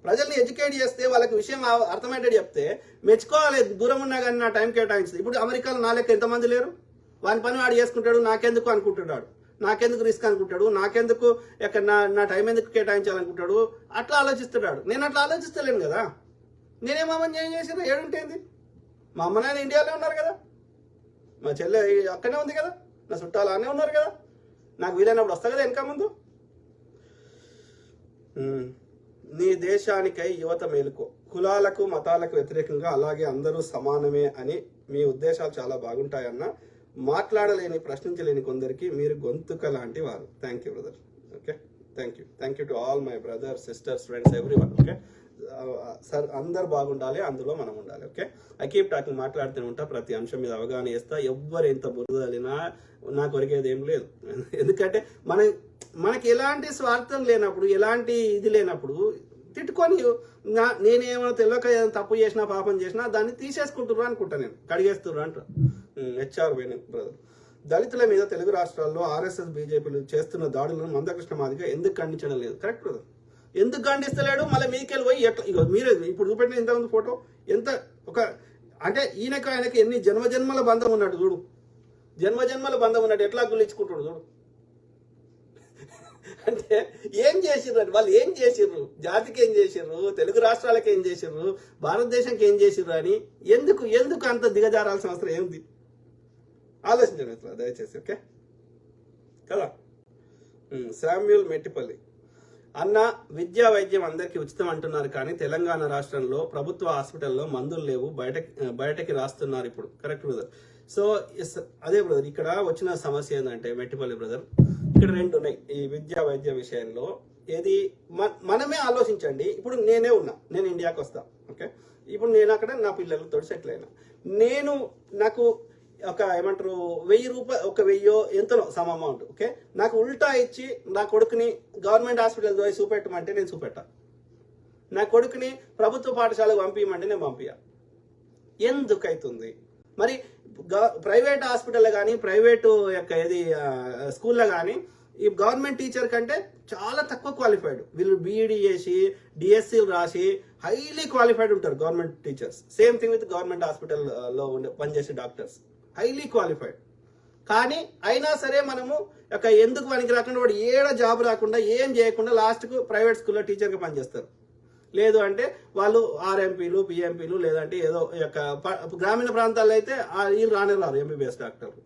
ప్రజల్ని ఎడ్యుకేట్ చేస్తే, వాళ్ళకి విషయం అర్థమయ్యేటట్టు చెప్తే మెచ్చుకోవాలి. దూరం ఉన్నా కానీ నా టైం కేటాయించింది. ఇప్పుడు అమెరికాలో నా లెక్క ఎంతమంది లేరు? వాని పని వాడు చేసుకుంటాడు, నాకెందుకు అనుకుంటున్నాడు, నాకెందుకు రిస్క్ అనుకుంటాడు, నాకెందుకు నా టైం ఎందుకు కేటాయించాలనుకుంటాడు, అట్లా ఆలోచిస్తున్నాడు. నేను అట్లా ఆలోచిస్తలేను కదా. నేనేమని ఏం చేసినా ఏడుంటేంది? మా అమ్మ నాయన ఇండియాలో ఉన్నారు కదా, మా చెల్లె అక్కడనే ఉంది కదా, నా చుట్టాలు అనే ఉన్నారు కదా. నాకు వీలైనప్పుడు వస్తా కదా వెనక ముందు. నీ దేశానికై యువత మేలుకో, కులాలకు మతాలకు వ్యతిరేకంగా అలాగే అందరూ సమానమే అని మీ ఉద్దేశాలు చాలా బాగుంటాయన్న. మాట్లాడలేని ప్రశ్నించలేని కొందరికి మీరు గొంతుక లాంటి వారు. Thank you brother. Okay, thank you to all my brothers, sisters, friends, everyone. Okay sir, అందరు బాగుండాలి, అందులో మనం ఉండాలి. ఓకే, ఐ కీప్ టాకింగ్, మాట్లాడుతూనే ఉంటా, ప్రతి అంశం మీద అవగాహన చేస్తా. ఎవ్వరు ఎంత బురదలినా నాకు ఒరిగేది ఏం లేదు. ఎందుకంటే మనకి ఎలాంటి స్వార్థం లేనప్పుడు, ఎలాంటి ఇది లేనప్పుడు తిట్టుకొని నేనేమైనా తెలియక తప్పు చేసినా పాపం చేసినా దాన్ని తీసేసుకుంటుర్రు అనుకుంటా, నేను కడిగేస్తుర్రు అంట. హెచ్ఆర్ వేణు బ్రదర్, దళితుల మీద తెలుగు రాష్ట్రాల్లో ఆర్ఎస్ఎస్ బీజేపీలు చేస్తున్న దాడులను మందకృష్ణ మాదిగా ఎందుకు ఖండించడం లేదు? కరెక్ట్ బ్రదర్, ఎందుకు ఖండిస్తలేడు? మళ్ళీ మీకెళ్ళి పోయి ఎట్లా, ఇక మీరే ఇప్పుడు చూపెట్టిన ఇంతకుముందు ఫోటో ఎంత ఒక అంటే ఆయనకి ఎన్ని జన్మజన్మల బంధం ఉన్నట్టు చూడు, జన్మజన్మల బంధం ఉన్నట్టు ఎట్లా గుల్లించుకుంటాడు చూడు. అంటే ఏం చేసిర్రు అని, వాళ్ళు ఏం చేసిర్రు, జాతికి ఏం చేసిర్రు, తెలుగు రాష్ట్రాలకి ఏం చేసిర్రు, భారతదేశానికి ఏం చేసిర్రు అని ఎందుకు అంత దిగజారాల్సిన అవసరం ఏంది? ఆలోచించండి మిత్రులు దయచేసి. ఓకే కదా. శామ్యూల్ మెట్టిపల్లి అన్న, విద్యా వైద్యం అందరికీ ఉచితం అంటున్నారు కానీ తెలంగాణ రాష్ట్రంలో ప్రభుత్వ హాస్పిటల్లో మందులు లేవు, బయటకి రాస్తున్నారు ఇప్పుడు. Correct brother. సో అదే బ్రదర్, ఇక్కడ వచ్చిన సమస్య ఏంటంటే మెట్టిపల్లి బ్రదర్, ఇక్కడ రెండు ఉన్నాయి ఈ విద్యా వైద్య విషయంలో. ఏది మనమే ఆలోచించండి. ఇప్పుడు నేనే ఉన్నా, నేను ఇండియాకి వస్తా. ఓకే, ఇప్పుడు నేను అక్కడ నా పిల్లలతో సెటిల్ అయినా, నాకు ఒక ఏమంటారు 1000 రూపాయలు, ఒక 1000 ఎంతనో సమ అమౌంట్. ఓకే, నాకు ఉల్టా ఇచ్చి నా కొడుకుని గవర్నమెంట్ హాస్పిటల్ పోయి చూపెట్టమంటే నేను చూపెట్టా, నా కొడుకుని ప్రభుత్వ పాఠశాలకు పంపించమంటే నేను పంపించా. ఎందుకైతుంది మరి? ప్రైవేట్ హాస్పిటల్లో కానీ ప్రైవేటు యొక్క ఏది స్కూల్లో కానీ ఈ గవర్నమెంట్ టీచర్ కంటే చాలా తక్కువ క్వాలిఫైడ్. వీళ్ళు బీఈడీ చేసి డిఎస్సీలు రాసి హైలీ క్వాలిఫైడ్ ఉంటారు government teachers. Same thing with government హాస్పిటల్లో పనిచేసే డాక్టర్స్, హైలీ క్వాలిఫైడ్. కానీ అయినా సరే మనము ఎందుకు పనికి రాకుండా వాడు ఏడ జాబ్ రాకుండా ఏం చేయకుండా లాస్ట్కు ప్రైవేట్ స్కూల్లో టీచర్గా పనిచేస్తారు. లేదు అంటే వాళ్ళు ఆర్ఎంపీలు, పిఎంపీలు, లేదంటే ఏదో గ్రామీణ ప్రాంతాల్లో అయితే వీళ్ళు రారు ఎంబీబీఎస్ డాక్టర్లు.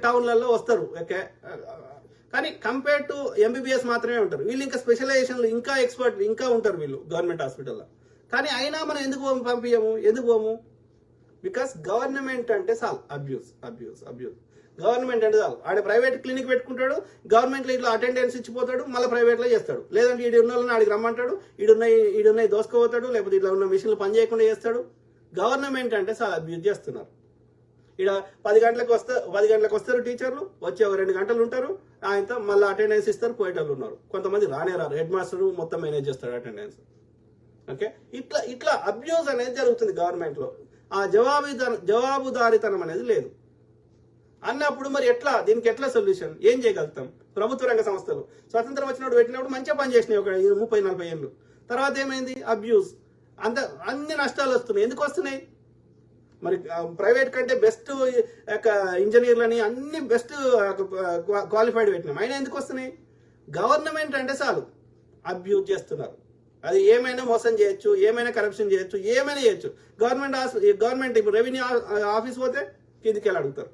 టౌన్లలో వస్తారు. కానీ కంపేర్ టు ఎంబీబీఎస్ మాత్రమే ఉంటారు వీళ్ళు. ఇంకా స్పెషలైజేషన్లు, ఇంకా ఎక్స్పర్ట్ ఇంకా ఉంటారు వీళ్ళు గవర్నమెంట్ హాస్పిటల్లో. కానీ అయినా మనం ఎందుకు పంపించము? ఎందుకు పోము? బికాస్ గవర్నమెంట్ అంటే చాలు అబ్యూస్. గవర్నమెంట్ అంటే చాలు, ఆడ ప్రైవేట్ క్లినిక్ పెట్టుకుంటాడు, గవర్నమెంట్లో ఇట్లా అటెండెన్స్ ఇచ్చిపోతాడు, మళ్ళీ ప్రైవేట్లో చేస్తాడు. లేదంటే ఈడు ఉన్న వాళ్ళని ఆడికి రమ్మంటాడు, ఈడున్నాయి దోసుకోపోతాడు, లేకపోతే ఇట్లా ఉన్న మిషన్లు పని చేయకుండా చేస్తాడు. గవర్నమెంట్ అంటే చాలా అబ్యూజ్ చేస్తున్నారు. ఇక్కడ 10 గంటలకు వస్తారు టీచర్లు, వచ్చే 2 గంటలు ఉంటారు, ఆయనతో మళ్ళీ అటెండెన్స్ ఇస్తారు, పోయేటోళ్ళు ఉన్నారు. కొంతమంది రారు, హెడ్ మాస్టర్ మొత్తం మేనేజ్ చేస్తాడు అటెండెన్స్. ఓకే, ఇట్లా అబ్యూజ్ అనేది జరుగుతుంది గవర్నమెంట్లో. ఆ జవాబుదారీతనం అనేది లేదు అన్నప్పుడు మరి దీనికి ఎట్లా సొల్యూషన్? ఏం చేయగలుగుతాం? ప్రభుత్వ రంగ సంస్థలు స్వతంత్రం వచ్చినప్పుడు పెట్టినప్పుడు మంచిగా పనిచేసినాయి ఒక 30-40 ఏళ్ళు. తర్వాత ఏమైంది? అబ్యూజ్. అన్ని నష్టాలు వస్తున్నాయి. ఎందుకు వస్తున్నాయి? మరి ప్రైవేట్ కంటే బెస్ట్ ఇంజనీర్లని అన్ని బెస్ట్ క్వాలిఫైడ్ పెట్టినాం, అయినా ఎందుకు వస్తున్నాయి? గవర్నమెంట్ అంటే చాలు అబ్యూజ్ చేస్తున్నారు. అది ఏమైనా మోసం చేయొచ్చు, ఏమైనా కరప్షన్ చేయొచ్చు, ఏమైనా చేయొచ్చు. గవర్నమెంట్ ఇప్పుడు రెవెన్యూ ఆఫీస్ పోతే కిందికి వెళ్ళి అడుగుతారు.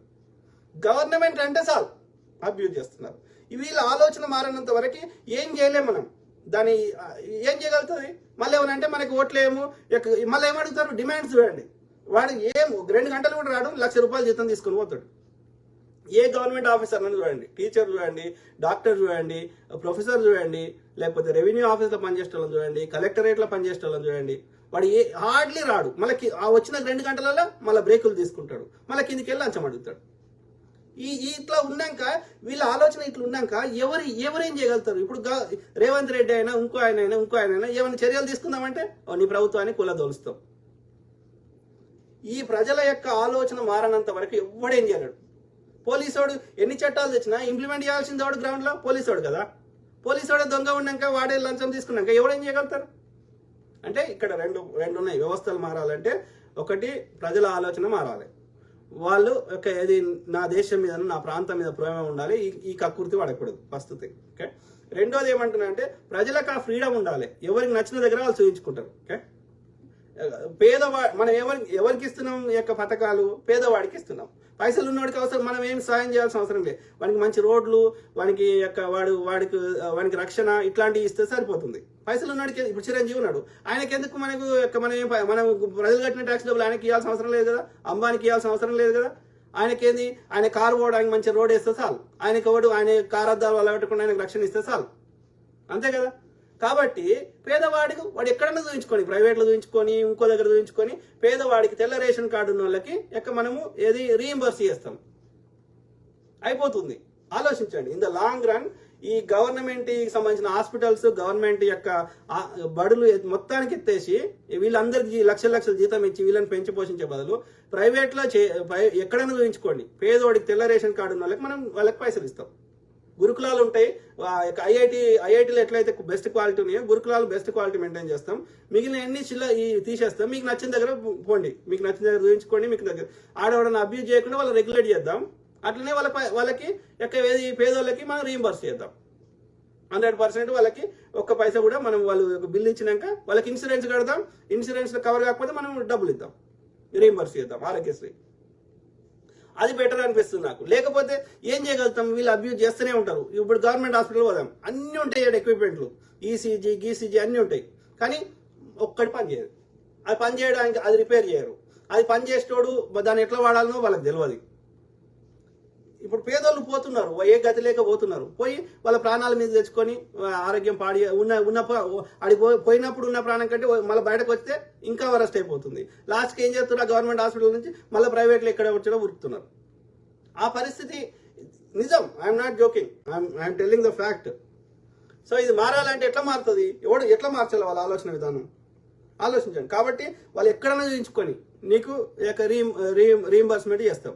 గవర్నమెంట్ అంటే చాలు అబ్యూజ్ చేస్తున్నారు. వీళ్ళ ఆలోచన మారినంత వరకు ఏం చేయలేము మనం. దాన్ని ఏం చేయగలుగుతుంది? మళ్ళీ ఏమనంటే మనకి ఓట్లేము, మళ్ళీ ఏమడుగుతారు? డిమాండ్స్ చూడండి. వాడు 2 గంటలు కూడా రావడం, 1,00,000 రూపాయలు జీతం తీసుకొని పోతాడు. ఏ గవర్నమెంట్ ఆఫీసర్ అని చూడండి, టీచర్ చూడండి, డాక్టర్ చూడండి, ప్రొఫెసర్ చూడండి, లేకపోతే రెవెన్యూ ఆఫీస్లో పనిచేసే వాళ్ళని చూడండి, కలెక్టరేట్లో పనిచేసే వాళ్ళని చూడండి, వాడు హార్డ్లీ రాడు. మళ్ళీ వచ్చిన 2 గంటలలో మళ్ళీ బ్రేకులు తీసుకుంటాడు, మళ్ళీ కిందికి వెళ్ళి లంచం అడుగుతాడు. ఇట్లా ఉన్నాక, వీళ్ళ ఆలోచన ఇట్లా ఉన్నాక ఎవరేం చేయగలుగుతారు? ఇప్పుడు రేవంత్ రెడ్డి అయినా ఇంకో ఆయన ఏమైనా చర్యలు తీసుకుందామంటే నీ ప్రభుత్వాన్ని కూలదోలుస్తాం. ఈ ప్రజల యొక్క ఆలోచన మారనంత వరకు ఎవడేం చేయలేడు. పోలీసోడు ఎన్ని చట్టాలు తెచ్చినా ఇంప్లిమెంట్ చేయాల్సింది వాడు గ్రౌండ్లో పోలీసోడు కదా. పోలీసోడే దొంగ ఉన్నాక, వాడే లంచం తీసుకున్నాక ఎవడేం చేయగలుగుతారు? అంటే ఇక్కడ రెండు ఉన్నాయి. వ్యవస్థలు మారాలంటే ఒకటి ప్రజల ఆలోచన మారాలి. వాళ్ళు ఏది నా దేశం మీద, నా ప్రాంతం మీద ప్రేమ ఉండాలి. ఈ కక్కుర్తి వాడకూడదు ఫస్ట్ థింగ్. ఓకే, రెండోది ఏమంటున్నా అంటే ప్రజలకు ఆ ఫ్రీడమ్ ఉండాలి. ఎవరికి నచ్చిన దగ్గర వాళ్ళు చూపించుకుంటారు. ఓకే, మనం ఎవరికి ఇస్తున్నాం పథకాలు? పేదవాడికి ఇస్తున్నాం. పైసలు ఉన్నవాడికి అవసరం, మనం ఏం సాయం చేయాల్సిన అవసరం లేదు. వానికి మంచి రోడ్లు, వానికి రక్షణ ఇట్లాంటివి ఇస్తే సరిపోతుంది. పైసలు ఉన్నాడికి ఇప్పుడు చిరంజీవి ఉన్నాడు, ఆయనకి ఎందుకు మనం ప్రజలు కట్టిన ట్యాక్స్ డబ్బులు ఆయనకి ఇవ్వాల్సిన అవసరం లేదు కదా, అంబానికి ఇవ్వాల్సిన అవసరం లేదు కదా. ఆయనకేంది, ఆయన కారు పోవడానికి మంచి రోడ్ వేస్తే చాలు, ఆయన కారు అద్దాలు అలా పెట్టకుండా ఆయనకు రక్షణ ఇస్తే చాలు, అంతే కదా. కాబట్టి పేదవాడికి వాడు ఎక్కడన్నా చూపించుకొని, ప్రైవేట్లో చూపించుకొని, ఇంకో దగ్గర చూపించుకొని, పేదవాడికి తెల్ల రేషన్ కార్డు ఉన్న వాళ్ళకి మనము ఏది రీఎంబర్స్ చేస్తాం, అయిపోతుంది. ఆలోచించండి. ఇన్ ద లాంగ్ రన్ ఈ గవర్నమెంట్ సంబంధించిన హాస్పిటల్స్, గవర్నమెంట్ యొక్క బడులు మొత్తానికి ఎత్తేసి వీళ్ళందరికీ లక్షల జీతం ఇచ్చి వీళ్ళని పెంచి పోషించే బదులు ప్రైవేట్లో ఎక్కడైనా చూపించుకోండి, పేదవాడికి తెల్ల రేషన్ కార్డు ఉన్న వాళ్ళకి మనం వాళ్ళకి పైసలు ఇస్తాం. గురుకులాలు ఉంటాయి, ఐఐటీలో ఎట్లయితే బెస్ట్ క్వాలిటీ ఉన్నాయో గురుకులాలు బెస్ట్ క్వాలిటీ మెయింటైన్ చేస్తాం. మిగిలిన ఎన్ని తీసేస్తాం, మీకు నచ్చిన దగ్గర పోండి, మీకు నచ్చిన దగ్గర చూపించుకోండి. మీకు దగ్గర ఆడవాడని అబ్యూజ్ చేయకుండా వాళ్ళు రెగ్యులేట్ చేద్దాం. అట్లనే వాళ్ళకి ఏది పేదోళ్ళకి మనం రీఎంబర్స్ చేద్దాం. 100% వాళ్ళకి ఒక్క పైసా కూడా మనం వాళ్ళు బిల్ ఇచ్చినాక వాళ్ళకి ఇన్సూరెన్స్ కడదాం. ఇన్సూరెన్స్ కవర్ కాకపోతే మనం డబ్బులు ఇద్దాం, రీఎంబర్స్ చేద్దాం, ఆరోగ్యశ్రీ. అది బెటర్ అనిపిస్తుంది నాకు. లేకపోతే ఏం చేయగలుగుతాం, వీళ్ళు అబ్యూజ్ చేస్తూనే ఉంటారు. ఇప్పుడు గవర్నమెంట్ హాస్పిటల్ పోదాం, అన్నీ ఉంటాయి, ఎక్విప్మెంట్లు ఈసీజీ అన్నీ ఉంటాయి, కానీ ఒక్కటి పని చేయదు. అది పని చేయడానికి అది రిపేర్ చేయరు. అది పని చేసేటోడు దాన్ని ఎట్లా వాడాలనో వాళ్ళకి తెలియదు. ఇప్పుడు పేదోళ్ళు పోతున్నారు, ఏ గతి లేక పోతున్నారు, పోయి వాళ్ళ ప్రాణాల మీద తెచ్చుకొని ఆరోగ్యం పాడి అడిగి పోయినప్పుడు ఉన్న ప్రాణం కంటే మళ్ళీ బయటకు వస్తే ఇంకా వరస్ట్ అయిపోతుంది. లాస్ట్కి ఏం చేస్తున్నారు, గవర్నమెంట్ హాస్పిటల్ నుంచి మళ్ళీ ప్రైవేట్లో ఎక్కడ వచ్చాడో ఉరుకుతున్నారు. ఆ పరిస్థితి నిజం. I'm not joking, I'm telling the fact. So ఇది మారాలంటే ఎట్లా మారుతుంది, ఎట్లా మార్చాలి వాళ్ళ ఆలోచన విధానం, ఆలోచించండి. కాబట్టి వాళ్ళు ఎక్కడైనా చూపించుకొని నీకు రీఎంబర్స్మెంట్ చేస్తాం.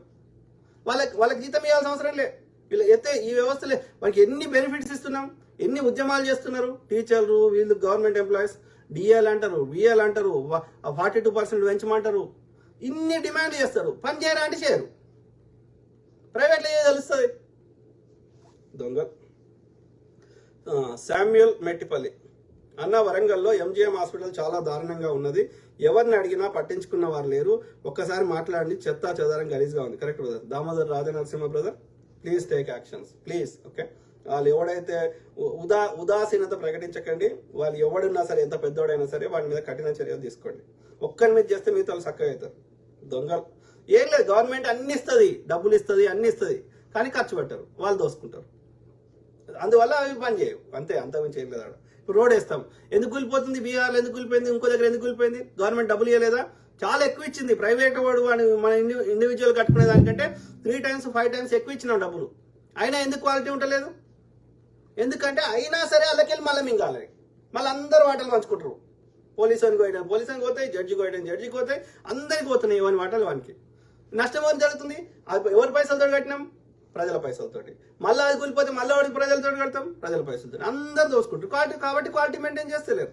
వాళ్ళకి జీతం ఇవ్వాల్సిన అవసరం లే. వీళ్ళు అయితే ఈ వ్యవస్థలే వాళ్ళకి ఎన్ని బెనిఫిట్స్ ఇస్తున్నాం, ఎన్ని ఉద్యమాలు చేస్తున్నారు. టీచర్లు వీళ్ళు గవర్నమెంట్ ఎంప్లాయీస్ డిఎల్ అంటారు, విఎల్ అంటారు, 42% పెంచమంటారు, ఇన్ని డిమాండ్ చేస్తారు. పని చేయరా అంటే చేయరు. ప్రైవేట్లో ఏ తెలుస్తుంది. దొంగ శామ్యుయల్ మెట్టిపల్లి అన్న, వరంగల్లో ఎంజిఎం హాస్పిటల్ చాలా దారుణంగా ఉన్నది, ఎవరిని అడిగినా పట్టించుకున్న వారు లేరు, ఒక్కసారి మాట్లాడండి, చెత్తా చెదారం గలీజ్గా ఉంది. Correct brother. Damodar Rajanarasimha brother, please take actions please. Okay, వాళ్ళు ఎవడైతే ఉదాసీనత ప్రకటించకండి. వాళ్ళు ఎవడున్నా సరే, ఎంత పెద్దోడైనా సరే, వాడి మీద కఠిన చర్యలు తీసుకోండి. ఒక్కరి మీద చేస్తే మిగతా వాళ్ళు చక్కగా అవుతారు. దొంగలు ఏం లేదు, గవర్నమెంట్ అన్ని ఇస్తుంది, డబ్బులు ఇస్తుంది, అన్ని ఇస్తుంది, కానీ ఖర్చు పెట్టరు, వాళ్ళు దోసుకుంటారు. అందువల్ల అవి పని చేయవు, అంతే, అంతకుమించి ఏం లేదు. ఇప్పుడు రోడ్ వేస్తాం, ఎందుకు కూలిపోతుంది, బీహార్లో ఎందుకు కూలిపోయింది, ఇంకో దగ్గర ఎందుకు కూలిపోయింది, గవర్నమెంట్ డబ్బులు ఇవ్వలేదా, చాలా ఎక్కువ ఇచ్చింది. ప్రైవేట్ వాడు మన ఇండివిజువల్ కట్టుకునే దానికంటే 3 times 5 times ఎక్కువ ఇచ్చినాం డబ్బులు, అయినా ఎందుకు క్వాలిటీ ఉండలేదు. ఎందుకంటే అయినా సరే వాళ్ళకెళ్ళి మళ్ళీ మింగాలి, మళ్ళీ అందరూ వాటలు పంచుకుంటారు. పోలీసుని పోతాయి, జడ్జికి పోతాయి, అందరికి పోతున్నాయి ఇవన్నీ వాటలు. వానికి నష్టం ఏం జరుగుతుంది, ఎవరి పైసలతో కట్టినాం, ప్రజల పైసలతోటి. మళ్ళీ అది కూలిపోతే మళ్ళీ వాడికి ప్రజలతో కడతాం, ప్రజల పైసలతో, అందరు దోసుకుంటారు. కాబట్టి క్వాలిటీ మెయింటైన్ చేస్తలేరు.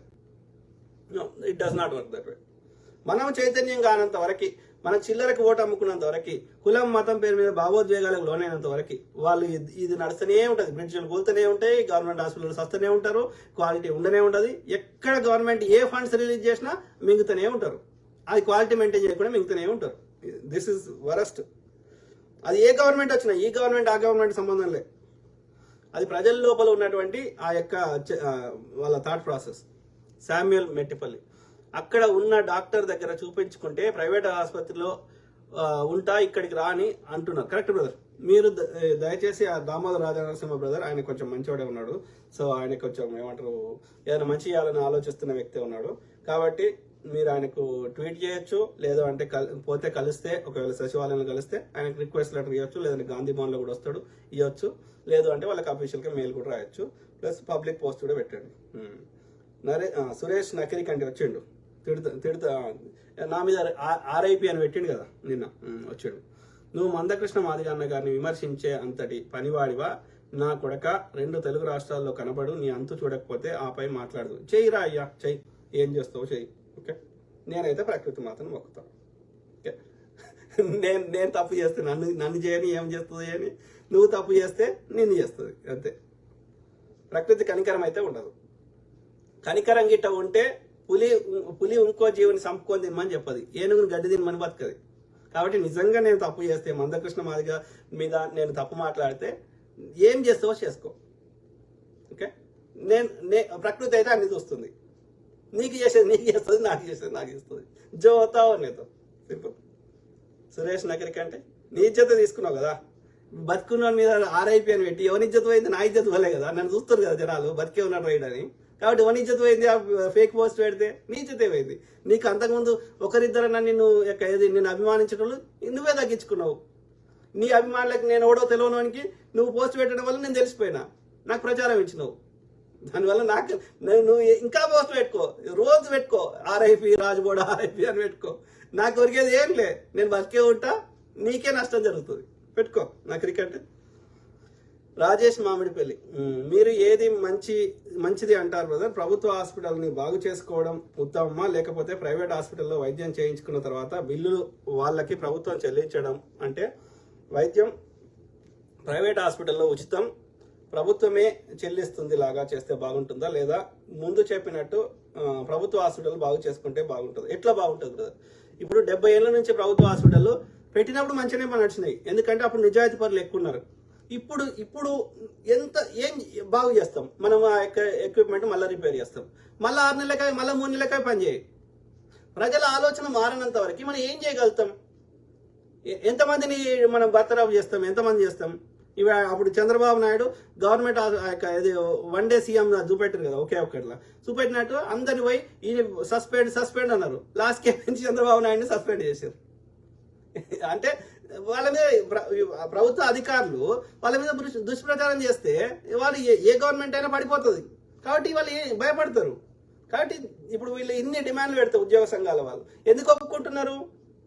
It does not work that way. మనం చైతన్యం కానంత వరకు, మన చిల్లరకు ఓటు అమ్ముకున్నంత వరకు, కులం మతం పేరు మీద భావోద్వేగాలకు లోనైనంత వరకు వాళ్ళు ఇది నడుస్తూనే ఉంటుంది. బ్రిడ్జ్లు కూలుతూనే ఉంటాయి, గవర్నమెంట్ హాస్పిటల్స్ వస్తూనే ఉంటారు, క్వాలిటీ ఉండనే ఉంటుంది. ఎక్కడ గవర్నమెంట్ ఏ ఫండ్స్ రిలీజ్ చేసినా మింగుతూనే ఉంటారు, అది క్వాలిటీ మెయింటైన్ చేయకుండా మింగుతూనే ఉంటారు. This is worst. అది ఏ గవర్నమెంట్ వచ్చినా, ఈ గవర్నమెంట్ ఆ గవర్నమెంట్ సంబంధం లేదు, అది ప్రజల లోపల ఉన్నటువంటి ఆ యొక్క వాళ్ళ థాట్ ప్రాసెస్. శామ్యుయల్ మెట్టిపల్లి, అక్కడ ఉన్న డాక్టర్ దగ్గర చూపించుకుంటే ప్రైవేట్ ఆసుపత్రిలో ఉంటా, ఇక్కడికి రాని అంటున్నారు. Correct brother. మీరు దయచేసి ఆ దామోదర్ రాజనరసింహ బ్రదర్, ఆయన కొంచెం మంచివాడే ఉన్నాడు. సో ఆయన కొంచెం ఏమంటారు, ఏదైనా మంచి చేయాలని ఆలోచిస్తున్న వ్యక్తి ఉన్నాడు. కాబట్టి మీరు ఆయనకు ట్వీట్ చేయొచ్చు, లేదు అంటే పోతే కలిస్తే, ఒకవేళ సచివాలయంలో కలిస్తే ఆయనకు రిక్వెస్ట్ లెటర్ ఇవ్వచ్చు, లేదంటే గాంధీ భవన్లో కూడా వస్తాడు, ఇవ్వచ్చు. లేదు అంటే వాళ్ళకి అఫీషియల్గా మెయిల్ కూడా రాయొచ్చు, ప్లస్ పబ్లిక్ పోస్ట్ కూడా పెట్టండి. సురేష్ నకిరి కంటే వచ్చిండు, తిడుతా నా మీద ఆర్ఐపి అని పెట్టిండు కదా నిన్న, వచ్చాడు. నువ్వు మందకృష్ణ మాదిగ అన్న గారిని విమర్శించే అంతటి పనివాడివా నా కొడక, 2 తెలుగు రాష్ట్రాల్లో కనబడు, నీ అంతు చూడకపోతే ఆపై మాట్లాడదు. చెయ్యిరా అయ్యా, చెయ్యి, ఏం చేస్తావు చెయ్యి. ఓకే, నేనైతే ప్రకృతి మాత్రం మొక్కుతాను. ఓకే, నేను తప్పు చేస్తే నన్ను చేయని ఏం చేస్తుంది అని, నువ్వు తప్పు చేస్తే నిన్ను చేస్తుంది, అంతే. ప్రకృతి కనికరం అయితే ఉండదు. కనికరం గిట్ట ఉంటే పులి ఇంకో జీవుని చంపుకొని తినమని చెప్పదు, ఏనుగుని గడ్డి తినమని బతకది. కాబట్టి నిజంగా నేను తప్పు చేస్తే, మందకృష్ణ మాదిగ మీద నేను తప్పు మాట్లాడితే ఏం చేస్తావో చేసుకో. ఓకే, ప్రకృతి అయితే అన్ని చూస్తుంది. నీకు చేసేది నీకు చేస్తుంది, నాకు చేసేది నాకు చేస్తుంది. జో అవుతావో నేతో సింపుల్. సురేష్ నగరికి అంటే నీ ఇజ్జత తీసుకున్నావు కదా, బతుకున్న మీద ఆర్ఐపీ అని పెట్టి ఎవరి ఇజ్జత పోయింది? నా ఇజ్జత పోలే కదా, నన్ను చూస్తారు కదా జనాలు బతికే ఉన్నాడు రైడ్ అని. కాబట్టి ఎవరి ఇజ్జత పోయింది? ఆ ఫేక్ పోస్ట్ పెడితే నీ ఇజ్జతే పోయింది. నీకు అంతకుముందు ఒకరిద్దరన్నా నిన్ను అభిమానించడం నువ్వే తగ్గించుకున్నావు. నీ అభిమానులకు నేను ఎవడో తెలియనివానికి నువ్వు పోస్ట్ పెట్టడం వల్ల నేను తెలిసిపోయినా, నాకు ప్రచారం ఇచ్చినావు. దానివల్ల నాకు నువ్వు ఇంకా పోస్ట్ పెట్టుకో, రోజు పెట్టుకో, ఆర్ఐపి రాజుగౌడ ఆర్ఐపి అని పెట్టుకో. నాకు ఒరిగేది ఏం లే, నేను బతికే ఉంటా, నీకే నష్టం జరుగుతుంది. పెట్టుకో నా క్రికెట్. రాజేష్ మామిడిపల్లి, మీరు ఏది మంచిది అంటారు బ్రదర్? ప్రభుత్వ హాస్పిటల్ని బాగు చేసుకోవడం ఉత్తమమా, లేకపోతే ప్రైవేట్ హాస్పిటల్లో వైద్యం చేయించుకున్న తర్వాత బిల్లులు వాళ్ళకి ప్రభుత్వం చెల్లించడం? అంటే వైద్యం ప్రైవేట్ హాస్పిటల్లో ఉచితం, ప్రభుత్వమే చెల్లిస్తుంది లాగా చేస్తే బాగుంటుందా, లేదా ముందు చెప్పినట్టు ప్రభుత్వ హాస్పిటల్ బాగు చేసుకుంటే బాగుంటుంది? ఎట్లా బాగుంటుంది బ్రదర్? ఇప్పుడు 70 ఏళ్ల నుంచి ప్రభుత్వ హాస్పిటల్ పెట్టినప్పుడు మంచిగానే నడిచినాయి, ఎందుకంటే అప్పుడు నిజాయితీ పరులు ఎక్కువ ఉన్నారు. ఇప్పుడు ఏం బాగు చేస్తాం మనం? ఆ ఎక్విప్మెంట్ మళ్ళీ రిపేర్ చేస్తాం, మళ్ళీ 6 నెలలకాయ మళ్ళీ 3 నెలలకాయ పనిచేయి. ప్రజల ఆలోచన మారినంత వరకు మనం ఏం చేయగలుగుతాం? ఎంతమందిని మనం బర్తరఫ్ చేస్తాం? ఎంతమంది చేస్తాం? ఇవి అప్పుడు చంద్రబాబు నాయుడు గవర్నమెంట్ ఇది 1 డే సీఎం చూపెట్టారు కదా, ఒకే ఒక్కట్లా చూపెట్టినట్టు అందరిని పోయి ఈ సస్పెండ్ అన్నారు. లాస్ట్కి నుంచి చంద్రబాబు నాయుడిని సస్పెండ్ చేశారు. అంటే వాళ్ళ మీద ప్రభుత్వ అధికారులు వాళ్ళ మీద దుష్ప్రచారం చేస్తే వాళ్ళు ఏ గవర్నమెంట్ అయినా పడిపోతుంది. కాబట్టి వాళ్ళు భయపడతారు. కాబట్టి ఇప్పుడు వీళ్ళు ఇన్ని డిమాండ్లు పెడతారు ఉద్యోగ సంఘాల వాళ్ళు. ఎందుకు ఒప్పుకుంటున్నారు?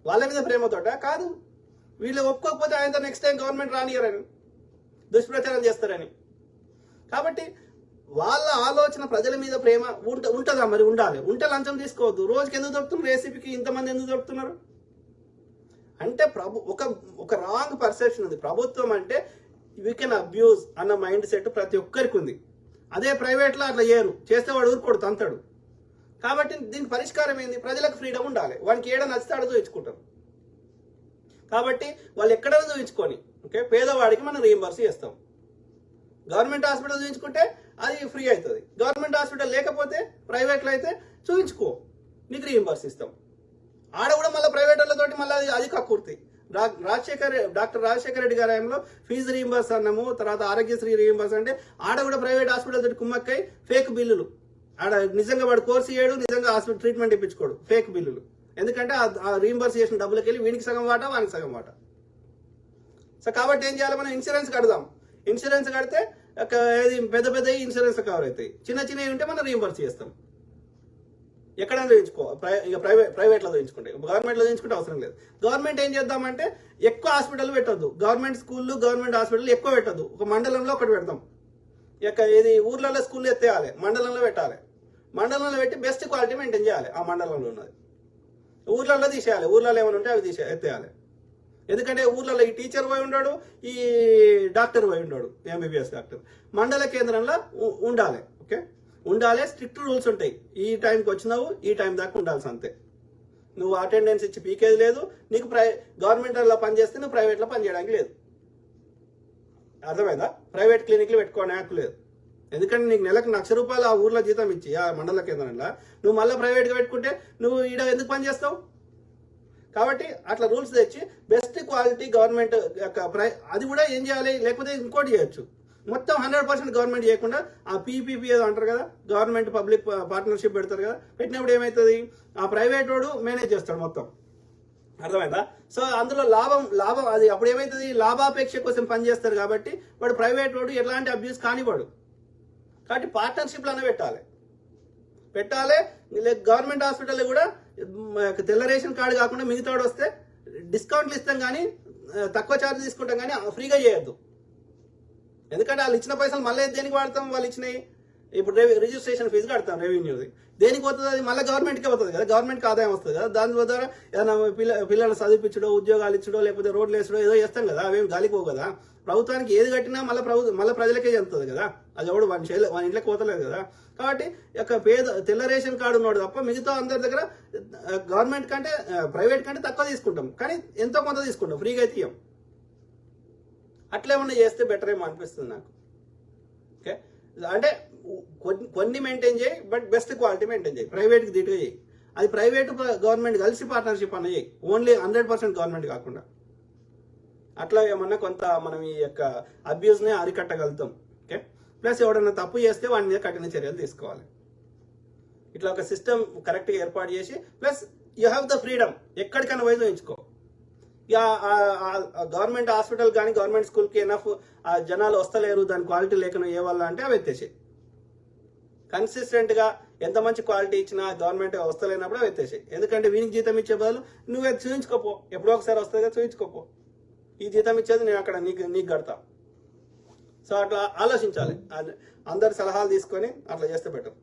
వాళ్ళ మీద ప్రేమతోట కాదు, వీళ్ళు ఒప్పుకోకపోతే ఆయనతో నెక్స్ట్ టైం గవర్నమెంట్ రానియరని దుష్ప్రచారం చేస్తారని. కాబట్టి వాళ్ళ ఆలోచన ప్రజల మీద ప్రేమ ఉంటుందా? మరి ఉండాలి. ఉంటే లంచం తీసుకోవద్దు. రోజుకి ఎందుకు దొరుకుతున్నారు? ఏసీపీకి ఇంతమంది ఎందుకు దొరుకుతున్నారు? అంటే ఒక రాంగ్ పర్సెప్షన్ ఉంది. ప్రభుత్వం అంటే వీ కెన్ అబ్యూజ్ అన్న మైండ్ సెట్ ప్రతి ఒక్కరికి ఉంది. అదే ప్రైవేట్లో అట్లా చేస్తే వాడు ఊరుకోడు, తంతాడు. కాబట్టి దీనికి పరిష్కారం ఏంది? ప్రజలకు ఫ్రీడమ్ ఉండాలి. వానికి ఏడ నచ్చితే ఆడ చూపించుకుంటారు. కాబట్టి వాళ్ళు ఎక్కడైనా చూపించుకొని, ఓకే, పేదవాడికి మనం రీఎంబర్స్ చేస్తాం. గవర్నమెంట్ హాస్పిటల్ చూపించుకుంటే అది ఫ్రీ అవుతుంది. గవర్నమెంట్ హాస్పిటల్ లేకపోతే ప్రైవేట్లో అయితే చూపించుకో, నీకు రీఎంబర్స్ ఇస్తాం. ఆడ కూడా మళ్ళీ ప్రైవేట్ వాళ్ళతోటి మళ్ళీ అది కక్కుర్తి. డాక్టర్ రాజశేఖర రెడ్డి గారి టైంలో ఫీజు రీఎంబర్స్ అన్నాము, తర్వాత ఆరోగ్యశ్రీ రీఎంబర్స్ అంటే ఆడ కూడా ప్రైవేట్ హాస్పిటల్ తోటి కుమ్మక్కై ఫేక్ బిల్లులు. ఆడ నిజంగా వాడు కోర్సు చేయడు, నిజంగా హాస్పిటల్ ట్రీట్మెంట్ ఇప్పించుకోడు, ఫేక్ బిల్లులు. ఎందుకంటే ఆ రీఎంబర్స్ చేసిన డబ్బులకి వెళ్ళి వీనికి సగం వాటా వానికి సగం వాటా. సో కాబట్టి ఏం చేయాలి? మనం ఇన్సూరెన్స్ కడదాం. ఇన్సూరెన్స్ కడితే పెద్ద ఇన్సూరెన్స్ కవర్ అవుతాయి. చిన్నవి ఉంటే మనం రీఎంబర్స్ చేస్తాం. ఎక్కడైనా చూపించుకో, ఇక ప్రైవేట్లో చూపించుకుంటే. గవర్నమెంట్లో చూపించుకుంటే అవసరం లేదు. గవర్నమెంట్ ఏం చేద్దామంటే ఎక్కువ హాస్పిటల్ పెట్టద్దు. గవర్నమెంట్ స్కూళ్ళు గవర్నమెంట్ హాస్పిటల్ ఎక్కువ పెట్టద్దు. ఒక మండలంలో ఒకటి పెడతాం. ఇది ఊర్లలో స్కూల్ ఎత్తేయాలి, మండలంలో పెట్టాలి. మండలంలో పెట్టి బెస్ట్ క్వాలిటీ మెయింటైన్ చేయాలి. ఆ మండలంలో ఉన్నది ఊర్లలో తీసేయాలి. ఊర్లలో ఏమైనా ఉంటే అవి ఎత్తేయాలి. ఎందుకంటే ఊర్లలో ఈ టీచర్ పోయి ఉన్నాడు, ఈ డాక్టర్ పోయి ఉన్నాడు, ఎంబీబీఎస్ డాక్టర్. మండల కేంద్రంలో ఉండాలి. ఓకే, ఉండాలి. స్ట్రిక్ట్ రూల్స్ ఉంటాయి. ఈ టైంకి వచ్చినావు, ఈ టైం దాకా ఉండాల్సి అంతే. నువ్వు అటెండెన్స్ ఇచ్చి పీకేది లేదు. నీకు గవర్నమెంట్లో పనిచేస్తే నువ్వు ప్రైవేట్లో పనిచేయడానికి లేదు. అర్థమైందా? ప్రైవేట్ క్లినిక్లు పెట్టుకోవడానికి హక్కు లేదు. ఎందుకంటే నీకు నెలకు ₹1,00,000 ఆ ఊర్లో జీతం ఇచ్చి ఆ మండల కేంద్రంలో నువ్వు మళ్ళీ ప్రైవేట్గా పెట్టుకుంటే నువ్వు ఈడ ఎందుకు పని చేస్తావు? కాబట్టి అట్లా రూల్స్ తెచ్చి బెస్ట్ క్వాలిటీ గవర్నమెంట్ అది కూడా ఏం చేయాలి? లేకపోతే ఇంకోటి చేయొచ్చు. మొత్తం 100% గవర్నమెంట్ చేయకుండా ఆ పీపీపీ ఏదో అంటారు కదా, గవర్నమెంట్ పబ్లిక్ పార్ట్నర్షిప్ పెడతారు కదా, పెట్టినప్పుడు ఏమవుతుంది? ఆ ప్రైవేట్ వాడు మేనేజ్ చేస్తాడు మొత్తం. అర్థమైందా? సో అందులో లాభం అది అప్పుడు ఏమవుతుంది? లాభాపేక్ష కోసం పనిచేస్తారు కాబట్టి వాడు ప్రైవేట్ వాడు ఎలాంటి అబ్యూస్ కానివాడు. కాబట్టి పార్ట్నర్షిప్లోనే పెట్టాలి. గవర్నమెంట్ హాస్పిటల్ కూడా తెల్ల రేషన్ కార్డు కాకుండా మిగతా వస్తే డిస్కౌంట్లు ఇస్తాం, కానీ తక్కువ ఛార్జ్ తీసుకుంటాం, కానీ ఫ్రీగా చేయొద్దు. ఎందుకంటే వాళ్ళు ఇచ్చిన పైసలు మళ్ళీ దేనికి వాడతాం? వాళ్ళు ఇచ్చినాయి ఇప్పుడు రిజిస్ట్రేషన్ ఫీజు కడతాం, రెవెన్యూది. దేనికి పోతుంది? అది మళ్ళీ గవర్నమెంట్కే పోతుంది కదా, గవర్నమెంట్కి ఆదాయం వస్తుంది కదా. దాని ద్వారా ఏదైనా పిల్లలు చదివించడో, ఉద్యోగాలు ఇచ్చడో, లేకపోతే రోడ్లు వేసడో ఏదో చేస్తాం కదా, అవేమి గాలిపోవు కదా. ప్రభుత్వానికి ఏది కట్టినా మళ్ళీ ప్రజలకే చెందుతుంది కదా. అది ఎవడు వాని ఇంట్లోకి పోతలేదు కదా. కాబట్టి తెల్ల రేషన్ కార్డు ఉన్నాడు తప్ప మిగతా అందరి దగ్గర గవర్నమెంట్ కంటే ప్రైవేట్ కంటే తక్కువ తీసుకుంటాం, కానీ ఎంతో కొంత తీసుకుంటాం, ఫ్రీగా అయితే ఇయ్యం. అట్లేమన్నా చేస్తే బెటర్ ఏమో అనిపిస్తుంది నాకు. ఓకే, అంటే కొన్ని మెయింటైన్ చేయి, బట్ బెస్ట్ క్వాలిటీ మెయింటైన్ చేయి. ప్రైవేట్కి ధీటుగా చేయి. అది ప్రైవేట్ గవర్నమెంట్ కలిసి పార్ట్నర్షిప్ అన్న చేయి, ఓన్లీ 100% గవర్నమెంట్ కాకుండా. అట్లా ఏమన్నా కొంత మనం ఈ యొక్క అబ్యూస్ని అరికట్టగలుగుతాం. ఓకే, ప్లస్ ఎవడన్నా తప్పు చేస్తే వాడి మీద కఠిన చర్యలు తీసుకోవాలి. ఇట్లా ఒక సిస్టమ్ కరెక్ట్గా ఏర్పాటు చేసి, plus you have the freedom, ఎక్కడికైనా పోయి చూయించుకో. ఇక గవర్నమెంట్ హాస్పిటల్ కానీ గవర్నమెంట్ స్కూల్కి ఎనఫ్ జనాలు వస్తలేరు, దాని క్వాలిటీ లేకుండా ఏ వల్ల అంటే అవి ఎత్తేసాయి. కన్సిస్టెంట్గా ఎంత మంచి క్వాలిటీ ఇచ్చినా గవర్నమెంట్ వస్తలేనప్పుడు అవి ఎత్తేసాయి. ఎందుకంటే వీనికి జీతం ఇచ్చే బదులు నువ్వే చూయించుకోపో, ఎప్పుడో ఒకసారి వస్తుంది కదా చూయించుకోపో. ఈ జీతం ఇచ్చేది నేను అక్కడ నీకు కడతా. సో అట్లా ఆలోచించాలి, అందరి సలహాలు తీసుకొని అట్లా చేస్తే బెటర్.